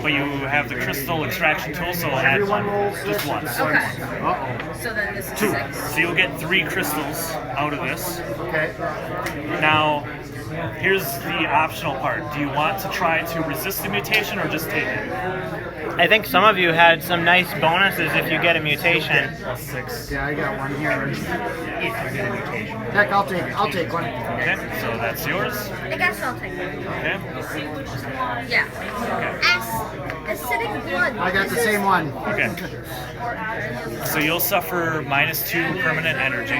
But you have the crystal extraction tool, so it'll add Everyone 1 rolls just this? once. Okay. Uh-oh. So then this is 2. 6. So you'll get 3 crystals out of this. Okay. Now, here's the optional part. Do you want to try to resist the mutation or just take it? I think some of you had some nice bonuses if you get a mutation. Yeah, I got one here. Heck, I'll take one. Okay, so that's yours. I guess I'll take it. Okay. Yeah. Acidic blood. I got the same one. Okay. So you'll suffer -2 permanent energy.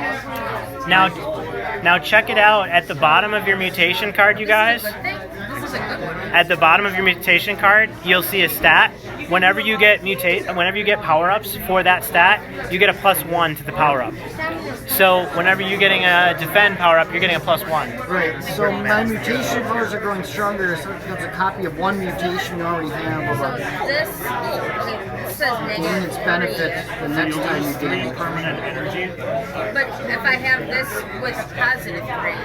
Now check it out at the bottom of your mutation card, you guys. Good thing. This is a good one. At the bottom of your mutation card, you'll see a stat. Whenever you get power-ups for that stat, you get a +1 to the power-up. So whenever you're getting a defend power-up, you're getting a +1. Right. So my mutation powers are growing stronger. So there's a copy of one mutation you already have. So Of this, okay, this says gain negative its benefit 3. the next time you 3 gain it. permanent energy. But if I have this with +3,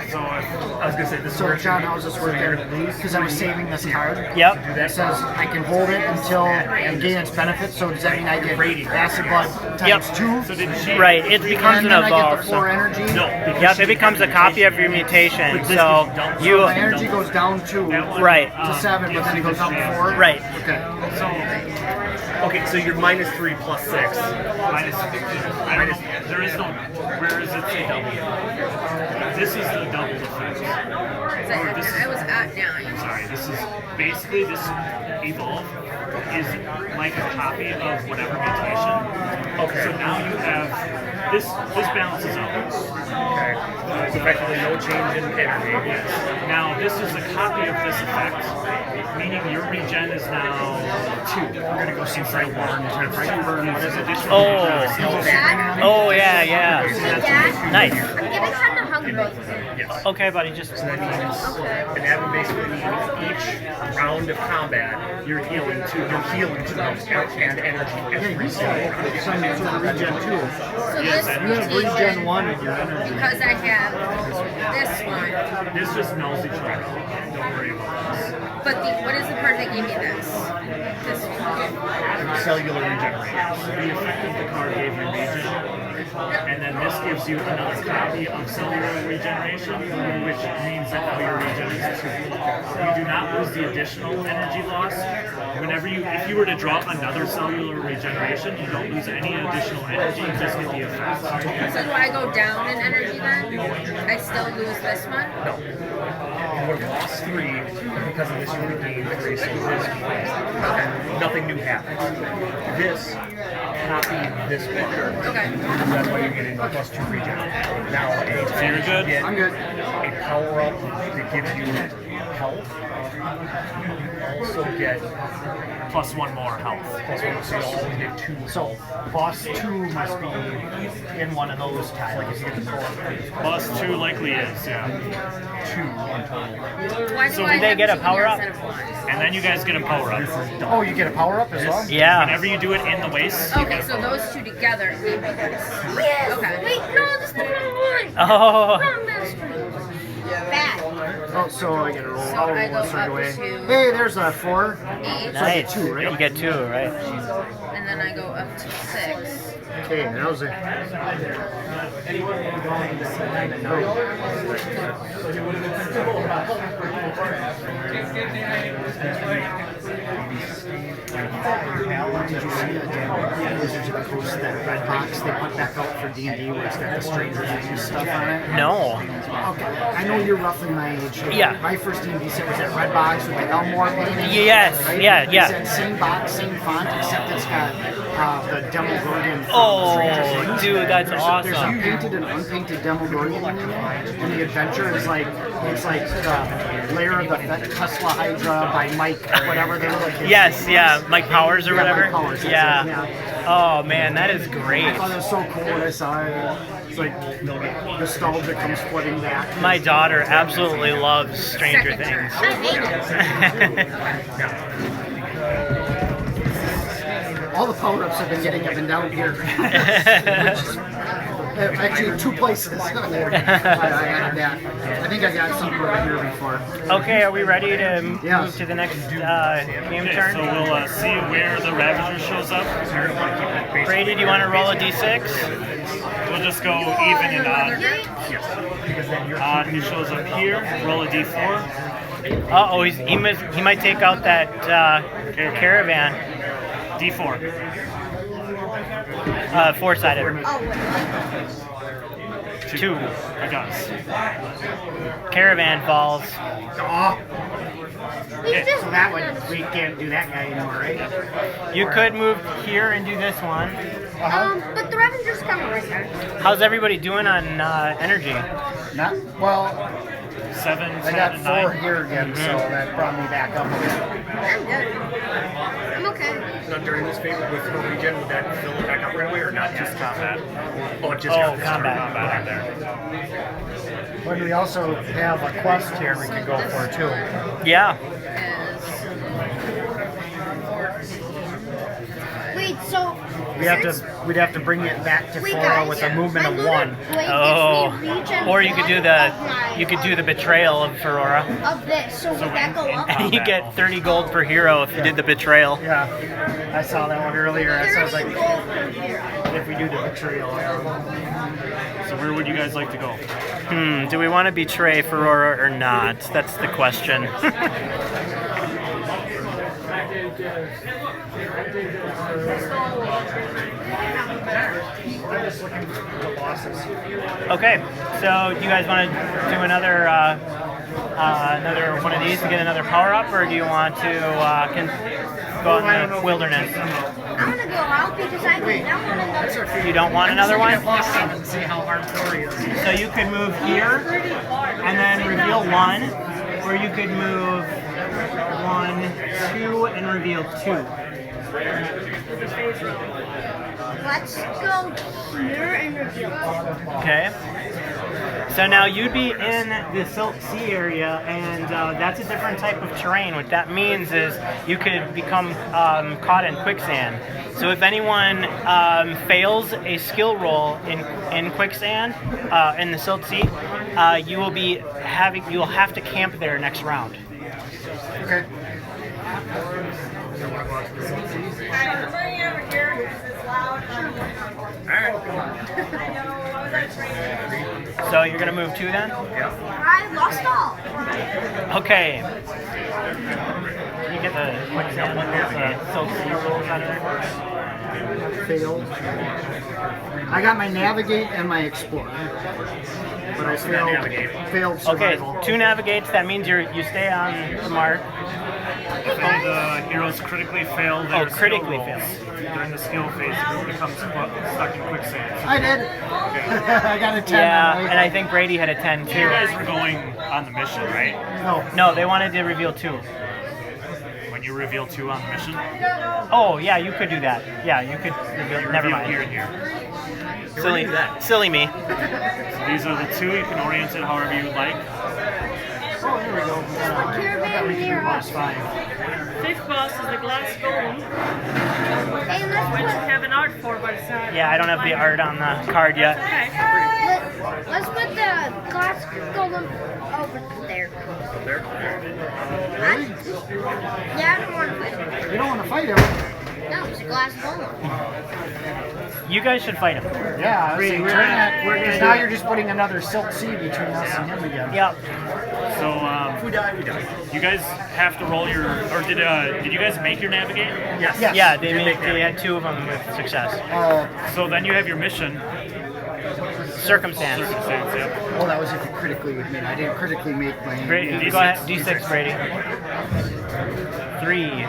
So I was gonna say this is So where John, how's this working? Because I was saving this card. Yep. It says I can hold it until I gain its benefits. So does that mean I get acid blood times 2? So did she? Right, it becomes And an then I get evolve. the 4 energy. No, because Yep, it becomes a copy of your mutation. So So my energy goes down 2 right, to 7, but then it goes up 4. right. Okay. So okay, so you're -3 + 6. minus. I don't know. There is no. Where is it? Say double. This is the double effect. I was at 9. Sorry, this is basically this evolve is like a copy of whatever mutation. Okay. So now you have this balances out. Okay. So effectively no change in energy. Yes. Now this is a copy of this effect, meaning your regen is now 2. We're gonna go see Frank Warren to What is additional? Dad? Oh yeah, yeah. Dad, Nice. I'm getting kind of hungry. Yes. Okay, buddy, just So that means, and that would basically mean each round of combat, you're healing to health and energy every single round. Some sort of regen 2. So this You have regen mutation, 1 in your energy. because I have this one, This just nulls each other. Don't worry about this. but what is the part that gave me this? This one. Cellular regeneration. So the effect of the card gave you regen, and then this gives you another copy of cellular regeneration, which means that now your regen is 2. You do not lose the additional energy loss. Whenever if you were to draw another cellular regeneration, you don't lose any additional energy, you just get the effect. So do I go down in energy then? I still lose this one? No. You would have lost 3 because of this. You would have gained 3. So nothing new happened. This copied this picture. Okay. That's why you're getting the +2 regen. Now, So you're good? I'm good. A power up that gives you health. You also get Plus 1 more health. +1, so you always get 2. So boss 2 must be in one of those tiles. Like if you get the power Plus 2 likely is, yeah. 2 in total. Why do So I do they have get a 2 power here up? instead of 1? And then you guys get a power up. Oh, you get a power up as well? Yeah. Whenever you do it in the waste, you Okay, get a so power up. those 2 together gave me this. Yes! Okay. Wait, no, this is the wrong one! Oh. Wrong master. Bad. Oh, so I get a roll. So I'll I go roll straight up away. to- Hey, there's a 4. 8. Nice. 2, right? You get 2, right? And then I go up to 6. Okay, that was it. Did you see that Wizards of the Coast, that red box they put back out for D&D where it's got the Stranger Things stuff on it? No. Okay, I know you're roughly my age. Yeah. My first D&D set was that red box with the Elmore painting. Yes, right? yeah, It's yeah. that same box, same font, except it's got the Demogorgon from Oh, Stranger Things. dude, that's There's awesome. a painted and unpainted Demogorgon in there, and the adventure is like, it's like Lair of the Tesla Hydra by Mike, whatever they're like. Yes, yeah, Mike Powers or Yeah, whatever. Mike Powers, that's Yeah. it, yeah. Oh man, that is I great. thought it was so cool when I saw it. It's like nostalgia comes flooding back. My daughter absolutely loves Stranger Second turn. Things. I hate it. All the power-ups I've been down here. Actually, 2 places. I added that. I think I got some over here before. Okay, are we ready to move Yes. to the next game Okay, turn? so we'll see where the Ravager shows up. Brady, do you want to roll a d6? We'll just go even and odd. Because then you're Odd, he shows up here. Roll a d4. Uh-oh, he might take out that Caravan. D4. 4-sided. Oh, wait. 2. It does. Caravan falls. Oh, He's just so that one, we can't do that guy anymore, right? You could move here and do this one. but the Ravager's coming right there. How's everybody doing on energy? Not, well, 7, I 10, got and 4 9. here again, so that brought me back up a bit. I'm good. I'm okay. not during this phase with her regen, would that fill it back up right away or not? Just combat. Oh, it just got this combat. combat there. But we also have a quest here we could go for too. Yeah. Wait, so We'd have to bring it back to 4 guys, with a movement my of lunar 1. blade Oh. gives me regen Or you could do 1 the of my- you could do the betrayal of Ferrora. of this. So would that go up? And you get 30 gold per hero if you did the betrayal. Yeah, I saw that one earlier. That sounds like 30 gold per hero. if we do the betrayal. So where would you guys like to go? Do we want to betray Ferrora or not? That's the question. I'm just looking for the bosses. Okay, so you guys want to do another one of these to get another power up, or do you want to go in the wilderness? I'm gonna go out because I don't want another. You don't want another one? Boss 7, see how hardcore he is. So you could move here and then reveal 1, or you could move 1, 2, and reveal 2. Let's go here and reveal. Okay. So now you'd be in the Silt Sea area, and that's a different type of terrain. What that means is you could become caught in quicksand. So if anyone fails a skill roll in quicksand in the Silt Sea, you'll have to camp there next round. Okay. So you're gonna move 2 then? I lost all. Okay. Can you get the silk sea rolls out of there? Failed. I got my navigate and my explore, but I failed Okay, survival. 2 navigates. That means you stay on the mark. If the heroes critically fail their critically skill rolls during the skill phase, it becomes stuck in quicksand. I did. I got a 10. Yeah, on my- and I think Brady had a 10 too. You guys were going on the mission, right? No. They wanted to reveal 2. When you reveal 2 on the mission, Oh, yeah, you could do that. Yeah, you could reveal. you Never reveal mind. here and here. Silly me. So these are the 2. You can orient it however you would like. Oh, here we go. Caravan near us. 5th boss is the glass golem, Hey, which let's I have an art for, but it's not. Yeah, I don't have the art on the card yet. Okay. let's put the glass golem over there. Yeah, I don't want to fight him. You don't want to fight him. No, it's a glass golem. You guys should fight him. Yeah, because now you're just putting another silk sea between us and him again. Yep. So If we die, we die. you guys have to roll your, or did you guys make your navigate? Yes. Yeah, they had 2 of them with success. So then you have your mission. Circumstance. Circumstance, yeah. Oh, that was if you critically would make. I didn't critically make my. Brady, go ahead. D6, Brady. 3.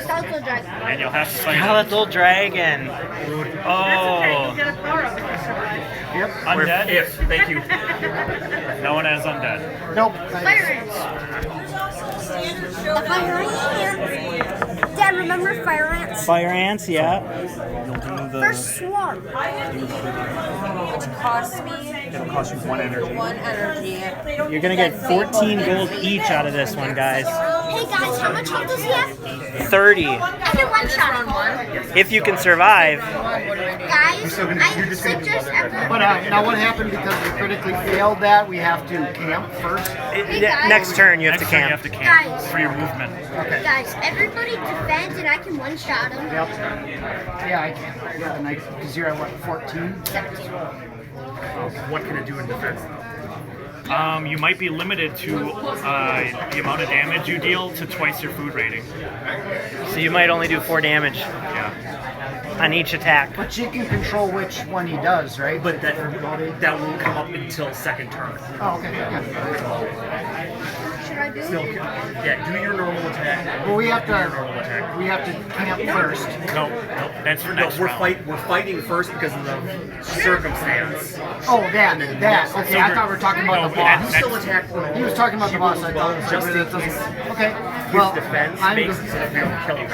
Skeletal dragon. And you'll have to fight Skeletal dragon. That's okay. You Oh. get a power up if you survive. Yep. undead. Thank you. No one has undead. Nope. Fire ants. The fire ants. Dad, remember fire ants? Fire ants, yeah. First swarm. Which costs me It'll cost you 1 energy. 1 energy. You're gonna get 14 gold each out of this one, guys. Hey guys, how much health does he have? 30. I can one shot Round him. 1. If you can survive. What do I do? Guys, I suggest everyone. But now what happened because we critically failed that? We have to camp first. Next turn, you have Next to turn you camp. have to camp Guys. for your movement. Guys, everybody defend and I can one shot him. Yep. Yeah, I can. I got a nice. Because you're at what, 14? 17. What can it do in defense? You might be limited to the amount of damage you deal to twice your food rating. So you might only do 4 damage Yeah. on each attack. But you can control which one he does, right? But that won't come up until second turn. Oh, okay. Yeah. Should I do Still, it? yeah, do your normal attack. Well, we have Normal attack. to camp first. Nope. That's for No, next round. we're fighting first because of the circumstance. Oh, that. Okay, I thought we were talking about the No, that- boss. You still attack. He was talking about the boss. I thought. Just That in doesn't- case Okay. his Well, defense I'm makes it so that we don't kill him.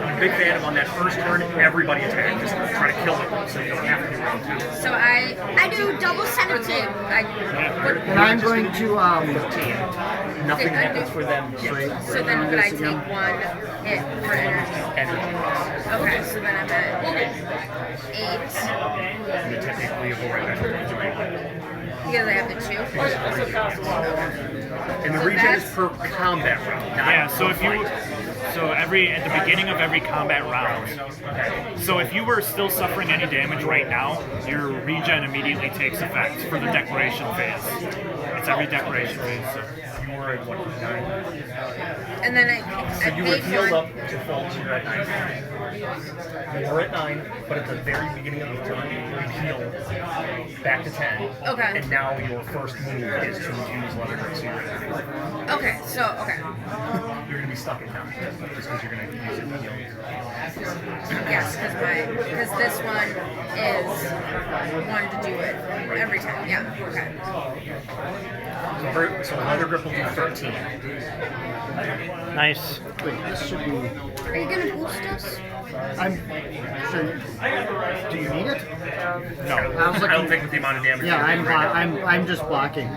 I'm a big fan of on that first turn, everybody attack. Just try to kill him so you don't have to do round 2. So I do double would say 17. and I'm going to Nothing Okay, I happens do- for them. Straight. So then would I take 1 hit for energy? Energy. Okay, so then I'm at 8 And you technically go right back to the regen. because I have the 2. And the So regen is that's- per combat round. Not Yeah, so per if you, fight. so every, at the beginning of every combat round, so if you were still suffering any damage right now, your regen immediately takes effect for the declaration phase. It's every declaration phase. So. You were at what, 9? And then I You were paid healed 1. up to full, so you're at 9. You were at 9, but at the very beginning of the turn, you healed back to 10. Okay. And now your first move is to use level 2. Okay, so okay. You're gonna be stuck in 9 just because you're gonna use it to heal. Yes, because this one is 1 to do it every time. Yeah. Okay. So leather grip will do 13. Nice. wait. This should be. Are you gonna boost us? I'm. Sure. Do you need it? No, I was I don't looking- think with the amount of damage. Yeah, you're doing right now. I'm just blocking,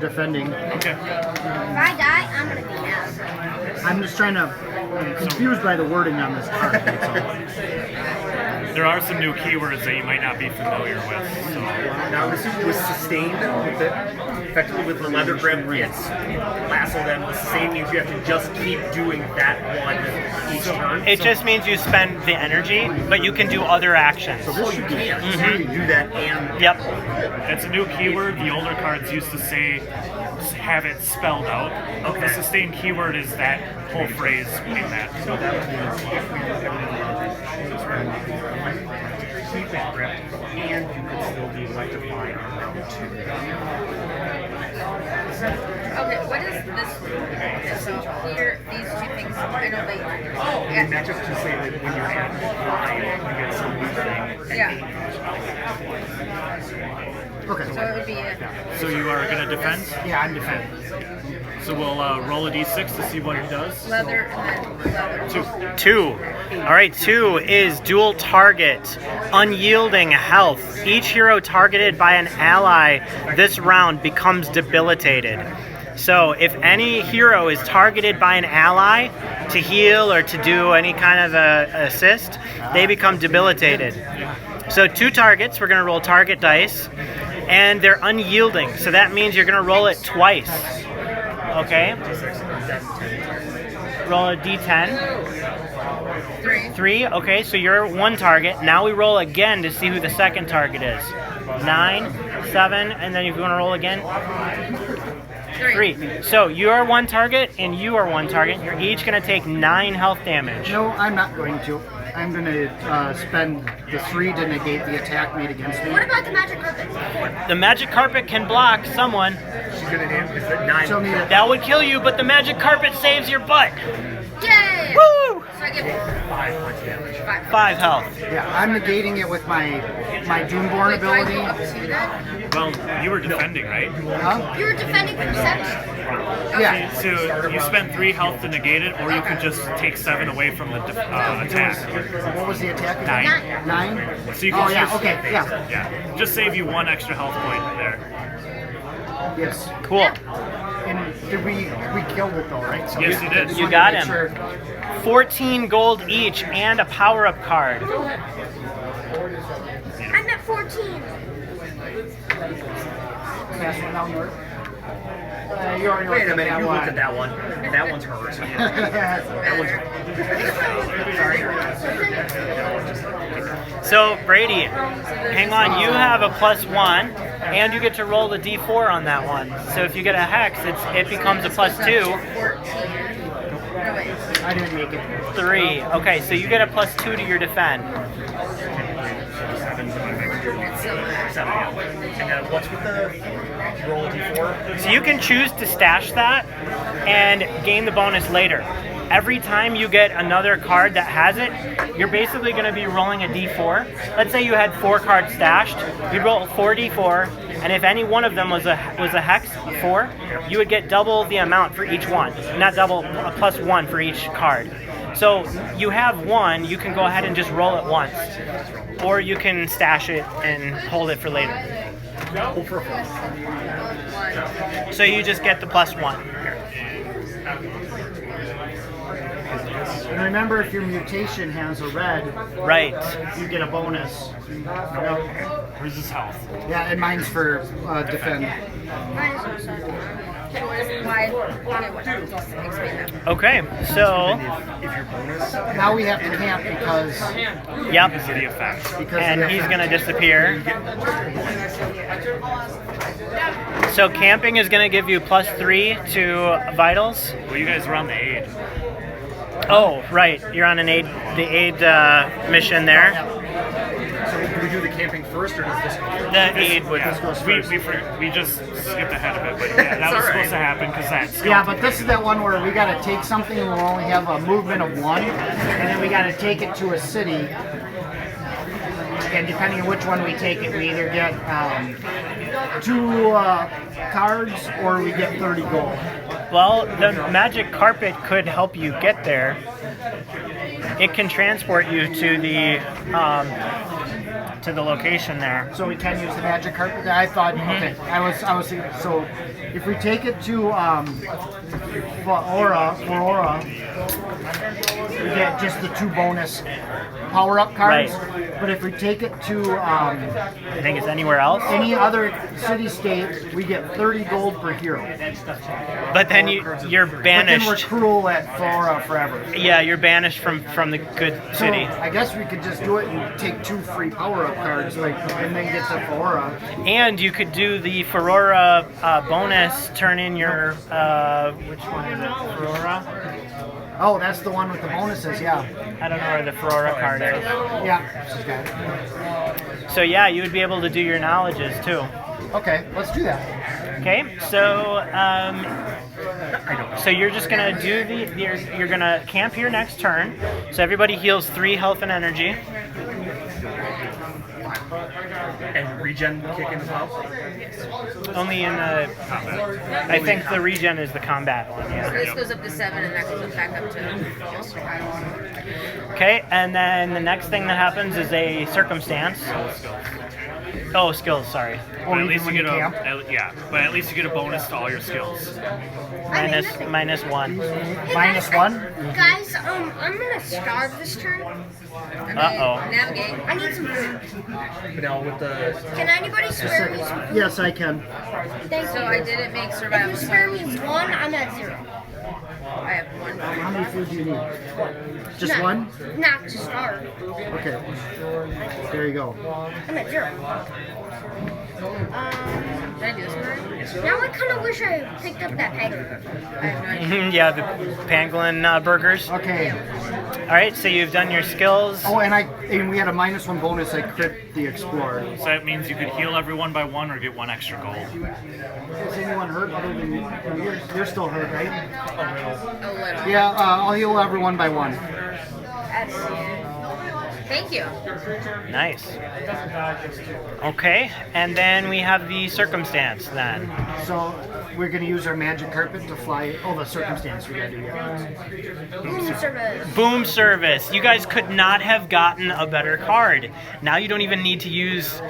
defending. Okay. If I die, I'm gonna be out. I'm just trying to. I'm confused by the wording on this card. That's all. there are some new keywords that you might not be familiar with. So. Now this was sustained with it, effectively with the leather grip. It's lasso them. The sustain means you have to just keep doing that one each turn. It just means you spend the energy, but you can do other actions. So this you can. So you can do that and Yep. It's a new keyword. The older cards used to say, have it spelled out. Okay. The sustained keyword is that whole phrase in that. so that would mean if we do everything keep that grip, and you could still do electrify on round 2. Okay, what is this? Okay, so here, these two things, I know they. And that just to say that when you add 5, you get some new thing. Yeah. Okay. So it would be a. So you are going to defend? Yeah, I'm defending. So we'll roll a d6 to see what he does. Leather and then leather. 2. All right, 2 is dual target, unyielding health. Each hero targeted by an ally this round becomes debilitated. So if any hero is targeted by an ally to heal or to do any kind of assist, they become debilitated. So 2 targets, we're going to roll target dice, and they're unyielding. So that means you're going to roll it twice. Okay? Roll a d10. 3. Okay, so you're 1 target. Now we roll again to see who the second target is. 9, 7, and then if you want to roll again, 3. So you are 1 target and you are 1 target. You're each going to take 9 health damage. No, I'm not going to. I'm going to spend the 3 to negate the attack made against me. What about the magic carpet? The magic carpet can block someone. She's going to hit is that 9. Show me that. That would kill you, but the magic carpet saves your butt. Yay! Woo! So I get 5 points damage. 5 health. Yeah, I'm negating it with my Doomborn Wait, do I ability. go up to that? Well, you were defending, right? Huh? You were defending from 7. Yeah. So you spend 3 health to negate it, or you could just take 7 away from the attack. What was the attack? 9. 9? So you can Oh, yeah, just, okay, yeah. Yeah. Just save you 1 extra health point there. Yes. Cool. And did we killed it though, right? So Yes, you did. just You wanted got to make him. sure- 14 gold each and a power-up card. I'm at 14. Pass one down north. You already know Wait a what minute, that you one. looked at that one. That one's hers. That one's So, Brady, hang on. You have a +1, and you get to roll the d4 on that one. So if you get a hex, it becomes a +2. 14. No, wait. I didn't make it. 3. Okay, so you get a +2 to your defend. It's still And what's with the roll a d4? So you can choose to stash that and gain the bonus later. Every time you get another card that has it, you're basically going to be rolling a d4. Let's say you had 4 cards stashed. You'd roll 4 d4, and if any one of them was a hex 4, you would get double the amount for each one. Not double, a +1 for each card. So you have 1, you can go ahead and just roll it once. Or you can stash it and hold it for later. So you just get the +1. And remember, if your mutation has a red, Right. you get a bonus. Where's his health? Yeah, and mine's for defend. Mine is also. why? Okay, what? Just explain that. Okay, so If your bonus, Now we have to camp because yep, Because of the effect. and he's gonna disappear. So camping is gonna give you +3 to vitals. Well, you guys were on the aid. Oh, right, you're on the aid mission there. so do we do the camping first, or does this go first? The aid would. We just skipped ahead of it, but yeah, that was supposed to happen because that's yeah, but this is that one where we got to take something and we'll only have a movement of 1, and then we got to take it to a city. And depending on which one we take it, we either get 2 cards or we get 30 gold. Well, the magic carpet could help you get there. It can transport you to the location there. So we can use the magic carpet. I thought, okay, I was thinking, so if we take it to Aurora, we get just the 2 bonus power-up cards. But if we take it to I think it's anywhere else. any other city-state, we get 30 gold per hero. But then you're But then we're banished. cruel at Flora forever. Yeah, you're banished from the good So city. I guess we could just do it and take 2 free power-up cards, like, and then get to Flora. And you could do the Ferora bonus, turn in your, which one is it? Ferora? Oh, that's the one with the bonuses, yeah. I don't know where the Ferora card is. Yeah, she's got it. So yeah, you would be able to do your knowledges too. Okay, let's do that. Okay, so so you're just gonna do you're gonna camp here next turn. So everybody heals 3 health and energy. And regen kick in as well? Only in the, I think the regen is the combat one. So Yeah. this goes up to 7, and that goes back up to. Okay, and then the next thing that happens is a circumstance. Oh, skills. Sorry. But at least you get camp. but at least you get a bonus to all your skills. Minus 1. -1? Guys, I'm gonna starve this turn. Uh-oh. Navigate. I need some food. But now with the Can anybody spare me some food? Yes, I can. Thank So you. I didn't make If survival. you spare me 1, I'm at 0. I have 1. How many food do you need? Just Not- 1? Not to starve. Okay. There you go. I'm at 0. Did I do this one? Now I kind of wish I picked up that peg. I have no idea. Yeah, the pangolin burgers. Okay. All right, so you've done your skills. Oh, and we had a -1 bonus. I crit the Explorer. So that means you could heal everyone by 1 or get 1 extra gold. Is anyone hurt other than you? You're still hurt, right? A little. Yeah, I'll heal everyone by 1. Thank you. Nice. Okay, and then we have the circumstance then. So we're going to use our magic carpet to fly. Oh, the circumstance we got to do, yeah. Boom service. Boom service. You guys could not have gotten a better card. Now you don't even need to use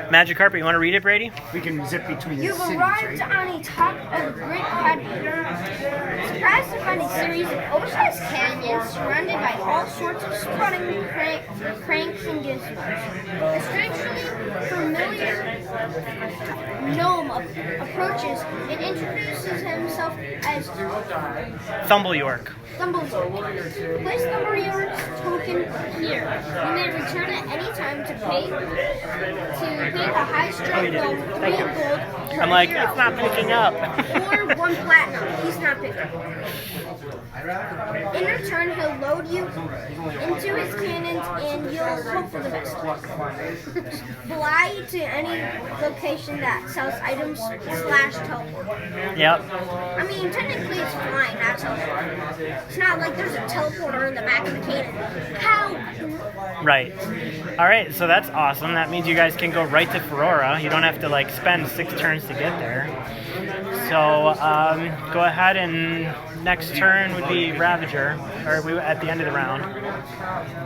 magic carpet. You want to read it, Brady? We can zip between the You've cities, arrived right? on a top of a great headwater. Surprised to find a series of oversized canyons surrounded by all sorts of strutting cranks and gizmos. A strangely familiar gnome approaches and introduces himself as Thumble York. Thumbleyork. Place Thumbleyork's token here. You may return at any time to pay the high strike loan 3 gold per I'm like, hero. it's not picking up. Or 1 platinum. He's not picking. In return, he'll load you into his cannons and you'll hope for the best. Fly to any location that sells items / teleport. Yep. I mean, technically it's flying, not teleport. It's not like there's a teleporter in the back of the cannon. How? Right. All right, so that's awesome. That means you guys can go right to Ferora. You don't have to like spend 6 turns to get there. So go ahead and next turn would be Ravager, or we at the end of the round.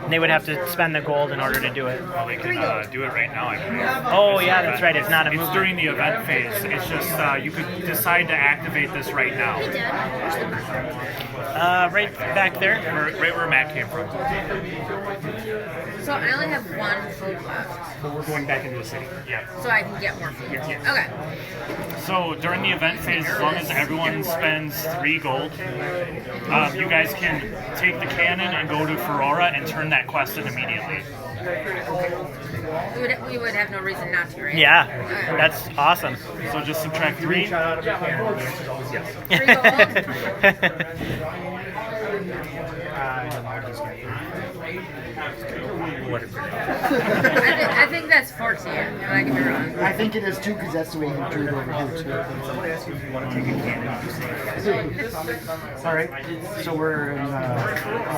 And they would have to spend the gold in order to do it. Well, they can do it right now, I believe. Oh yeah, that's right. It's not a It's movement. during the event phase. It's just you could decide to activate this right now. Hey, Dad. Where's the map? Right back there. Right where Matt came from. So I only have 1 food left. but we're going back into the city. Yeah. So I can get more food. Yes. Okay. So during the event phase, as long as everyone spends 3 gold, you guys can take the cannon and go to Ferora and turn that quest in immediately. We would have no reason not to, right? Yeah, that's awesome. So just subtract 3. Shot out of the cannon, the answer is always yes. 3 Let it be. gold. I think that's 14. But I can be wrong. I think it is too, because that's the way he drew it over here too. Someone asks you if you want to take a cannon, you say yes. All right, so we're in.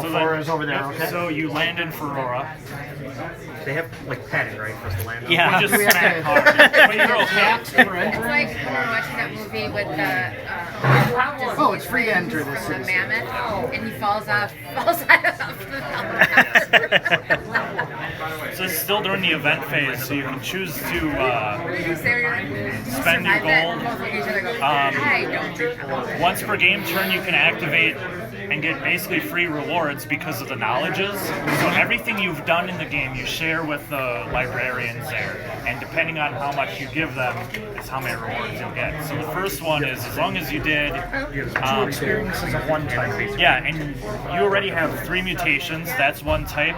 So Flora's over there. Okay. So you land in Ferora. They have like padding, right, for us to land on? Yeah. You just We have smack to- hard. Wait, you're okay. It's like when we were watching that movie with the Oh, it's free to enter this the city. mammoth, and he falls off the helicopter. So it's still during the event phase, so you can choose to What did you say? Spend your Survive that, gold. and both look at each other and go, I don't think I love it. once per game turn you can activate and get basically free rewards because of the knowledges. So everything you've done in the game, you share with the librarians there, and depending on how much you give them is how many rewards you'll get. So the first one is as long as you did 2 experiences of 1 type, basically. yeah, and you already have 3 mutations. That's 1 type.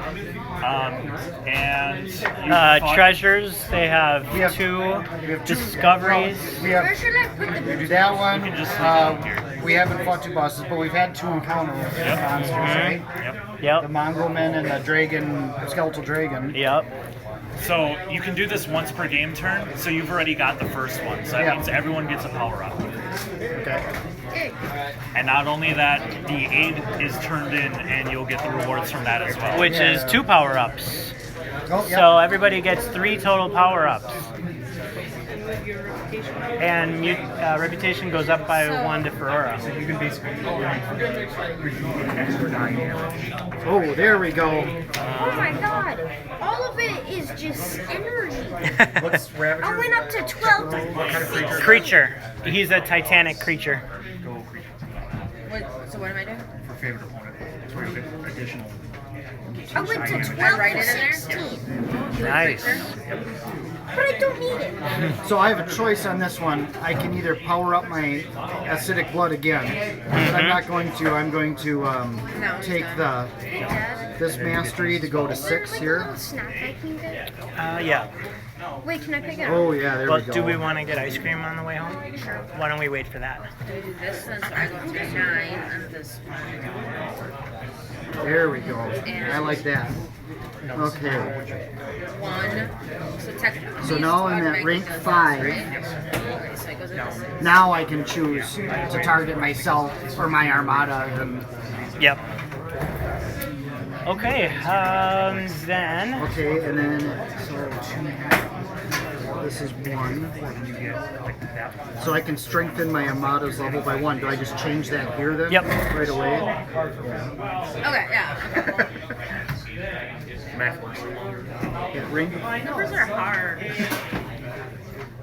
And you fought- Treasures, they have We have- 2 we have 2 discoveries. We have Where should I put the we do that one. You can just leave it up here. We haven't fought 2 bosses, but we've had 2 encounters with monsters, right? Yep. The Yep. Mongolman and the dragon, skeletal dragon. Yep. So you can do this once per game turn. So you've already got the first one. So that Yeah. means everyone gets a power up. Okay. And not only that, the aid is turned in, and you'll get the rewards from that as well. Which is 2 power-ups. Oh, yeah. So everybody gets 3 total power-ups. And reputation goes up by 1 to Ferrora. You can basically redeem extra 9 damage. Oh, there we go. Oh my god! All of it is just energy. What's Ravager? I went up to 12. What kind of creature? Creature. He's a titanic creature. Go creature. So what am I doing? For favorite opponent. That's where you'll get additional. I went to 12 I write to it in there? 16. Nice. But I don't need it. So I have a choice on this one. I can either power up my acidic blood again. But I'm not going to. I'm going to take this mastery to go to 6 Like a here. little snack I can get. Yeah. Wait, can I pick it up? Oh yeah, there Well, we go. do we want to get ice cream on the way home? Sure. Why don't we wait for that? Do we do this then? So I go to 9 on this one. There we go. I like that. Okay. 1. So technically. So now I'm at rank 5. Okay, so it goes into 6. Now I can choose to target myself or my armada. And Yep. Okay, then... okay, and then so this is 1. So I can strengthen my armada's level by 1. Do I just change that here then? Yep. Right away. Okay, yeah. Math works. At rank, Numbers are hard.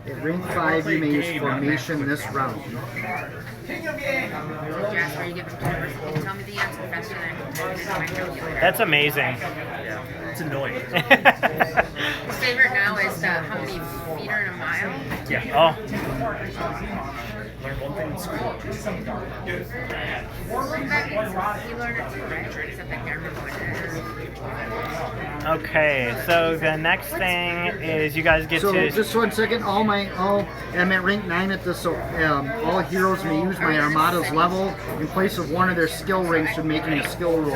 at rank 5, you may use formation this round. Jasper, you give them 2 numbers. Can you tell me the answer faster than my calculator? That's amazing. It's annoying. His favorite now is how many feet are in a mile. Yeah. Oh, Learn one thing in school. He learned it too, right? Except I can't remember what it is. okay. So the next thing is you guys get So to... just 1 second. I'm at rank 9 at this. So all heroes may use my armada's level in place of one of their skill ranks when making a skill roll.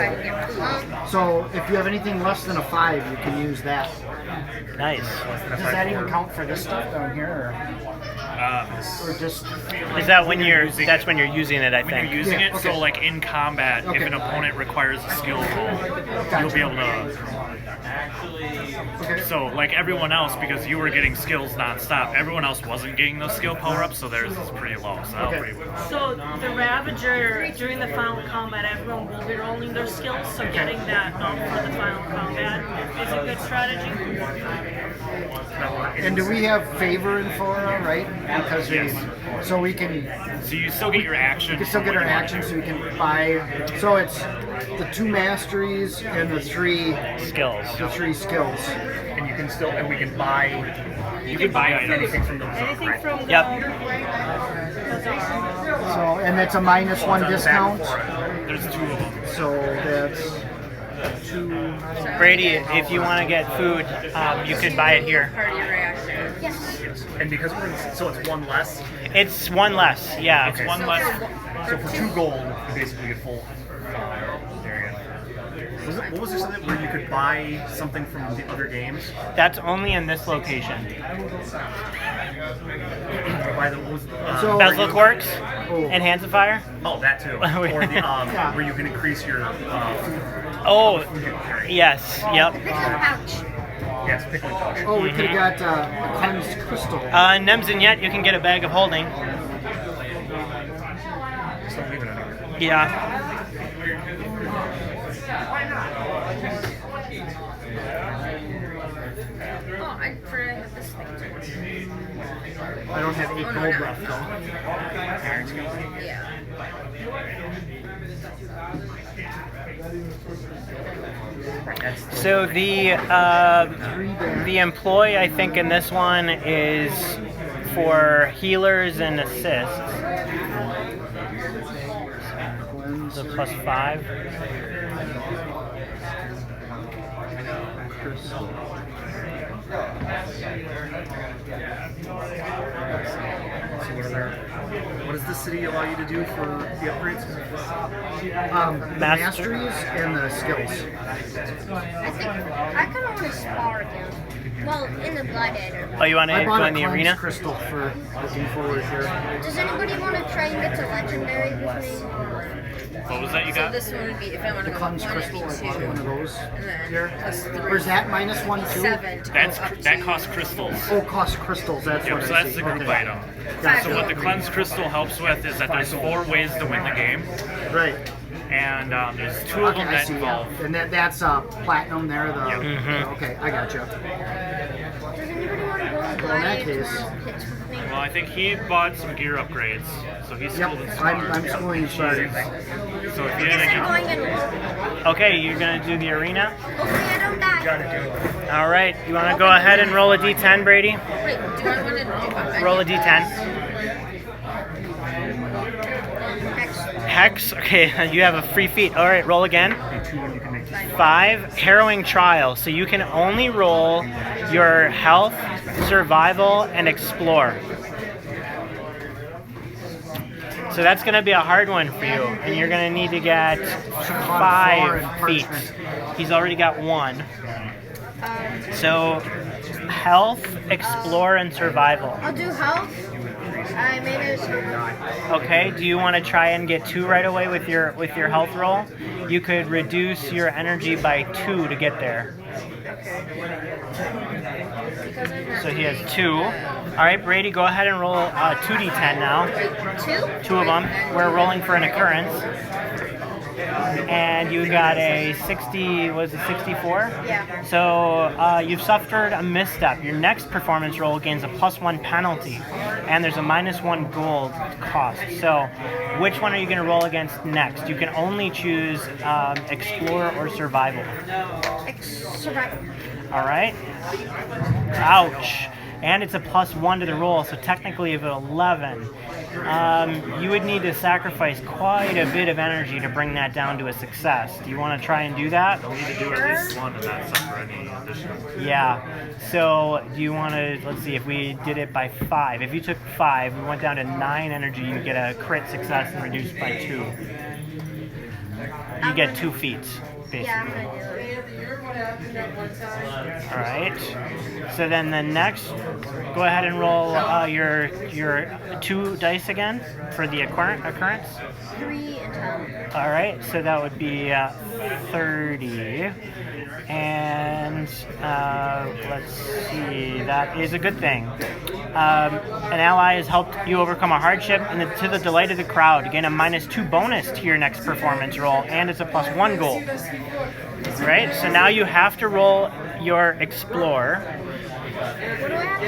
So if you have anything less than a 5, you can use that. Nice. Does that even count for this stuff down here, or just? Is that when you're... That's when you're using it, I When you're think. using it, okay. so like in combat, if Okay. an opponent requires a skill roll, you'll be able to. Okay. So like everyone else, because you were getting skills nonstop, everyone else wasn't getting those skill power-ups, so theirs is pretty low. So that'll Okay. pretty So the Ravager, during the final combat, everyone will be rolling their skills, so getting that up for the final combat is a good strategy. And do we have favor in Flora, right? Because so we can So you still get your action. still get our action, so we can buy. So it's the 2 masteries and the 3 Skills. skills. And you can still, and we can buy. You can buy items. anything from the reserve. Anything Right? from the... Yep. So and it's a -1 discount. There's 2 of them. So that's 2. Brady, if you want to get food, you could buy it here. Part of your reaction. Yes. And because we're in, so it's 1 less. It's 1 less, yeah. It's 1 less. So for 2 gold, you basically get full. There you go. What was this where you could buy something from the other games? That's only in this location. Buy the So- Bezlik Works Oh. and Hands of Fire. oh, that too. Or the where you can increase your food. Oh, yes, yep. Pick up pouch. Yes, pickling pouch. Oh, we could have got a cleansed crystal. Nems and yet you can get a bag of holding. Just don't leave it anywhere. Yeah. Oh, I forgot I have this thing too. I don't have 8 Oh, no, gold no. left though. Yeah. So the employ, I think, in this one is for healers and assists. So +5. What does the city allow you to do for the upgrades? Masteries and the skills. I think I kind of want to spar again. Well, in the gladiator. Oh, you want to I go bought in a the cleanse arena? crystal for looking forward here. Does anybody want to try and get to legendary with me? What was that you So got? this one would be if I want to The go cleanse 1, it'd crystal, be I 2. bought one of those And then here. +3. Or is that -1 too? 7 to That's go up that to costs crystals. Oh, cost crystals. That's Yep, what so I that's see. the group Okay. item. Gotcha. So what the cleanse crystal helps with is that there's 4 ways to win the game, Right. and there's 2 of Okay, them I that see. Yeah. involve. And that's platinum there. The Mhm. okay, I gotcha. Does anybody want to go in Well, in that gladiator case- pits with me? Well, I think he bought some gear upgrades, so he's Yep, schooled in I'm schooling Spartans. So if you Is it didn't, going in? Okay, you're gonna do the arena. Hopefully I don't die. All right, you want to go ahead and roll a d10, Brady? Wait, do I want to do Roll a d10. Hex. Okay, you have a free feat. All right, roll again. 5. Harrowing trial. So you can only roll your health, survival, and explore. So that's going to be a hard one for you, and you're going to need to get 5 feet. He's already got 1. So health, explore, and survival. I'll do health. I made it. Okay, do you want to try and get 2 right away with your health roll? You could reduce your energy by 2 to get there. So he has 2. All right, Brady, go ahead and roll 2d10 now. 2? 2 of them. We're rolling for an occurrence. And you got a 60, was it 64? Yeah. So you've suffered a misstep. Your next performance roll gains a +1 penalty, and there's a -1 gold cost. So which one are you going to roll against next? You can only choose explore or survival. Survival. All right. Ouch. And it's a +1 to the roll, so technically of 11. You would need to sacrifice quite a bit of energy to bring that down to a success. Do you want to try and do that? you need to do at least 1 and not suffer any additional. Yeah. So do you want to, let's see, if we did it by 5. If you took 5, we went down to 9 energy, you get a crit success and reduced by 2. You get 2 feet, basically. Yeah, I'm gonna do it. All right. So then the next, go ahead and roll your 2 dice again for the occurrence. 3 and 10. All right. So that would be 30. And let's see. That is a good thing. An ally has helped you overcome a hardship, and to the delight of the crowd, you gain a -2 bonus to your next performance roll, and it's a +1 gold. Right? So now you have to roll your explore. What do I have to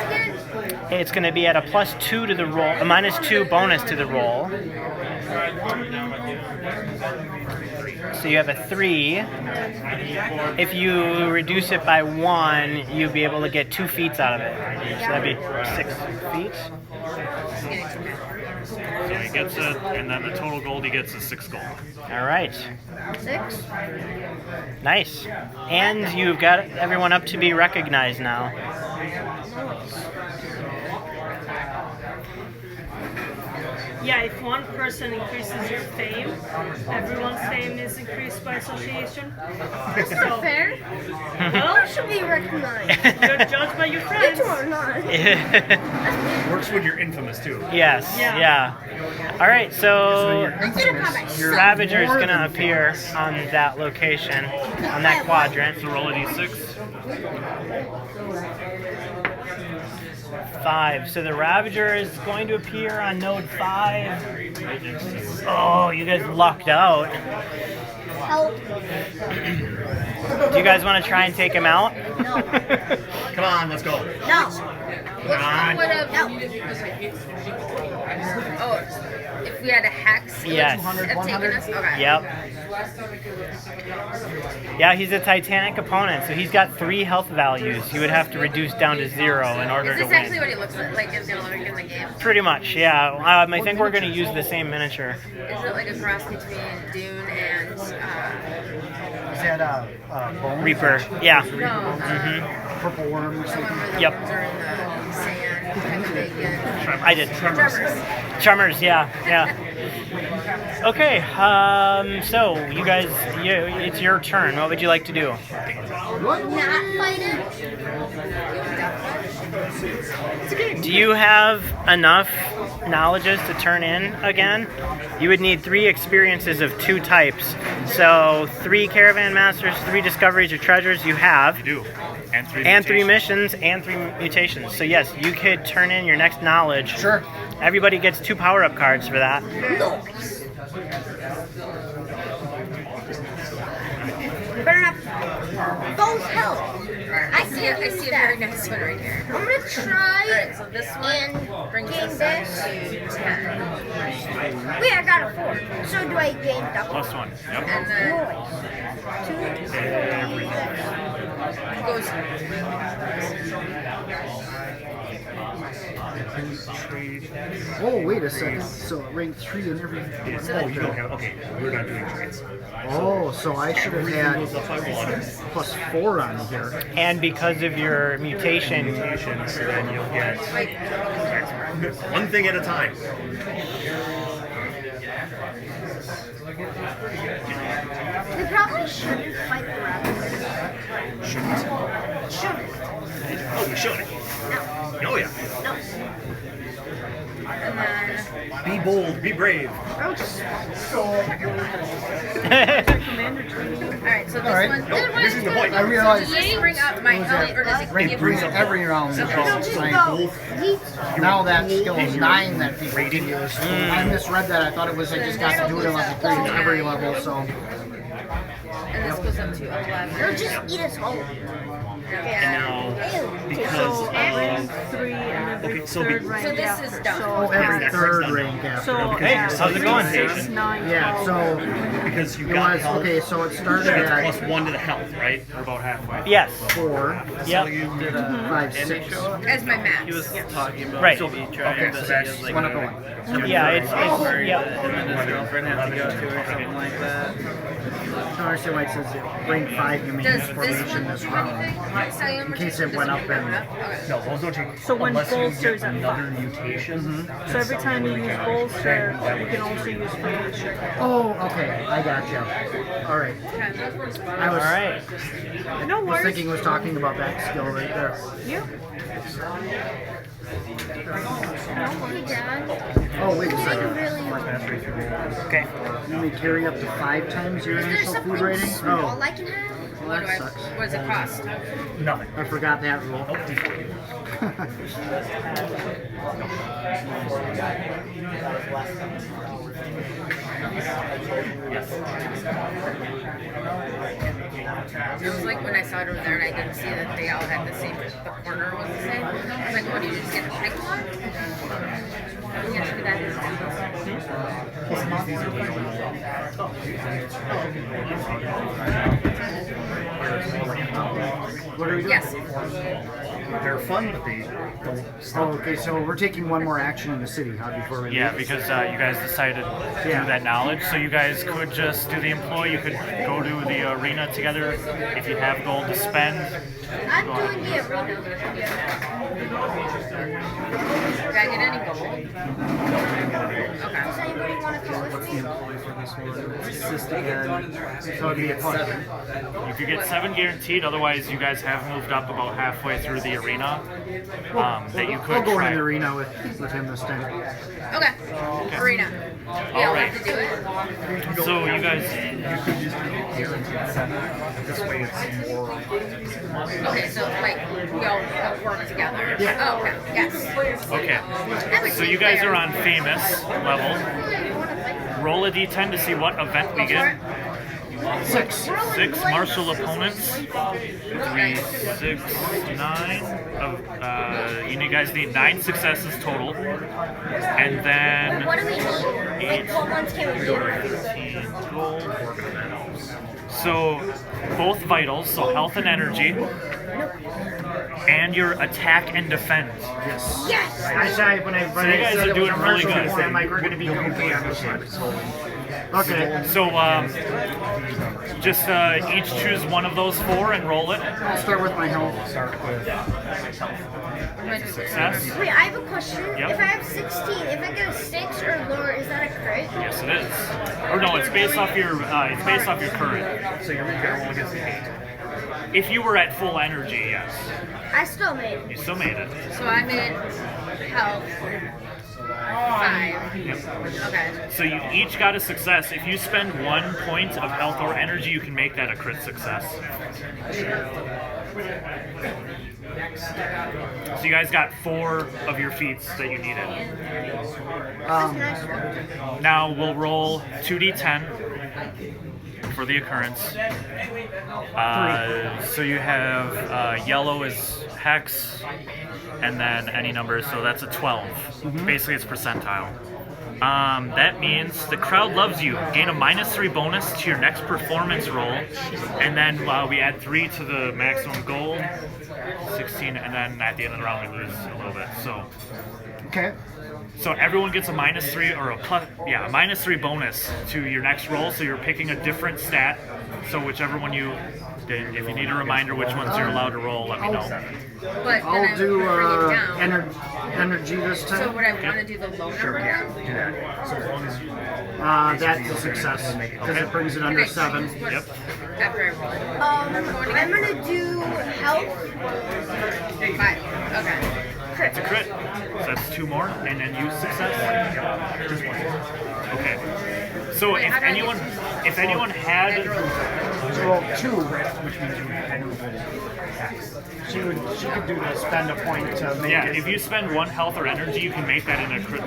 get? It's going to be at a +2 to the roll, a -2 bonus to the roll. So you have a 3. If you reduce it by 1, you'll be able to get 2 feet out of it. So that'd be 6 feet. So he gets it, and then the total gold he gets is 6 gold. All right. 6? Nice. And you've got everyone up to be recognized now. Yeah, if one person increases your fame, everyone's fame is increased by association. That's not fair. Well, I should be recognized. you're judged by your friends. Bitch or not. Works when you're infamous too. Yes. Yeah. Yeah. All right. So Your Ravager is going to appear on that location, on that quadrant. So roll a d6. 5. So the Ravager is going to appear on node 5. Oh, you guys lucked out. Help. Do you guys want to try and take him out? Come on, let's go. No. Come on. Would have. No. Oh, if we had a hex, it Yes. would have taken us. Okay. Yep. Yeah, he's a Titanic opponent, so he's got 3 health values. He would have to reduce down to 0 in order Is to this actually win. what he looks like is gonna look in the game? Pretty much, yeah. I think we're going to use the same miniature. Is it like a cross between Dune and Is that bone? Reaper, yeah. no, Purple worm or the something? one where the Yep. worms are in the sand, kind of bacon. I did. Tremors. Chummers, yeah. Okay, so you guys, it's your turn. What would you like to do? Not fight it. Do you have enough knowledges to turn in again? You would need 3 experiences of 2 types. So 3 Caravan Masters, 3 discoveries or treasures you have. You do. And 3 And 3 mutations. missions and 3 mutations. So yes, you could turn in your next knowledge. Sure. Everybody gets 2 power-up cards for that. You better not. Both help. I I see a can't use very that. nice one right here. I'm gonna try Alright, so this one and brings gain us this. up to 10. Wait, I got a 4. So do I gain double? +1. Yep. And then goes. Oh, wait a second. So rank 3 in every. Oh, you don't have. Okay, we're not doing trades. Oh, so I should have Everything had goes up by 1. +4 on here. And because of your mutation, Mutations, so then you'll get Like, one thing at a time. We probably shouldn't fight the Ravager. Shouldn't. Oh, we should. Oh yeah. No. and then Be bold. Be brave. alright, so this Alright. one. Nope, this is the point. I realized Does this bring up my Ellie or does it rank give 3 me every round. Okay. No, just Like, go. now that skill is 9 that people can use. I misread that. I thought it was I just got to do it unless it created every level. So And this goes up to 11. They'll just eat us whole. Yeah. Now, because So rank 3 and every Okay, so be- third rank So this after. is done. So oh, every Next third one's done. rank after. So Hey, how's it going? 6, 9, Yeah. 12. So because you it got was health, okay. So it started that's at +1 to the health, right? We're about halfway. yes. 4, Yep. 5, 6. As my max. Right. Okay, so that's one of the one. Yeah, it's yep. I don't understand why it says rank 5 you may Does use this formation one this do round. anything? In case it went up and No, those don't change. So when Unless you bolsters get at another 5. mutation. So every time you use bolster, you can also use formation. oh, okay, I gotcha. All right, I was, All right. No was worries. thinking it was talking about that skill right there. Yeah. Hey, Dad. Oh, wait a I second. really. Okay. You may carry up to 5 times your Is there initial food something rating. small Oh, I can have? well, that sucks. What does it cost? Nothing. I forgot that rule. Oh, D4. It was like when I saw it over there and I didn't see that they all had the same, the corner was the same. I was like, what, do you just get the pink one? Yeah, look at that. What are we doing? Yes. They're fun, but they don't Oh, okay, so we're taking one more action in the city, huh, before we Yeah, leave? because you guys decided to Yeah. do that knowledge, so you guys could just do the employee. You could go to the arena together if you have gold to spend. I'm doing the arena. Did I get any gold? Okay. Does anybody want to come with me? So it'd be at 7. You could get 7 guaranteed. Otherwise, you guys have moved up about halfway through the arena. That you could I'll go try. in the arena with him this time. Okay. Arena. Yeah, I'll have to do it. So you guys, This way it's more. Okay, so like we all work together. Yeah. Oh, okay. Yes. okay. I'm a So team you guys player. are on famous level. Roll a d10 to see what event we Go for get. it. 6. 6 martial opponents. 3, 6, 9. You guys need 9 successes total. And then What do we need? Like, what ones can we do? 15 gold. So both vitals, so health and energy, and your attack and defend. Yes. Yes! I said when I So you guys are doing really good. I'm like, we're going to be okay on this one. Okay. So just each choose one of those 4 and roll it. I'll start with my health. Success. Wait, I have a question. Yep. If I have 16, if I get a 6 or lower, is that a crit? Yes, it is. Or no, it's based off your current. So you're roll against an 8. If you were at full energy, yes, I still made it. you still made it. So I made health 5. Okay. So you each got a success. If you spend 1 point of health or energy, you can make that a crit success. So you guys got 4 of your feats that you needed. Now we'll roll 2d10 for the occurrence. So you have yellow is hex, and then any number, so that's a 12. Basically it's percentile. That means the crowd loves you. Gain a -3 bonus to your next performance roll, and then we add 3 to the maximum gold, 16, and then at the end of the round we lose a little bit. Okay. So everyone gets a -3 or a -3 bonus to your next roll. So you're picking a different stat. So whichever one if you need a reminder which ones you're allowed to roll, let me know. But then I'll I do bring it down. energy this So time. would I want to do the low number then? Do that. So as long as you That's a success because it brings it under 7. Yep. After I roll. I'm gonna do health. 5. Okay. It's a crit. So that's 2 more, and then use success. just one. Okay. So Wait, how do I get if anyone had Roll 2. Which means you would then She could do the spend a point to make it. if you spend 1 health or energy, you can make that in a crit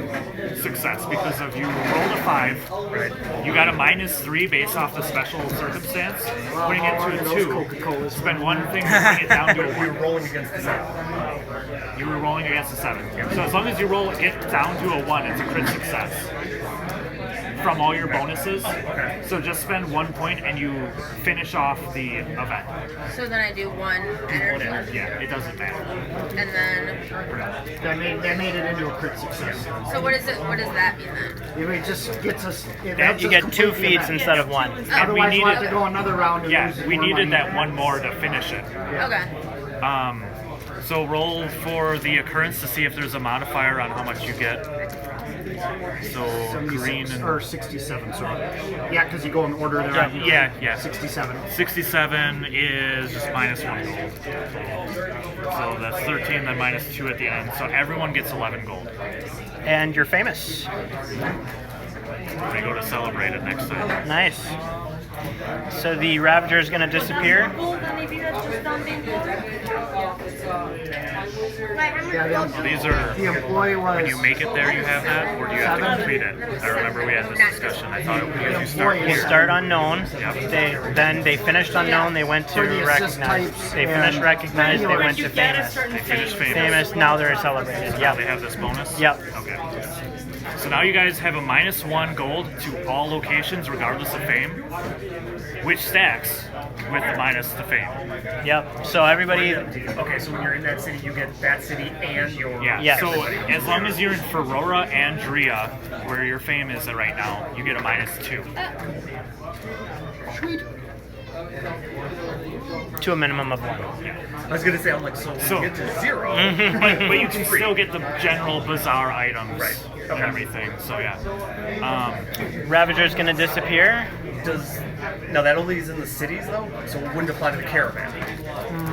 success because if you rolled a 5, you got a -3 based off the special circumstance. Putting it to a 2, spend 1 thing to bring it down to a 1. rolling against the 7. You were rolling against a 7. So as long as you roll it down to a 1, it's a crit success from all your bonuses. So just spend 1 point and you finish off the event. So then I do 1 energy. Yeah, it doesn't matter. And then, That made it into a crit success. so what is it? What does that mean then? It just gets us. And you get 2 feats instead of 1. Otherwise, we we'll have needed- to go another round. And Yeah, lose we more needed money. that 1 more to finish it. Okay. So roll for the occurrence to see if there's a modifier on how much you get. So green 76, and or 67, sorry. Yeah, because you go in order there. yeah. 67. 67 is just -1 gold. So that's 13, then -2 at the end. So everyone gets 11 gold. And you're famous. They go to celebrate it next time. Nice. So the Ravager is going to disappear. These are, The employee was. when you make it there, you have that, or do you have to complete it? I remember we had this discussion. I thought it was you start You here. start unknown. They finished unknown. They went to For the assist recognize. types They finished and recognize. They went You to get a famous. certain They finished fame. famous. Famous. Now they're celebrated. Now Yep. they have this bonus? Yep. Okay. So now you guys have a -1 gold to all locations regardless of fame, which stacks with the minus the fame. Yep. So everybody. Okay, so when you're in that city, you get that city and your. Yeah, Yes. so as long as you're in Ferrora and Dria, where your fame is at right now, you get a -2. To a minimum of 1. I was gonna say, I'm like, so when So- you get to 0. But you can still get the general bazaar items and Okay. everything, so yeah. Ravager's going to disappear. Now that only is in the cities though, so it wouldn't apply to the caravan.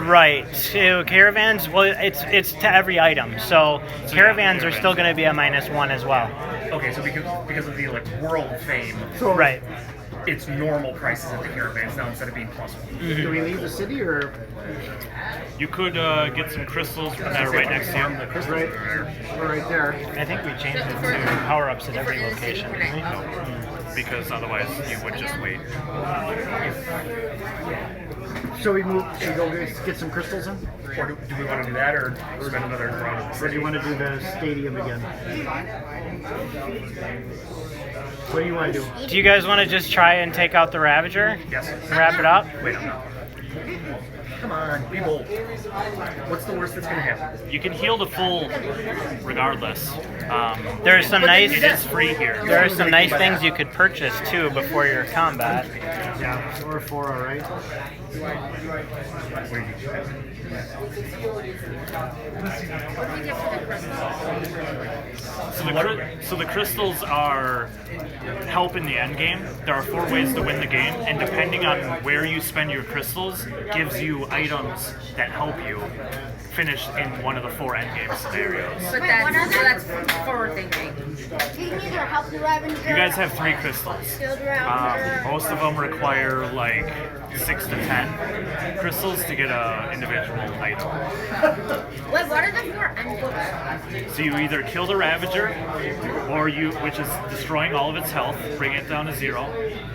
Right. To caravans, well, it's to every item. So caravans are still going to be a -1 as well. Okay, so because of the like world fame. Right. it's normal prices at the caravans now instead of being +1. Do we leave the city or You could get some crystals that are right next to you. right? We're right there. I think we changed it to power-ups at every location. Can I- Because otherwise you would just wait. So we move. Should we go get some crystals in? Or do we want to do that, or spend another round of the Or do city? you want to do the stadium again? What do you want to do? Do you guys want to just try and take out the Ravager? Yes. And wrap it up? Wait, I'm not. Come on, be bold. What's the worst that's going to happen? You can heal the full regardless. There's some nice. It is free here. There are some nice things you could purchase too before your combat. Yeah, we're 4, all right. What do you do? What do we get for the crystals? So the crystals are help in the end game. There are 4 ways to win the game, and depending on where you spend your crystals, gives you items that help you finish in one of the 4 end game scenarios. But that's forward thinking. You can either help the Ravager. You guys have 3 crystals. Shield Ravager. Most of them require like 6 to 10 crystals to get an individual item. Wait, what are the 4 endgames? So you either kill the Ravager, or which is destroying all of its health, bring it down to 0.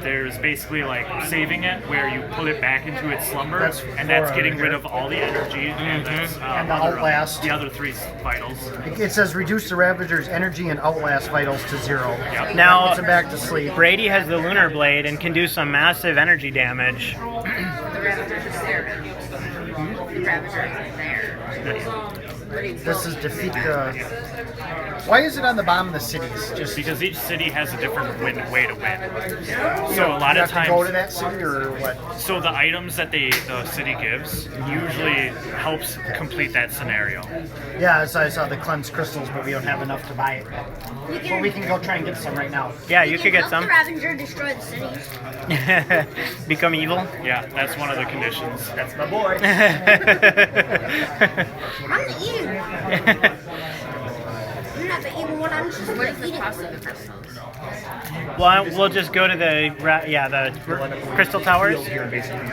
There's basically like saving it, where you put it back into its slumber, and that's getting rid of all the energy, and that's And the Outlast. the other 3 vitals. It says reduce the Ravager's energy and Outlast vitals to 0. Yep. Now, Puts him back to sleep. Brady has the Lunar Blade and can do some massive energy damage. The Ravager's just there. The Ravager isn't there. This is defeat the. Why is it on the bottom of the cities? Just Because each city has a different way to win. So a lot you of have to go to times, that city or what? so the items that the city gives usually helps complete that scenario. Yeah, so I saw the cleansed crystals, but we don't have enough to buy it. But we can go try and get some right now. Yeah, you could get Help some. the Ravager destroy the cities. Become evil. Yeah, that's one of the conditions. That's my boy. I'm the evil. You're not the evil one. I'm just What is the the evil. cost of the crystals? Well, we'll just go to the crystal towers. Here, basically.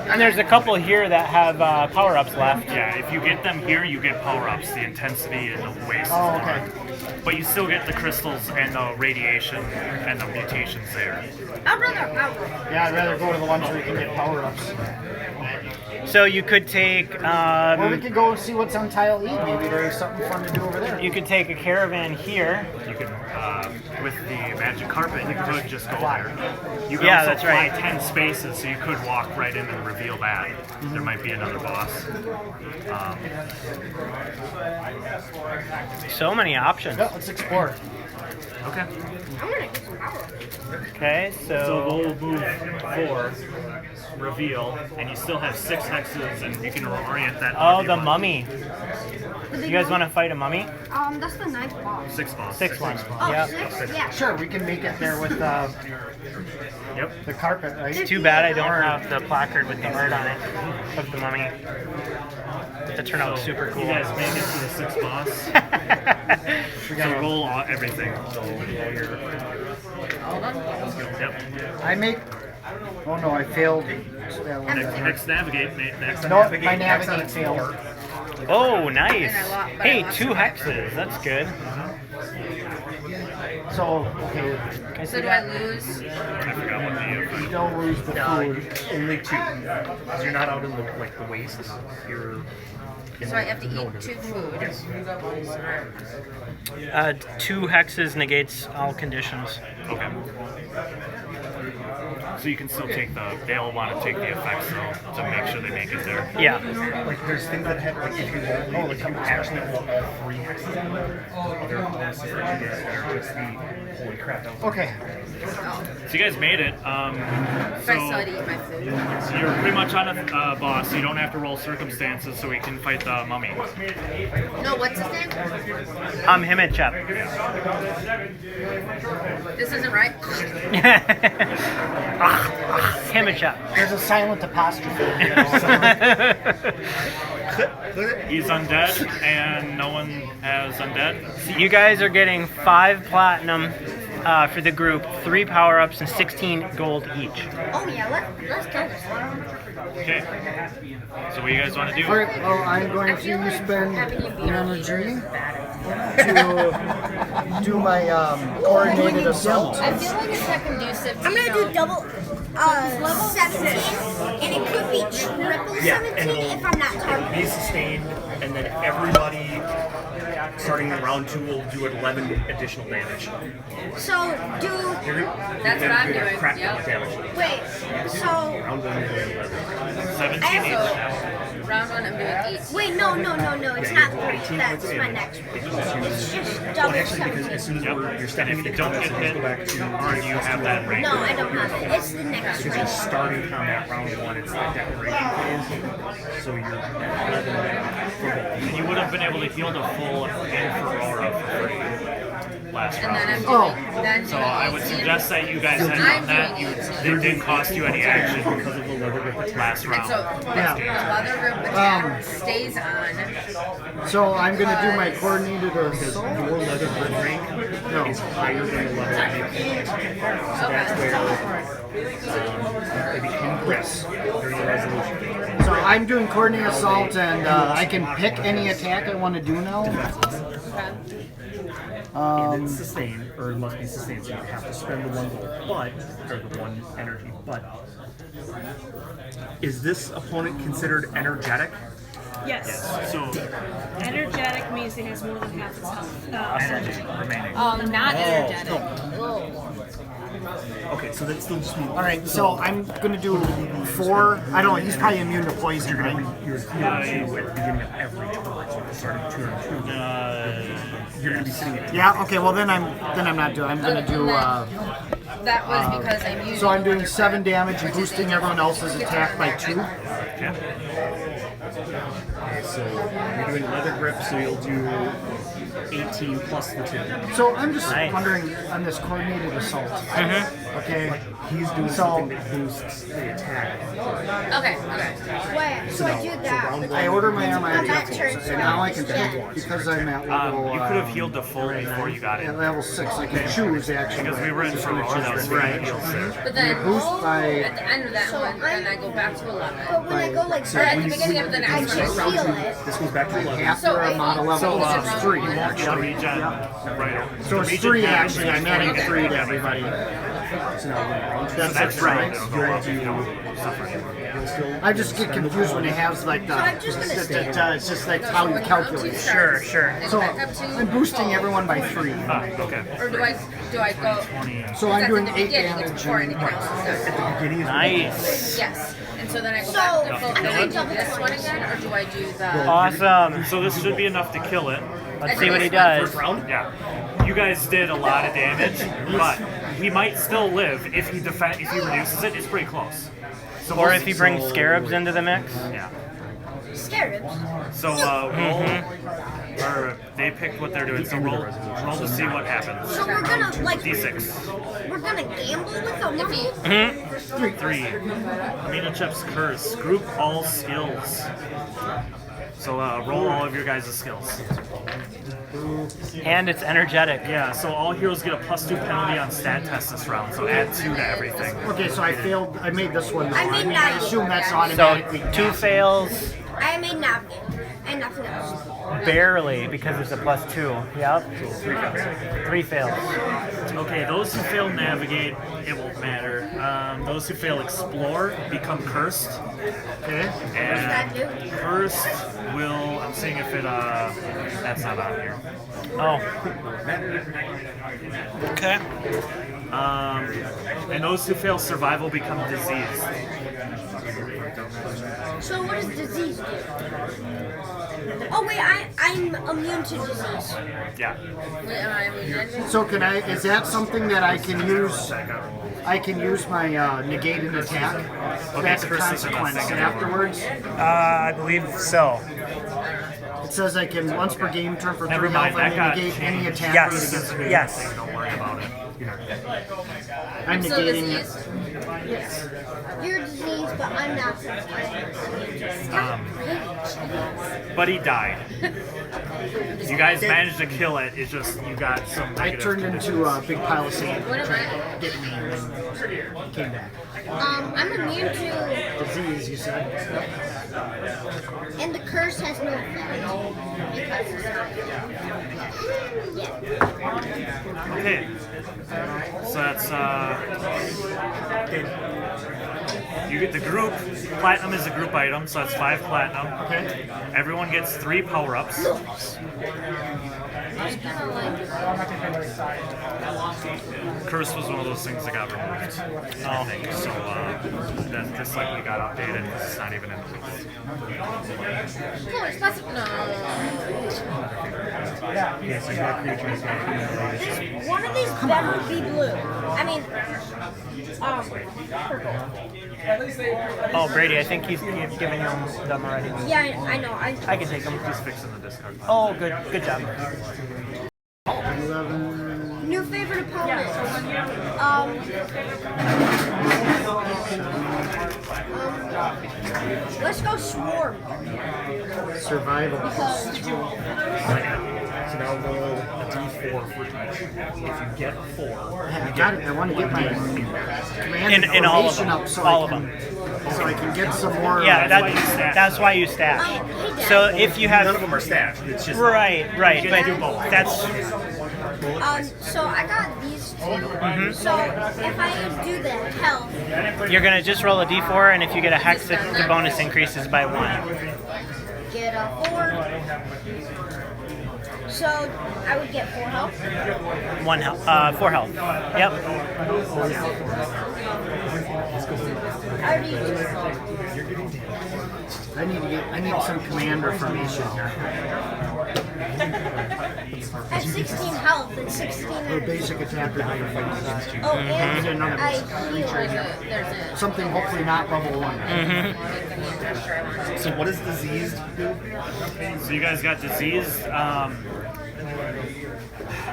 And there's a couple here that have power-ups left. Yeah, if you get them here, you get power-ups. The intensity and the waste. Oh, okay. But you still get the crystals and the radiation and the mutations there. I'd rather power. Yeah, I'd rather go to the ones where we can get power-ups. So you could take Or we could go and see what's on Tile E. Maybe there's something fun to do over there. you could take a caravan here. You can, with the magic carpet, you could just go there. You can Yeah, also that's fly right. 10 spaces, so you could walk right in and reveal that. There might be another boss. So many options. Yeah, let's explore. Okay. I'm gonna get some power. Okay, So so we'll move 4, reveal, and you still have 6 hexes, and you can orient that. oh, however you the want. mummy. You guys want to fight a mummy? That's the ninth boss. 6 boss. 6 one. Oh, Yep. 6? Yeah. Sure, we can make it there with Yep. the carpet, right? Too bad I don't have the placard with the art on it of the mummy. That turned out super cool. You guys make it to the 6 boss. So roll everything. Yep. I make. Oh no, I failed. Next navigate. Next No, my navigate failed. Oh, nice. And I but I Hey, lost 2 my- hexes. That's good. So, okay, So do I lose? I forgot what the. you don't lose the food. Only 2. Because you're not out in the wastes. You're. So I have to eat 2 food. Yes. 2 hexes negates all conditions. Okay. So you can still take they'll want to take the effects though, to make sure they make it there. Yeah. Like there's things that have like if you roll it can actually roll all 3 hexes. Other bonuses that you get are just the holy crap. That was Okay, So you guys made it. If I still had to eat my food. So you're pretty much on a boss, so you don't have to roll circumstances, so we can fight the mummy. No, what's his name? Himachep. This isn't right. Himachep. there's a silent apostrophe. He's undead, and no one has undead. You guys are getting 5 platinum for the group 3 power-ups and 16 gold each. Oh yeah, let's kill this one. Okay. So what do you guys want to do? All right. Well, I'm going to spend energy to do my coordinated assault. I feel like it's not conducive to, I'm gonna do double 17, and it could be triple 17 if I'm not Be targeted. sustained, and then everybody starting in round 2 will do 11 additional damage. So do That's what I'm doing. Crack Yep. damage. wait. So Round 1 will do 11. 17 each. So, round 1, I'm doing 8. wait, no. It's not 3. That's my next one. It's just double Actually, because 17. as soon as Yep. you're And stepping if you into don't combat, get so let's hit, go back to or you have that range. No, I don't have it. It's the next Because one. you're starting combat round 1, it's that declaration phase, so you're 11 for both. You would have been able to heal the full and for Aura for free last And then I'm round. doing, then So I would suggest that you guys had I'm done that. doing It didn't cost you any action Because of the leather grip attack. last And round. so the leather group attack stays on. So I'm going to do my coordinated assault. Your leather grip rank is higher than the level of the so that's where they become grips during the resolution. So I'm doing coordinated assault, and I can pick any attack I want to do now. And it's sustained, or it must be sustained, so you have to spend the 1 gold, but, or the 1 energy, but. Is this opponent considered energetic? Yes. So Energetic means he has more than half his health. energy remaining. Not energetic. Okay, so that still just means. All right, so I'm going to do 4. I don't know, he's probably immune to poison, right? You're healing at the beginning of every turn, so at the start of 2 and 2. You're going to be sitting at Yeah, okay, well then I'm not doing. I'm going to do That was because I'm using. so I'm doing 7 damage and boosting everyone else's attack by 2. Yeah. Okay, so you're doing leather grip, so you'll do 18 plus the 2. So I'm just Nice. wondering on this coordinated assault. Okay. He's doing So- something that boosts the attack. Okay. Wait, so I do that. I order my armor On that attack, turn, and now I can yeah. pick because I'm at level. You could have healed the full before you got At it. level 6, I can choose actually. Because we were in for Aura, that was Right. heals there. But then Boost by. at the end of that one, then I go back to 11. But when I go like Or at the beginning of the I next just one. heal it. This goes back to 11. After I'm on a level So, 3. Yeah, Actually. regen. Right. So The it's regen 3 damage actually. is I'm adding 20. 3 to everybody. So now round 2. That's right. It'll go up if you don't suffer anymore. I just get confused when it has like the. I'm just gonna stay. It's just like how you calculate. Sure. So I'm boosting everyone by 3. Okay. Or do I go? So I'm doing That's at the 8 beginning, it's damage. before anything else is done. Beginning is Nice. Yes. And so then I go So, back to full. I'm Do I gonna do double this one again, or do I do the? Awesome. So this should be enough to kill it. Let's see what he does. Yeah. You guys did a lot of damage, but he might still live if he reduces it. It's pretty close. So Or if he brings scarabs into the mix. Yeah. Scarabs. So roll. Or they picked what they're doing. So roll to see what happens. So we're gonna like D6. we're gonna gamble with the money. 3. Amina Chep's curse. Group all skills. So roll all of your guys' skills. And it's energetic. Yeah, so all heroes get a +2 penalty on stat tests this round, so add 2 to everything. Okay, so I failed. I made this one. Though. I made I 9. assume that's So automatically. 2 fails, I made navigate and nothing else. barely, because it's a +2. Yep. 3 fails. Okay, those who fail navigate, it won't matter. Those who fail explore become cursed. Okay. And that do? cursed will, I'm seeing if it, that's not on here. Oh. Okay. And those who fail survival become diseased. So what does disease do? Oh wait, I'm immune to disease. Yeah. Wait, am I immune? So can I? Is that something that I can use? I can use my negate an attack. That's a curse isn't a consequence thing afterwards. I believe so. It says I can once per game turn for 3 Never health. mind, I that may got negate any changed. attack rolled Yes. against me. Yes. Don't worry about it. I'm So negating it. disease. Yes. You're diseased, but I'm not. Stop rage. But he died. You guys managed to kill it. It's just you got some I negative turned conditions. into a big pile of sand What and am tried I? to get me and came back. I'm immune to, Disease, you said. and the curse has no effect because it's not. Yeah. Okay. So that's you get the group. Platinum is a group item, so that's 5 platinum. Okay. Everyone gets 3 power-ups. Curse was one of those things that got removed. I think. So then this likely got updated because it's not even in the booth. Curse, that's no. Yes, you got creatures that One of these better be blue. I mean, purple. Oh, Brady, I think he's giving them already. Yeah, I know. I can take them. Just fixing the discard. Oh, good job. 11. New favorite opponent. Let's go Swarm. Survival. Because So now roll a d4 for each. If you get 4, I got it. I want to get my command In all of information them. up so All I of can, them. so I can get some more. Yeah, that's why you stash. So if you none of have them are stashed. It's just right, but that's so I got these two. So if I do the health, you're gonna just roll a d4, and if you get a hex, the bonus increases by 1. get a 4. So I would get 4 health. 1 health, 4 health. Yep. I already used I need some commander formation here. I have 16 health and 16 Or energy. basic attack or whatever. Oh, and I heal. There's a Something hopefully not level 1. So what does diseased do? So you guys got diseased.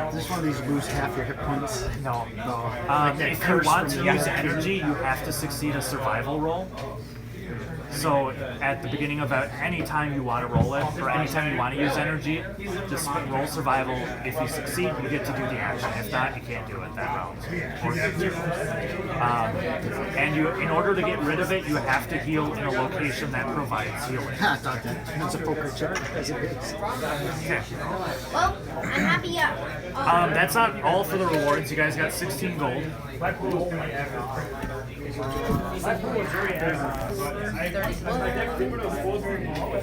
Is this one of these lose half your hit points? No. Like that If you curse want from to the use other energy, you have to succeed a survival roll. So at the beginning of any time you want to roll it, or any time you want to use energy, just roll survival. If you succeed, you get to do the action. If not, you can't do it that round. And in order to get rid of it, you have to heal in a location that provides healing. I thought that's a poker chip as it is. Okay. Well, I'm happy. That's not all for the rewards. You guys got 16 gold.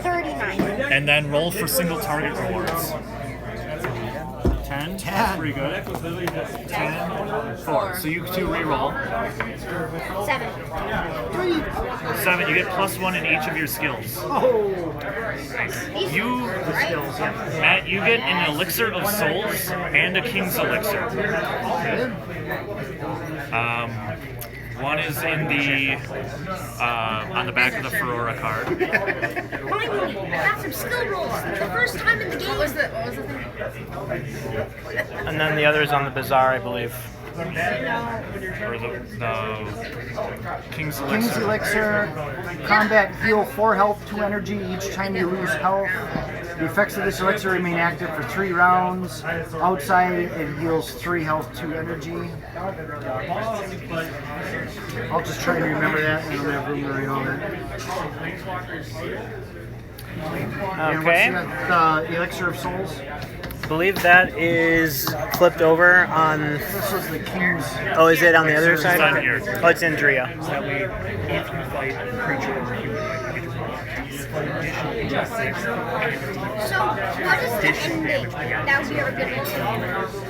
39. And then roll for single target rewards. 10? 10. Pretty good. 10. 4. So you 2 reroll. 7. 7. You get +1 in each of your skills. Oh, You, Matt, you get an elixir of souls and a king's elixir. One is in the on the back of the Ferrora card. Finally, I got some skill rolls. The first time in the game. what was the thing? And then the other is on the bazaar, I believe. Or the king's King's elixir. Elixir, combat heal 4 health, 2 energy each time you lose health. The effects of this elixir remain active for 3 rounds. Outside, it heals 3 health, 2 energy. I'll just try to remember that. I don't have room to write all that. And Okay. what's the Elixir of Souls? I believe that is flipped over on. This was the King's. Oh, is it on the other side? on here. Oh, it's in Drea. That way, if you fight a creature or human, you get to roll. You fight additional d6 So, what is the ending that we are going to do?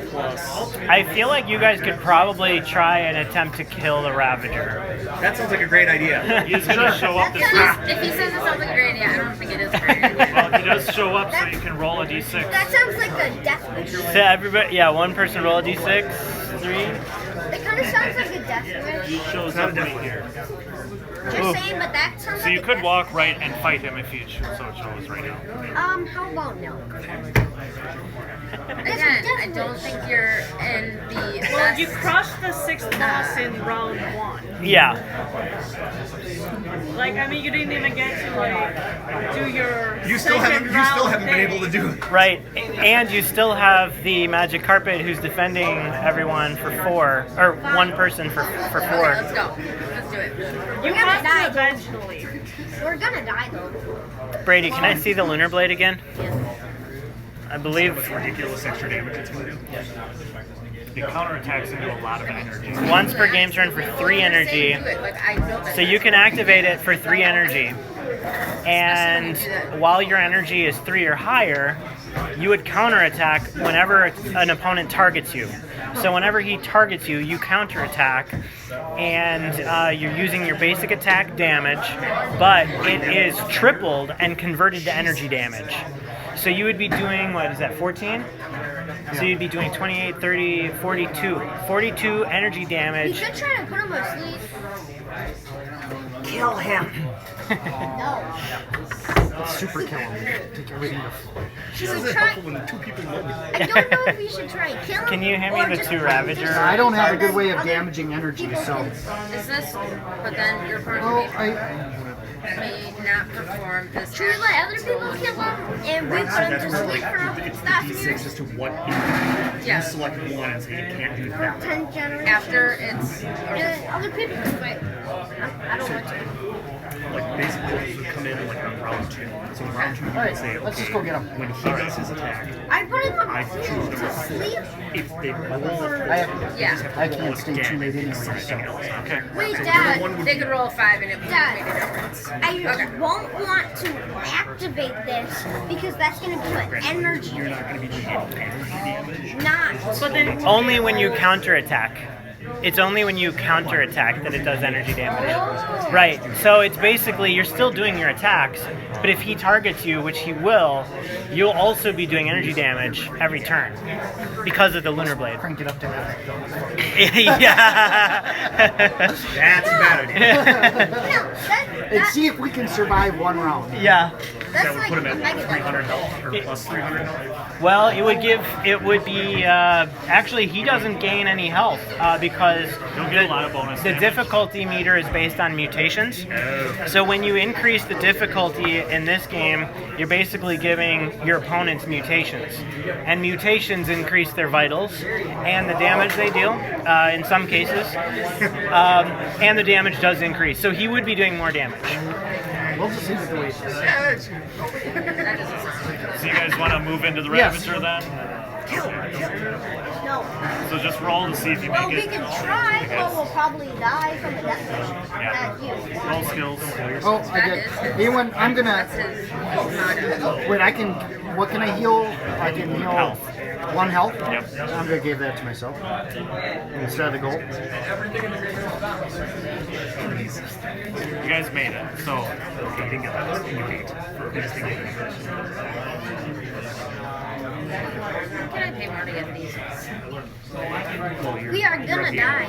plus. I feel like you guys could probably try and attempt to kill the Ravager. That sounds like a great idea. He's gonna show up this week. If he says it sounds like a great idea, I don't think it is a great idea. Well, he does show up, so you can roll a d6. That sounds like a death wish. So everybody, yeah, one person roll a d6. 3. It kind of sounds like a death wish. Shows up right here. Just saying, but that sounds So like you a could death walk right and fight him if you so it shows right now. How about no? Again, I don't think you're in the Well, best. you crushed the 6th boss in round 1. Yeah. Like, I mean, you didn't even get to like do your. You still haven't been able to do it. Right, and you still have the magic carpet who's defending everyone for 4, or one person for 4. Okay, let's go. Let's do it. You gonna have die, to eventually. We're gonna die though. Brady, can I see the lunar blade again? I believe Ridiculous extra damage it's going to do. It counterattacks into a lot of energy. once per game turn for 3 energy. Do it. Like, I know that. So you can activate it for 3 energy. And while your energy is 3 or higher, you would counterattack whenever an opponent targets you. So whenever he targets you, you counterattack, and you're using your basic attack damage, but it is tripled and converted to energy damage. So you would be doing, what is that, 14? So you'd be doing 28, 30, 42. 42 energy You damage. should try to put him asleep. Kill him! No. Super kill him. Take everything to Should This we is try? helpful when the 2 people know me. I don't know if we should try and kill him. Can you hand me or the just- 2 Ravager? I don't have a good way of Other damaging energy, people so. can- Is this? But then your Oh, opponent I. may not perform this. Should we let other people kill him and we put him to That's where sleep like for it's the that D6 year? as to what you Yeah. select one and say you can't do that. 10 generations. After it's. And other people can fight. I don't want to. Like basically you would come in like on round 2. So in round 2 you Alright, would say, let's just okay, go get him. when he does his attack, I put him I choose to to sleep. if they roll I Yeah. can't stay too late anyway, so. something else. Okay. Wait, They Dad. could roll a 5 and it would Dad. make a difference. I won't want to activate this because that's going to be an energy. You're not going to be doing any energy damage. Not. But then Only when you counterattack. It's only when you counterattack that it does energy damage. Right. So it's basically you're still doing your attacks, but if he targets you, which he will, you'll also be doing energy damage every turn because of the lunar blade. Crank it up to that. Yeah. That's a bad idea. No, And see if we can survive 1 round. Yeah. that's That would like put him at negative. 300 health or plus 300 health. Well, it would be, actually he doesn't gain any health because You'll get a lot of bonus the damage. difficulty meter is based on mutations. So when you increase the difficulty in this game, you're basically giving your opponents mutations. And mutations increase their vitals and the damage they deal, in some cases. And the damage does increase. So he would be doing more damage. We'll just leave it the way it is. So you guys want to move into the Yes. Ravager then? No. So just roll to see if you Well, make we it. can try, but we'll probably die from the death mission. Yeah. Not you. Roll skills. Oh, I get. Anyone? I'm gonna. That's his motto. Wait, I can. What can I heal? I can heal. Health. 1 health? Yep. I'm gonna give that to myself instead of the gold. You guys made it. So Okay, you didn't get that. You didn't. You just didn't get it. Can I pay more to get these? We are gonna die.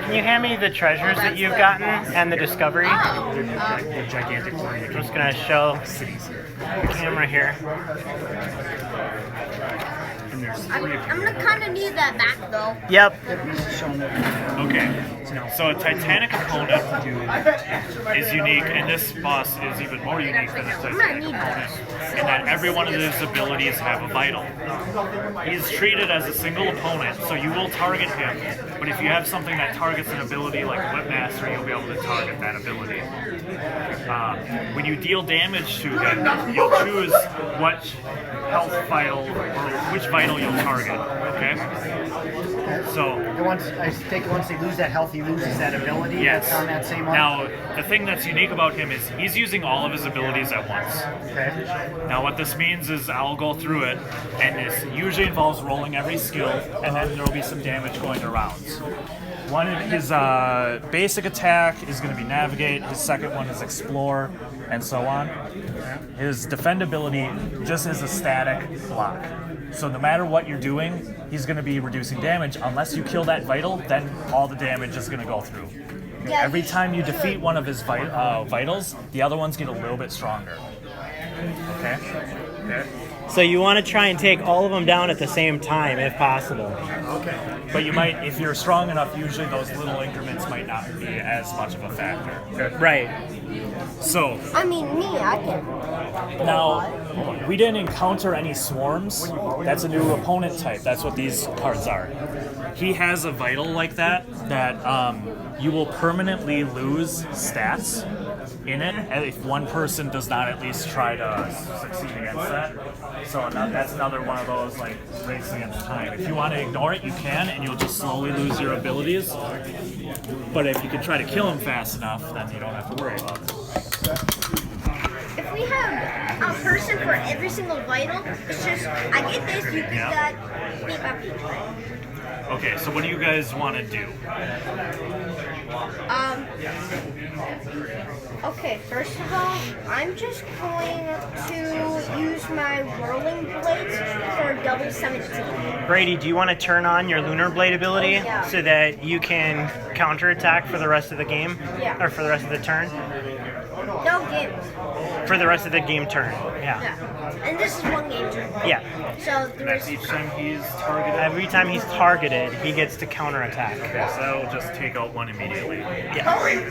Can you hand me the treasures that you've gotten and the discovery? Oh, They're gigantic. I'm just gonna show Cities here. the camera here. And there's 3 I'm of you. gonna kind of need that back though. Yep. okay. So a Titanic opponent is unique, and this boss is even more unique than a Titanic opponent, in that every one of his abilities have a vital. He's treated as a single opponent, so you will target him, but if you have something that targets an ability like Whip Master, you'll be able to target that ability. When you deal damage to him, you'll choose what health vital or which vital you'll target. Okay? So Once I take it, once they lose that health, he loses that ability. yes. That's on that same arm. Now the thing that's unique about him is he's using all of his abilities at once. Okay. Now what this means is I'll go through it, and this usually involves rolling every skill, and then there will be some damage going to rounds. One of his basic attack is going to be Navigate, his second one is Explore, and so on. His defend ability just is a static block. So no matter what you're doing, he's going to be reducing damage. Unless you kill that vital, then all the damage is going to go through. Yeah, Every time you defeat one of his vitals, the other ones get a little bit stronger. Okay? So you want to try and take all of them down at the same time, if possible. Okay. But you might, if you're strong enough, usually those little increments might not be as much of a factor. Right. So I mean, me, I can. now, we didn't encounter any swarms. That's a new opponent type. That's what these cards are. He has a vital like that you will permanently lose stats in it if one person does not at least try to succeed against that. So that's another one of those like race against time. If you want to ignore it, you can, and you'll just slowly lose your abilities. But if you can try to kill him fast enough, then you don't have to worry about it. If we have a person for every single vital, it's just, I get this, you get that, beep, beep, beep. Okay, so what do you guys want to do? Okay, first of all, I'm just going to use my whirling blades for double 17. Brady, do you want to turn on your Lunar Blade ability Yeah. so that you can counterattack for the rest of the game? Yeah. Or for the rest of the turn? No game. For the rest of the game turn, yeah. Yeah. And this is one game turn. Yeah. So That's there's each time he's targeted. Every time he's targeted, he gets to counterattack. Okay, so that'll just take out one immediately. And you only do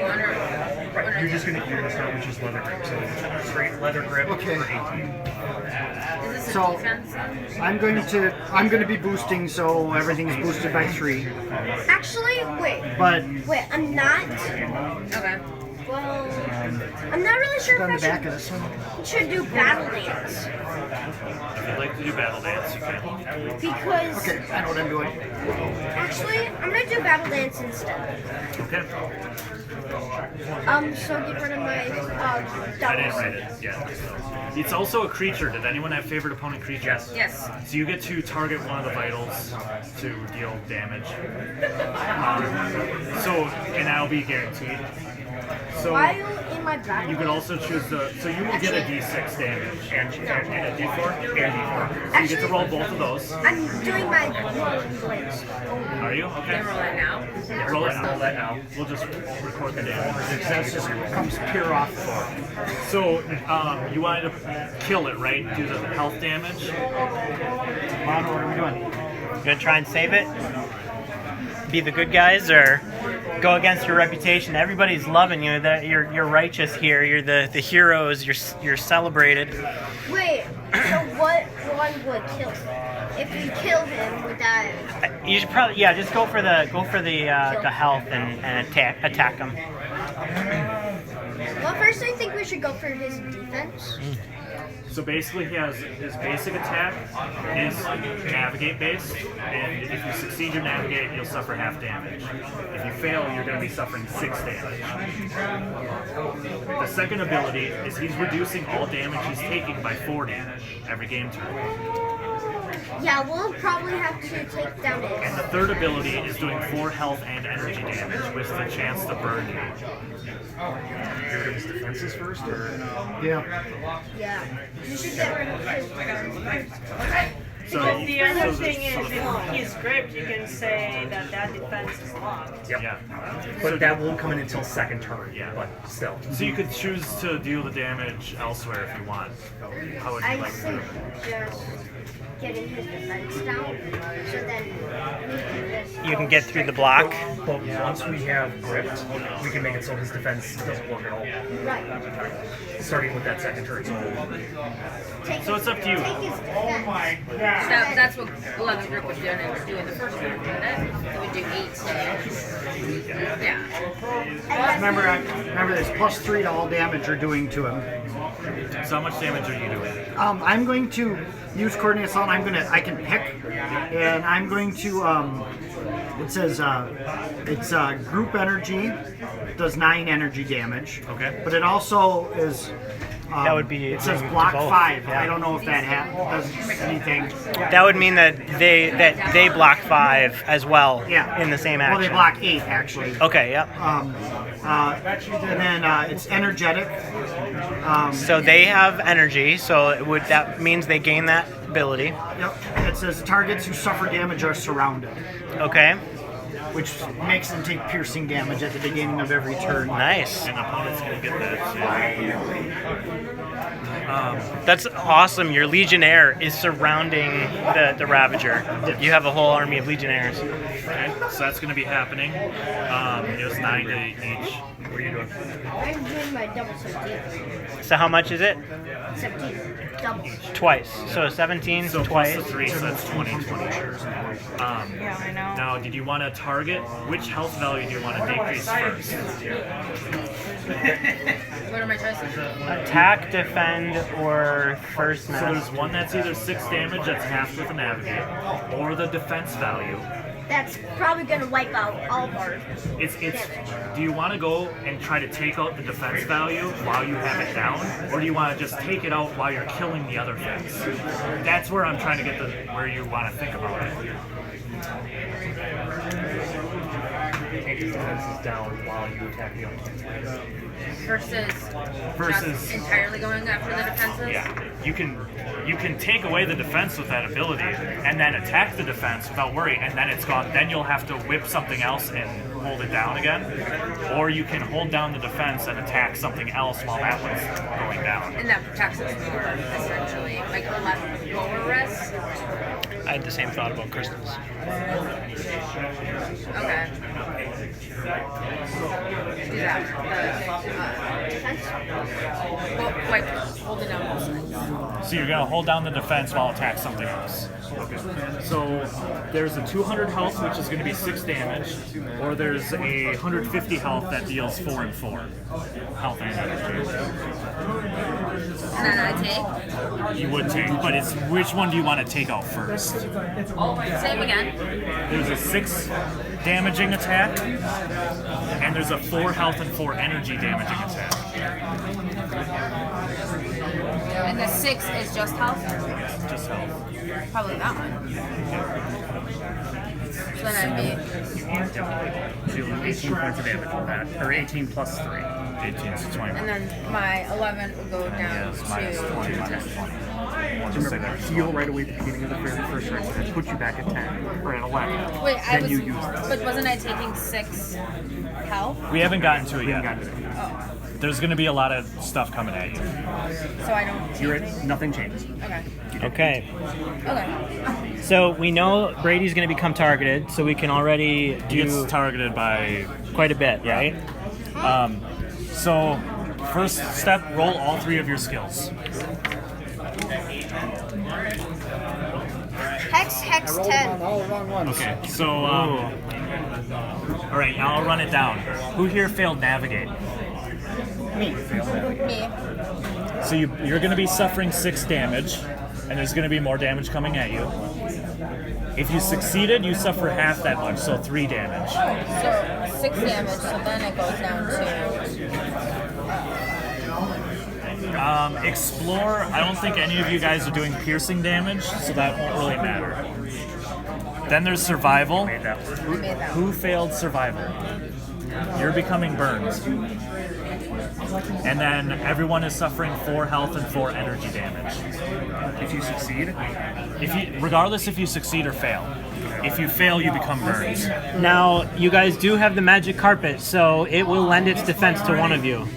one or You're gonna start with just leather grip. So straight leather grip Okay. for 18. Is this a So- defense? I'm going to be boosting, so everything's boosted by 3. actually, But wait, I'm not, Okay. well, I'm not really sure on the if I back of this one. should do battle dance. If you'd like to do battle dance, you can. Because, Okay, I know what I'm doing. actually, I'm gonna do battle dance instead. Okay. So get rid of my, I didn't doubles. write it yet. It's also a creature. Did anyone have favorite opponent creatures? Yes. So you get to target one of the vitals to deal damage. And that'll be guaranteed. So While in my battle you could also choose so you will get a d6 damage and a d4 and a d4. So you get to roll both of those. I'm doing my whirling blades. Are you? Okay. Roll it now. Yeah, roll it now. We'll just record the damage. That just comes pure off. So you wanted to kill it, right? Do the health damage. Come on, what are we doing? You gonna try and save it? Be the good guys, or go against your reputation? Everybody's loving you. That you're righteous here. You're the heroes. You're celebrated. Wait, so what one would kill him? If we kill him, would that... You should probably just go for the health and attack him. Well, first I think we should go for his defense. So basically, he has his basic attack is navigate based, and if you succeed your navigate, you'll suffer half damage. If you fail, you're going to be suffering 6 damage. The second ability is he's reducing all damage he's taking by 40 every game turn. Yeah, we'll probably have to take down And his. the third ability is doing 4 health and energy damage with the chance to burn you. Get rid of his defenses first, or Yeah. Yeah. You should get rid of his. So The other so thing is, if he's gripped, you can say that defense is locked. yeah. but that won't come in until second turn. Yeah. But still. So you could choose to deal the damage elsewhere if you want. How would you I like to do think it? just getting his defense down, so then we can just. You can get through the block. But once we have gripped, we can make it so his defense doesn't work at all. Right. Starting with that second turn. Take So it's up to you. Take his defense. That's what Leather Grip was doing and doing the first one. It would do 8. Yeah. Remember this +3 to all damage you're doing to him. So how much damage are you doing? I'm going to use coordinate assault. I can pick, and I'm going to. It says it's group energy, does 9 energy damage. Okay. But it also is. That would be It says to block both, 5. yeah. I don't know if that does anything. That would mean that they block 5 as well. Yeah. In the same Well, action. they block 8 actually. Okay. Yep. And then it's energetic. So they have energy. So that means they gain that ability. Yep. It says targets who suffer damage are surrounded, Okay. which makes them take piercing damage at the beginning of every turn. Nice. And opponent's gonna get that too. That's awesome. Your Legionnaire is surrounding the Ravager. You have a whole army of Legionnaires. Okay, so that's going to be happening. It was 9 to each. What are you doing? I'm doing my double 17. So how much is it? 17. Double. Twice. So 17 So twice. plus the 3, so that's 20. Yeah, I know. Now, did you want to target? Which health value do you want to decrease first? What are my choices? Attack, defend, or first So mass. there's one that's either 6 damage, that's half with a navigate, or the defense value. That's probably gonna wipe out all of our. It's. Do you want to go and try to take out the defense value while you have it down, or do you want to just take it out while you're killing the other things? That's where I'm trying to get where you want to think about it. Take his defenses down while you attack the other thing. Versus just entirely going after the defenses. Yeah, you can take away the defense with that ability, and then attack the defense without worry, and then it's gone. Then you'll have to whip something else and hold it down again, or you can hold down the defense and attack something else while that one's going down. And that protects us more, essentially. Like a less lower risk. I had the same thought about crystals. Okay. Do that. Defense. Well, like hold it down both sides. So you're gonna hold down the defense while attack something else. Okay. So there's a 200 health, which is gonna be 6 damage, or there's a 150 health that deals 4 and 4 health and damage. And then I take. You would take, but it's which one do you want to take out first? Same again. There's a 6 damaging attack, and there's a 4 health and 4 energy damaging attack. And the 6 is just health? Just health. Probably that one. So then I'd be. So you'll do 18 points of damage with that, or 18 plus 3. 18 to 20. And then my 11 would go down Yes, minus to 20, 10. minus 20. Remember that heal right away at the beginning of the very first turn, that puts you back at 10, or at 11. Wait, I Then was. you use this. But wasn't I taking 6 health? We haven't gotten to it You yet. haven't gotten to it. Oh. There's going to be a lot of stuff coming at you. So I don't change You're anything? at, nothing changes. Okay. Okay. Okay. So we know Brady's going to become targeted, so we can already He gets do targeted by. quite a bit, right? So, first step, roll all 3 of your skills. Hex 10. All the wrong ones. Okay, so, alright, now I'll run it down. Who here failed navigate? Me. So you're going to be suffering 6 damage, and there's going to be more damage coming at you. If you succeeded, you suffer half that much, so 3 damage. So 6 damage, so then it goes down to. Explore, I don't think any of you guys are doing piercing damage, so that won't really matter. Then there's survival. I made that Who failed survival? You're becoming burned. And then everyone is suffering 4 health and 4 energy damage. If you succeed, Regardless if you succeed or fail. If you fail, you become burned. Now, you guys do have the magic carpet, so it will lend its defense to one of you.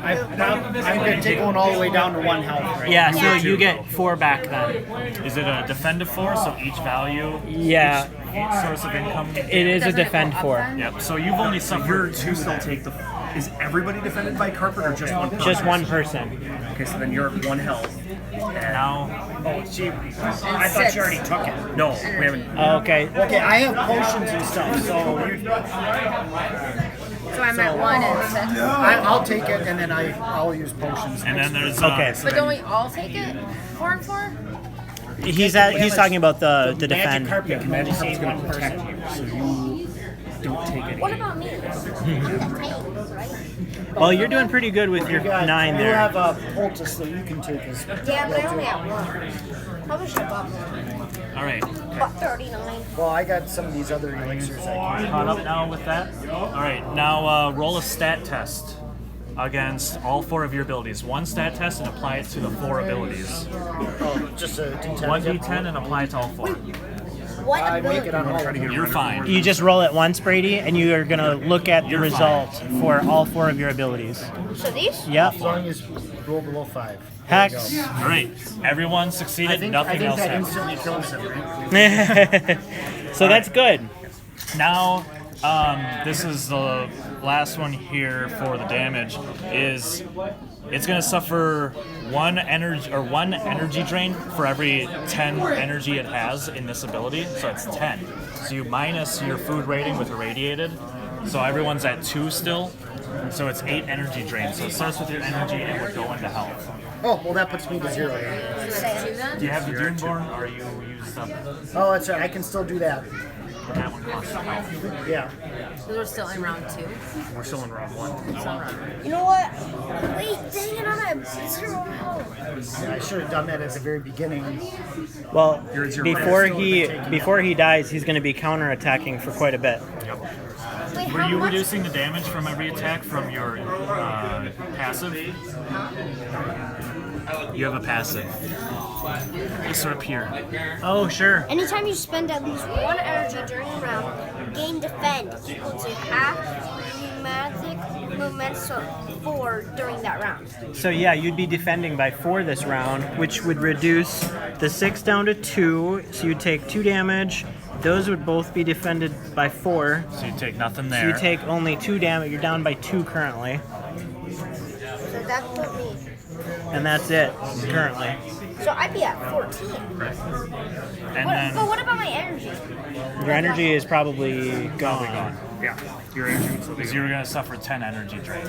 I'm going to take one all the way down to 1 health, right? Yeah, so you get 4 back then. Is it a defend of 4, so each value, Yeah, each source of income? it is a Doesn't it defend go up 4. then? Yep, so you've only suffered you're 2 still then. take the. Is everybody defended by carpet or just one person? Just one person. Okay, so then you're at 1 health. Now, Oh, see, I thought 6. you already took it. No, we haven't. Okay. Okay, I have potions and stuff, so So I'm at 1 and 6. I'll take it, and then I'll use potions. and then there's Okay. But don't we all take it? 4 and 4? He's talking about the Magic defend. carpet can only save going 1 to protect person. you, so you don't take any. What about me? Right? Well, you're doing pretty good with your 9 You there. have a poultice that you can take as Yeah, but I only have 1. Probably should have bought more. Alright, Bought 39. Well, I got some of these other elixirs I can. caught up now with that? Alright, now roll a stat test against all 4 of your abilities. 1 stat test and apply it to the 4 abilities. Oh, just a D10. 1d10 and apply it to all 4. what I make ability? it on all of them. You're fine. You just roll it once, Brady, and you are going to look at the You're result for all 4 of your abilities. So these? Yep. As long as roll below 5. Hex. Great. Everyone succeeded. Nothing else that happened. instantly kills him, right? So that's good. Now, this is the last one here for the damage. Is it's going to suffer 1 energy drain for every 10 energy it has in this ability. So it's 10. So you minus your food rating with irradiated. So everyone's at 2 still. So it's 8 energy drain. So it starts with your energy and would go into health. Oh, well, that puts me to 0. Then. Do you have the Doomborn, or you use them? Oh, that's right. I can still do that. That one costs health. Yeah. So we're still in round 2. We're still in round 1. You know what? Wait, dang it, I'm at 0 health. I should have done that at the very beginning. Well, You're 0 before he dies, he's going to be counterattacking for quite a bit. Wait, Were how you much? reducing the damage from every attack from your passive? You have a passive. It's up here. Oh, sure. Anytime you spend at least 1 energy during a round, gain defend equal to half pneumatic movements so 4 during that round. So yeah, you'd be defending by 4 this round, which would reduce the 6 down to 2. So you'd take 2 damage. Those would both be defended by 4. So you take nothing So there. you take only 2 damage. You're down by 2 currently, So that put me. and that's it currently. So I'd be at 14. and But then what about my energy? Your energy is probably gone. Yeah. Your energy would still be because you were going to suffer 10 energy drain.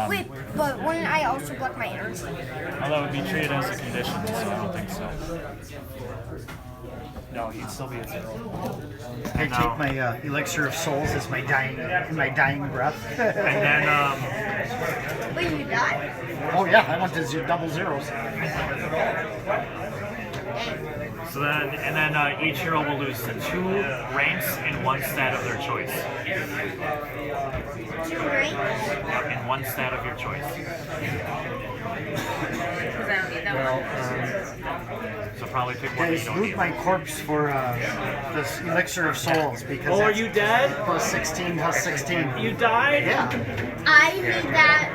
Wait, but wouldn't I also block my energy? Well, that would be treated as a condition, so I don't think so. No, you'd still be at 0. I No. take my elixir of souls as my dying breath. And then Wait, you died? Oh yeah, I went to double zeros. each hero will lose 2 ranks in 1 stat of their choice. 2 ranks? In 1 stat of your choice. Because I don't need that one. So probably pick one that you Guys, don't loot need. my corpse for this elixir of souls because Oh, are that's you dead? plus 16 plus 16. You died? Yeah. I need that.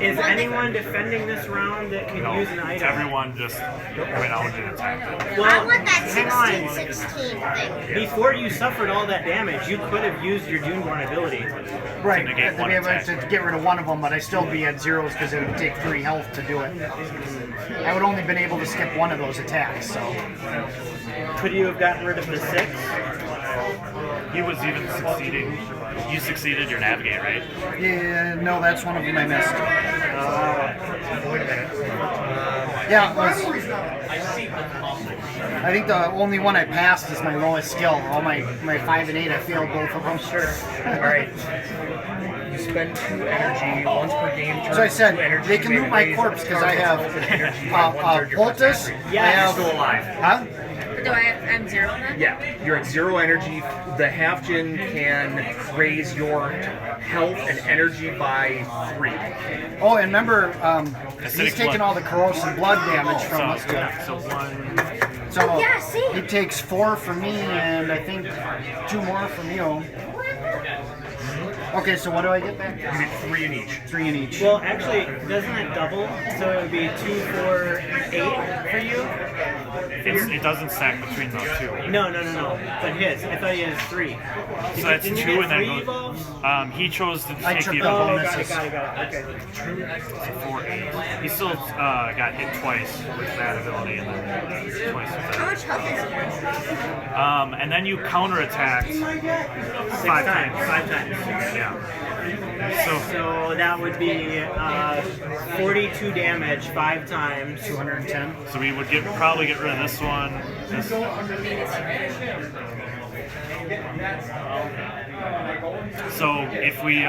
Is one anyone defending this round that can use an item? Everyone just went out and attacked it. I Well, want that hang on. 16 thing. Before you suffered all that damage, you could have used your Doomborn ability. Right. To negate To one be able attack. to get rid of one of them, but I still be at zeros because it would take 3 health to do it. I would only been able to skip one of those attacks, so. Could you have gotten rid of the 6? He was even succeeding. You succeeded your navigate, right? Yeah, no, that's one of them I missed. Wait a minute. Yeah, it was. I think the only one I passed is my lowest skill. All my 5 and 8, I failed both of them. Sure. Alright. You spend 2 energy once per game turn. So I 2 said, energy they can you may loot my raise corpse because I target have health and energy by 1/3 your poultice. percent. I Yeah, have, Still alive. huh? But do I'm 0 then? Yeah, you're at 0 energy. The half gen can raise your health and energy by 3. Oh, and remember, he's Acidic taking blood. all the corrosive blood damage from So, us too. so 1. So Yeah, see? he takes 4 from me, and I think 2 more from you. Okay, so what do I get back? You get 3 in each. 3 in each. Well, actually, doesn't it double? So it would be 2, 4, 8 for you? It doesn't stack between those 2. No. But his. I thought he had 3. So that's 2 Didn't you and get then 3 goes. evolves? He chose to I take took the the Oh, ability. got bonuses. it. Okay. So 4, 8. He still got hit twice with that ability and then twice with How that. much health is it? And then you counterattacked 5 times. 5 times. Yeah. So that would be 42 damage 5 times. 210. So we would probably get rid of this one. This. So if we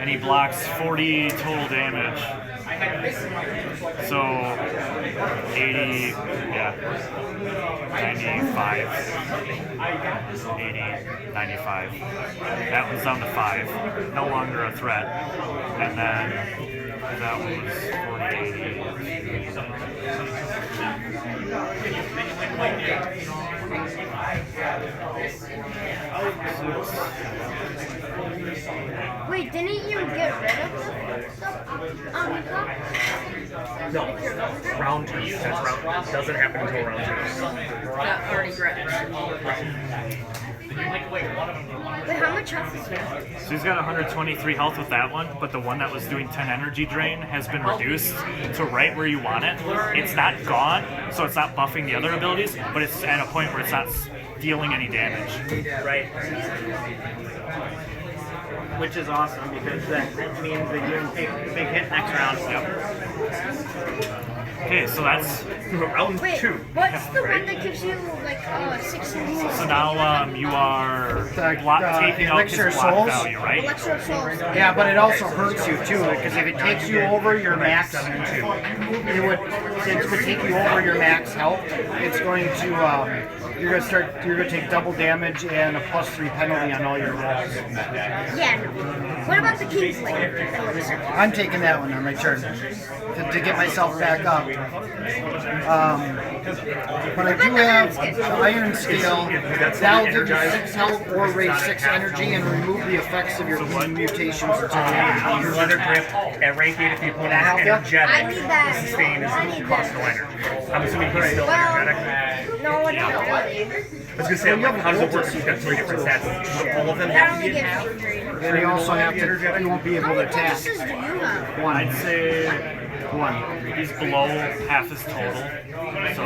and he blocks 40 total damage. So 80, yeah, 95, 80, 95. That was down to 5. No longer a threat. And then that was 40, 80. Wait, didn't you get rid of the cup? No, round 2. That's round. Doesn't happen until round 2. That already gripped. Wait, how much health is it? So he's got 123 health with that one, but the one that was doing 10 energy drain has been reduced to right where you want it. It's not gone, so it's not buffing the other abilities, but it's at a point where it's not dealing any damage. Right. Which is awesome because that means that you can take the big hit next round. Okay, so that's round Wait, 2. what's the one that gives you like 6 moves? so now you are taking out his Elixir block Souls? value, right? Elixir of Souls. Yeah, but it also hurts you too, because if it takes you over your max, since it would take you over your max health, it's going to you're gonna take double damage and a +3 penalty on all your rolls. Yeah, no. What about the Kingsley Elixir? I'm taking that one on my turn to get myself back up. But I do have the Iron Scale. That'll give you 6 health or raise 6 energy and remove the effects of your mutations until the end of the Your year. Leather Grip at rank 8 if you pull help you? energetic. I need that. Sustain is I need cost that. no energy. I'm assuming he's still Well, energetic. no, what not really. I was gonna say, like, how does it work? You've got 3 different stats. All of them That have to only be gives half. me 3. And you also have to, you won't be able How to many attack. bonuses do you have? I'd say 1. he's below half his total, so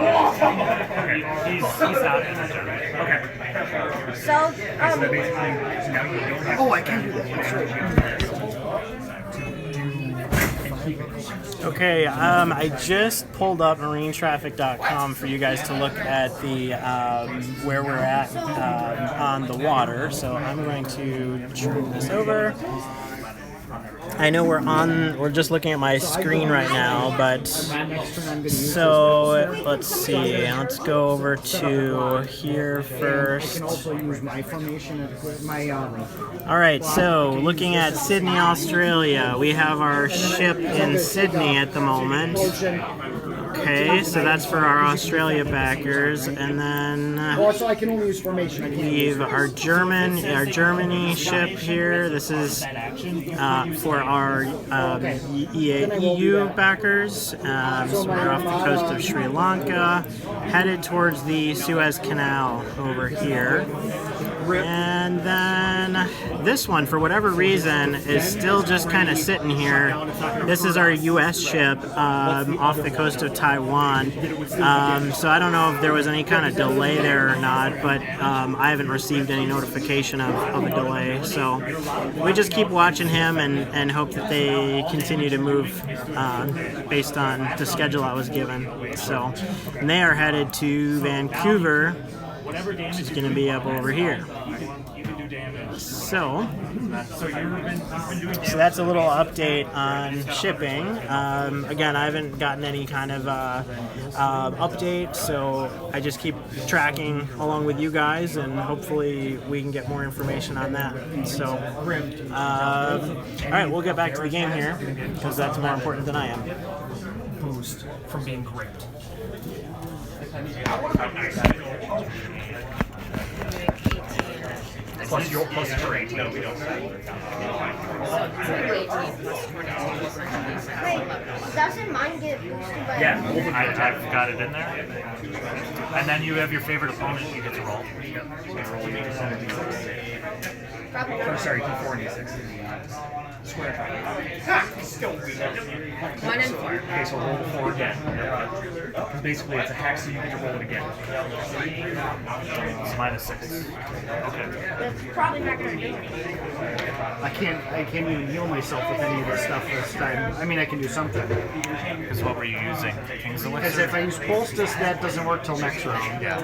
he's not energetic. Okay. So, Oh, I can do that. That's right. Okay, I just pulled up marinetraffic.com for you guys to look at the where we're at on the water. So I'm going to turn this over. I know we're just looking at my screen right now, but so let's see. Let's go over to here I can first. also use my formation, my All right, so looking at Sydney, Australia, we have our ship in Sydney at the moment. Okay, so that's for our Australia backers, and then Also, I can only use formation. I can't we have our Germany ship here. This is for our EU backers. So we're off the coast of Sri Lanka, headed towards the Suez Canal over here. And then this one, for whatever reason, is still just kind of sitting here. This is our U.S. ship off the coast of Taiwan. So I don't know if there was any kind of delay there or not, but I haven't received any notification of a delay. So we just keep watching him and hope that they continue to move based on the schedule I was given. So and they are headed to Vancouver, which is going to be up over here. So that's a little update on shipping. Again, I haven't gotten any kind of update, so I just keep tracking along with you guys, and hopefully we can get more information on that. So, all right, we'll get back to the game here because that's more important than I am. Boost from being gripped. Plus your +3. No, we don't. wait, doesn't mine get boosted by? Yeah, I've got it in there. And then you have your favorite opponent you get to roll. Or sorry, D4 and D6. Square try. 1 and 4. Okay, so roll the 4 again. Because basically it's a hex, so you get to roll it again. It's -6. Okay. That's probably not gonna do anything. I can't even heal myself with any of this stuff this time. I mean, I can do something. Because what were you using? King's Because Elixir? if I use Poultice, that doesn't work till next round. Yeah.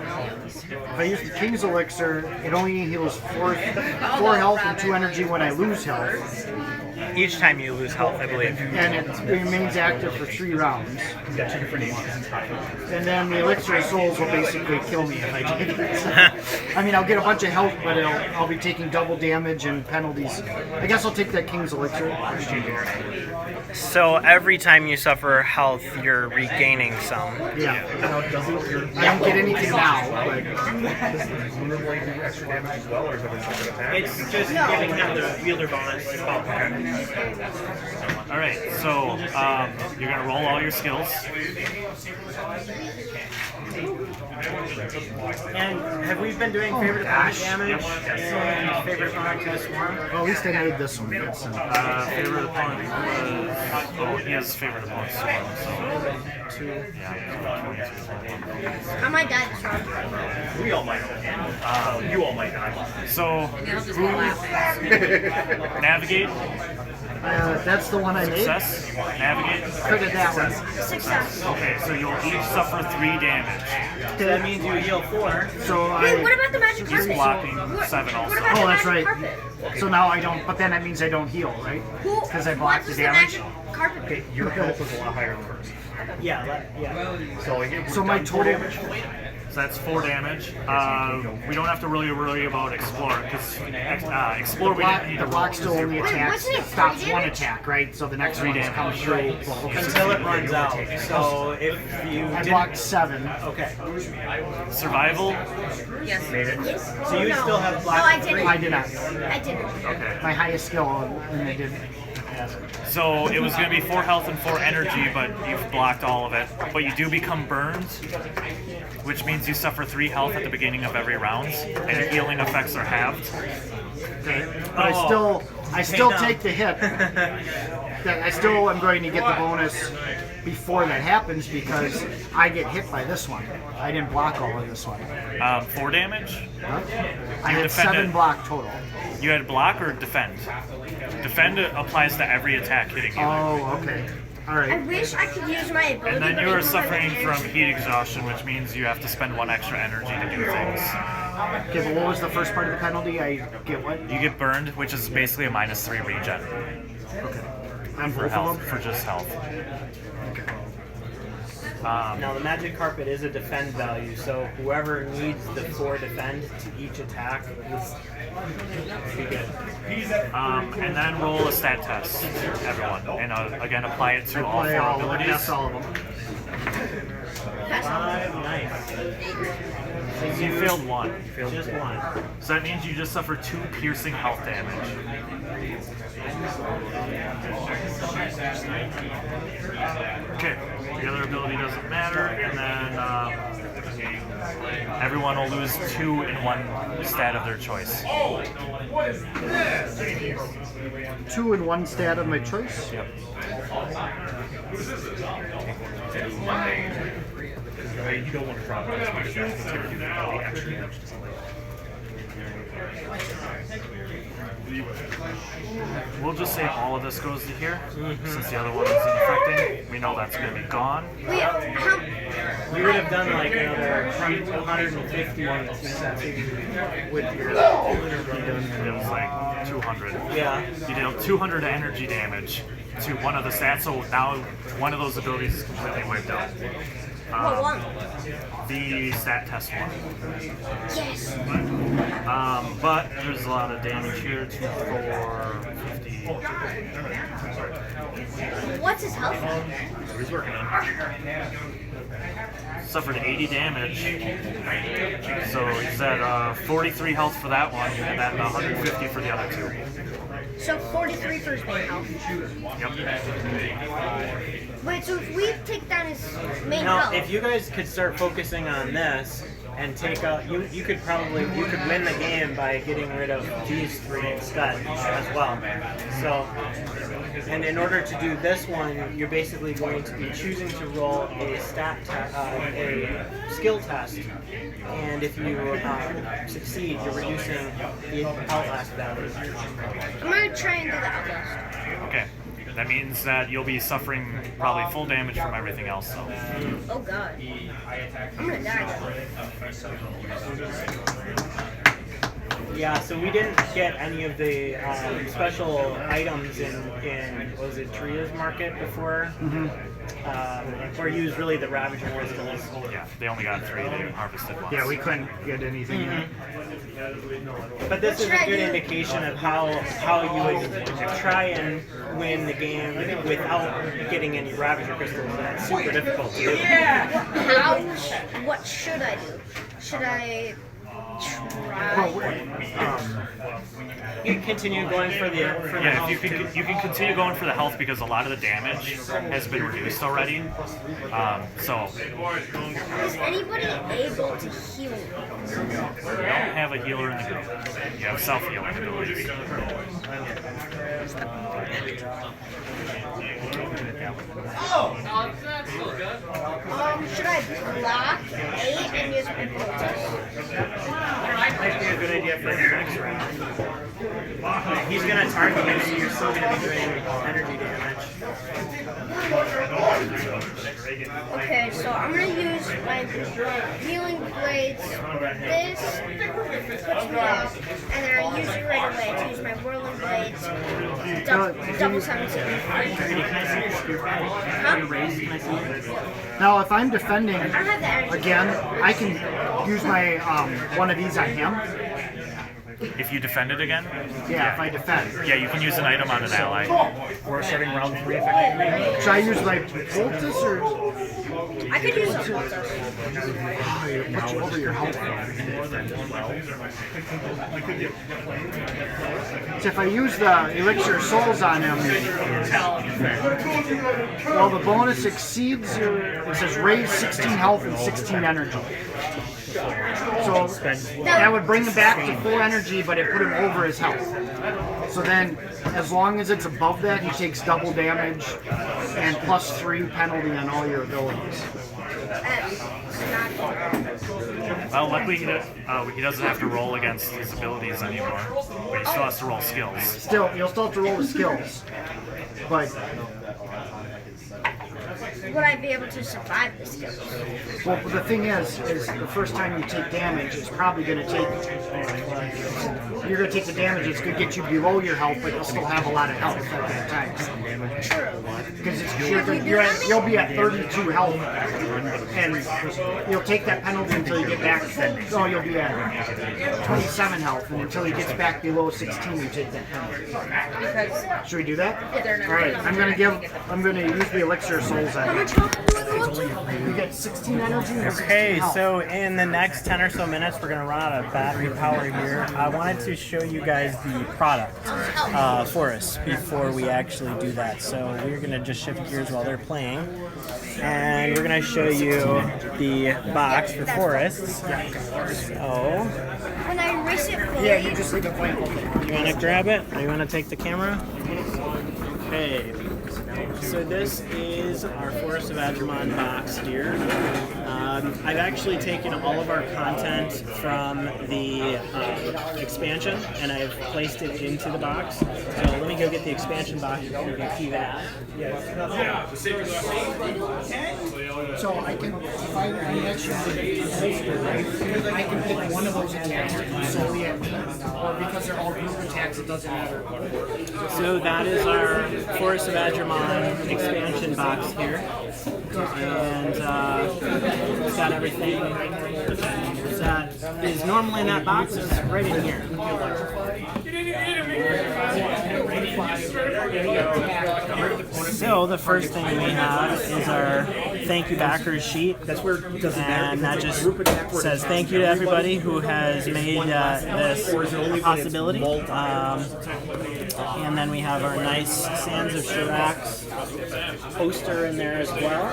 If I use the King's Elixir, it only heals 4 health and 2 energy when I lose health. Each time you lose health, I believe. And it remains active for 3 rounds. He's got 2 different names. And then the Elixir of Souls will basically kill me if I take it. I mean, I'll get a bunch of health, but I'll be taking double damage and penalties. I guess I'll take that King's Elixir. So every time you suffer health, you're regaining some. Yeah. I don't get anything now, but Presumably do extra damage as well, or is it something attack? It's just giving them the wielder bonus. All right, so you're gonna roll all your skills. And have we been doing favorite opponent damage? And favorite opponent to the swarm? well, at least I made this one. That's, Favorite opponent was he has favorite opponents as well. So yeah. I might die this round. We all might. You all might die. So who navigate? that's the one I made. Success. Navigate. Credit that one. Success. Okay, so you'll each suffer 3 damage. So that means you heal 4. So Wait, what I. about the magic He's carpet? blocking What- 7 also. What about Oh, the that's magic right. carpet? So now I don't. But then that means I don't heal, right? Who? Because I What blocked the does the damage. magic carpet do? Your health is a lot higher than hers. Yeah. So my total. So that's 4 damage. We don't have to really worry about explore because explore we didn't need to The roll. rock still only Wait, attacks. wasn't it Stops 3 one damage? attack, right? So the next 3 one damage. comes through. Until it runs out. So if you I didn't... blocked 7. Okay. Survival. Yes. So you still have No, block. I didn't. I did not. I didn't. Okay. My highest skill, and I didn't pass it. So it was going to be 4 health and 4 energy, but you've blocked all of it. But you do become burned, which means you suffer 3 health at the beginning of every round, and your healing effects are halved. But I still take the hit. I still am going to get the bonus before that happens because I get hit by this one. I didn't block all of this one. 4 damage. I had defended. 7 block total. You had block or defend? Defend applies to every attack hitting you. Oh, okay. All I right. wish I could use my ability. And then but you I are don't have suffering the from energy. heat exhaustion, which means you have to spend 1 extra energy to do things. Okay, but what was the first part of the penalty? I get what? You get burned, which is basically a -3 regen On for both health, of them? for just health. Now the magic carpet is a defend value, so whoever needs the 4 defend to each attack is be good. And then roll a stat test, everyone, and again apply it to all Play 4 all of them. abilities. That's all of them. 5, nice. So you failed 1. Just 1. So that means you just suffer 2 piercing health damage. Okay, the other ability doesn't matter, and then everyone will lose 2 in 1 stat of their choice. 2 in 1 stat of my choice. Yep. You don't want to drop this because that's what's going to do the extra damage to somebody. We'll just say all of this goes to here, since the other one isn't affecting. We know that's going to be gone. Wait, how? You would have done like another 150 with your. It was like 200. Yeah. You deal 200 energy damage to one of the stats, so now one of those abilities is completely wiped out. What one? The stat test one. Yes. But there's a lot of damage here, 2, 4, 50. What's his health? He's working on it. Suffered 80 damage. So he's at 43 health for that one, and then 150 for the other 2. So 43 for his main health. Yep. Wait, so if we take down his main Now, health, if you guys could start focusing on this and take out, you could win the game by getting rid of these 3 instead as well. So, and in order to do this one, you're basically going to be choosing to roll a a skill test, and if you succeed, you're reducing the outlast value. I'm gonna try and do the outlast. Okay. That means that you'll be suffering probably full damage from everything else, though. Oh god. I'm gonna die. Yeah, so we didn't get any of the special items in what was it, Tria's market before? or use really the Ravager crystals. Yeah, they only got 3 they harvested once. Yeah, we couldn't get anything. But this is a good indication of how you would try and win the game without getting any Ravager crystals. That's super difficult to do. What should I do? Should I try? You can continue going for the Yeah, health. if you can continue going for the health because a lot of the damage has been reduced already. So Is anybody able to heal? you don't have a healer in the group. You have self-healing abilities. Should I block 8 and use my poultice? Might be a good idea for the next round. He's going to target you, so you're still going to be doing energy damage. Okay, so I'm gonna use my healing blades. This puts me up, and then I use it right away to use my whirling blades. Double 17. Now, if I'm defending I don't have the energy. again, I can use my one of these on him. If you defend it again, Yeah, if I defend. yeah, you can use an item on an ally. We're starting round 3 effectively. Should I use my poultice or I could use a poultice. put you over your health? So if I use the elixir souls on him, well, the bonus exceeds your. It says raise 16 health and 16 energy. So that would bring him back to full energy, but it put him over his health. So then, as long as it's above that, he takes double damage and +3 penalty on all your abilities. Well, luckily he doesn't have to roll against his abilities anymore, but he still has to roll skills. Still, you'll still have to roll the skills, but Would I be able to survive the skills? well, the thing is the first time you take damage, it's probably going to take. You're going to take the damage. It's going to get you below your health, but you'll still have a lot of health at that time. Because you'll be at 32 health, and you'll take that penalty until you get back. No, you'll be at 27 health, and until he gets back below 16, you take that penalty. Because Should we do that? they're not All right, I'm going to use the elixir souls on you. You get 16 energy. And 16 Okay, health. so in the next 10 or so minutes, we're going to run out of battery power here. I wanted to show you guys the product for us before we actually do that. So we're going to just shift gears while they're playing. And we're going to show you the box for forests. So, When I erase it fully, Yeah, you just leave it blank. you want to grab it? Or you want to take the camera? Okay. So this is our Forest of Adramon box here. I've actually taken all of our content from the expansion and I've placed it into the box. So let me go get the expansion box so you can see that. So I can, if I actually, I can pick one of those attacks to do solely at me, or because they're all group attacks, it doesn't matter. So that is our Forest of Adramon expansion box here. And it's got everything that is normally in that box is right in here. So the first thing we have is our thank you backers sheet. That's where it doesn't matter. And that just says thank you to everybody who has made this possibility. And then we have our nice Sands of Chirac poster in there as well.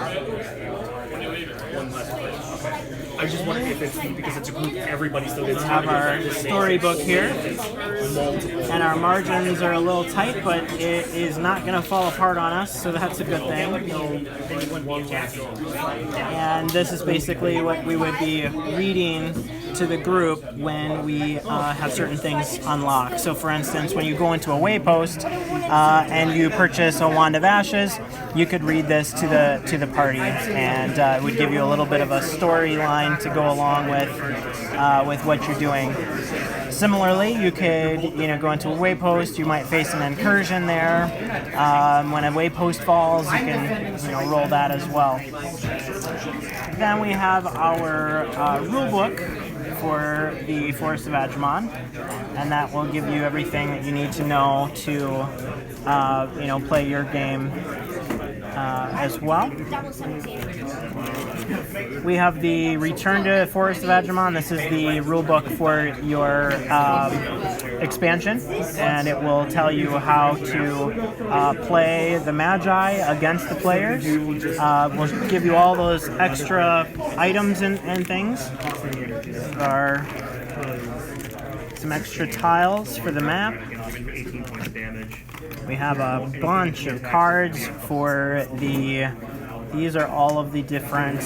I just wonder if it's because it's a group, everybody still gets We have our storybook here. And our margins are a little tight, but it is not going to fall apart on us, so that's a good thing. And this is basically what we would be reading to the group when we have certain things unlocked. So for instance, when you go into a waypost and you purchase a Wand of Ashes, you could read this to the party, and it would give you a little bit of a storyline to go along with what you're doing. Similarly, you could go into a waypost. You might face an incursion there. When a waypost falls, you can roll that as well. Then we have our rule book for the Forest of Agumon, and that will give you everything that you need to know to play your game as well. We have the Return to Forest of Agumon. This is the rulebook for your expansion, and it will tell you how to play the Magi against the players. We'll give you all those extra items and things. There are some extra tiles for the map. We have a bunch of cards for these are all of the different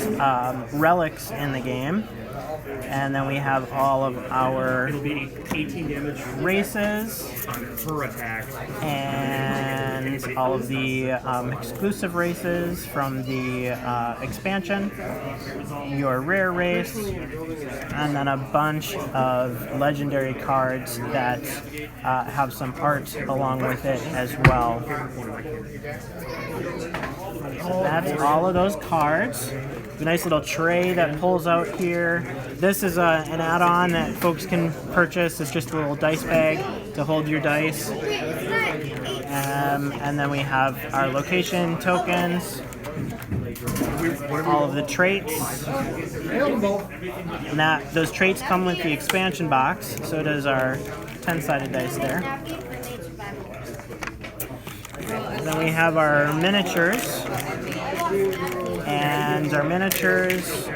relics in the game. And then we have all of our races and all of the exclusive races from the expansion, your rare race, and then a bunch of legendary cards that have some art along with it as well. So that's all of those cards. A nice little tray that pulls out here. This is an add-on that folks can purchase. It's just a little dice bag to hold your dice. And then we have our location tokens, all of the traits. And those traits come with the expansion box. So does our 10-sided dice there. Then we have our miniatures. And our miniatures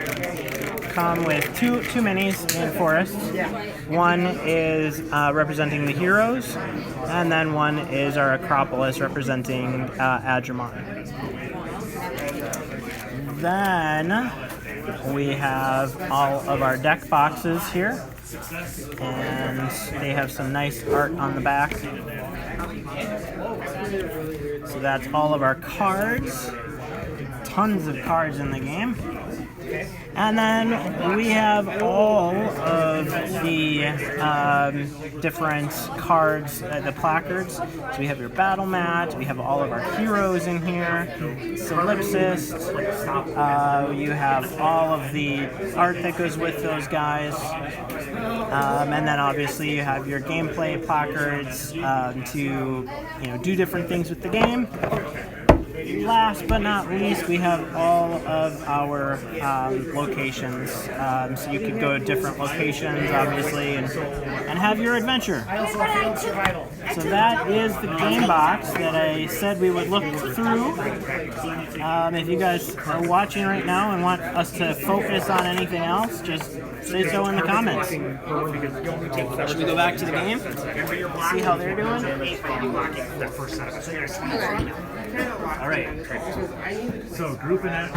come with two minis in Forest. One is representing the heroes, and then one is our Acropolis representing Agumon. Then we have all of our deck boxes here, and they have some nice art on the back. So that's all of our cards. Tons of cards in the game. And then we have all of the different cards, the placards. So we have your battle mat, we have all of our heroes in here, Solipsist, you have all of the art that goes with those guys. And then obviously you have your gameplay placards to do different things with the game. Last but not least, we have all of our locations. So you could go to different locations, obviously, and have your adventure. So that is the game box that I said we would look through. If you guys are watching right now and want us to focus on anything else, just say so in the comments. Should we go back to the game? See how they're doing? All right. So grouping it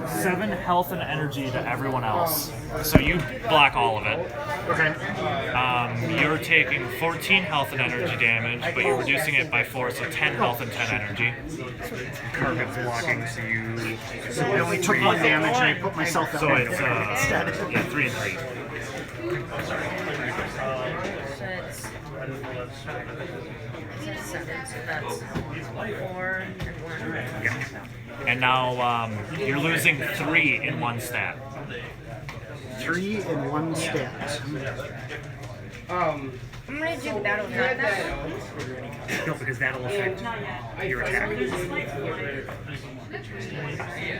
7 health and energy to everyone else. So you block all of it. Okay. You're taking 14 health and energy damage, but you're reducing it by 4, so 10 health and 10 energy. Caravan's blocking, so you. So I only took 1 damage and I put myself So down. it's 3 and 3. So that's 4 and 1. Yeah. And now you're losing 3 in 1 stat. 3 in 1 stat. I'm gonna do battle mat. No, because that'll affect your attack.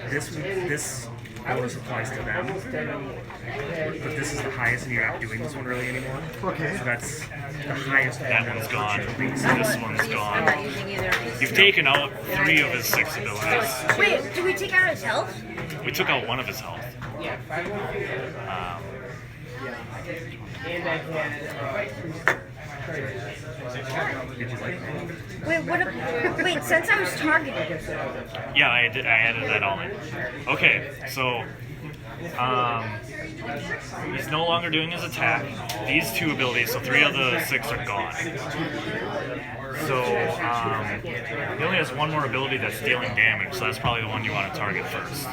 This bonus applies to them, but this is the highest, and you're not doing this one really anymore. Okay. So that's the highest. That one's gone. This one's I'm gone. not using either of these. You've taken out 3 of his 6 abilities. Wait, did we take out his health? We took out 1 of his health. Wait, since I was targeted. Yeah, I added that all in. Okay, so He's no longer doing his attack. These 2 abilities, so 3 of the 6 are gone. So he only has 1 more ability that's dealing damage, so that's probably the one you want to target first.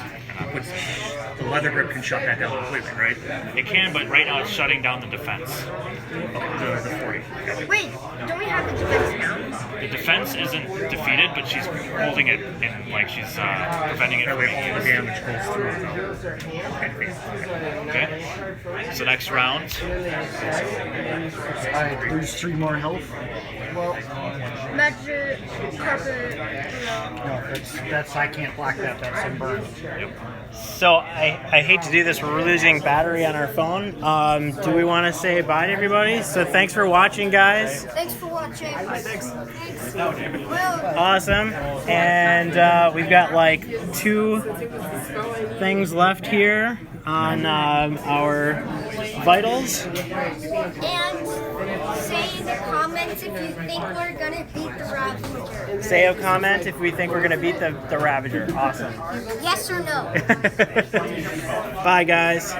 The leather grip can shut that down completely, right? It can, but right now it's shutting down the defense. The 40. Wait, don't we have the defense now? The defense isn't defeated, but she's holding it in, like she's preventing it That from way all the being damage goes through though. Okay. So next round. I lose 3 more health. Magic carpet. No, that's I can't block that. That's in burn. So I hate to do this. We're losing battery on our phone. Do we want to say bye to everybody? So thanks for watching, guys. Thanks for watching. Thanks. Well, Awesome. And we've got like 2 things left here on our vitals. and say in the comments if you think we're gonna beat the Ravager. Say a comment if we think we're going to beat the Ravager. Awesome. Yes or no? Bye, guys.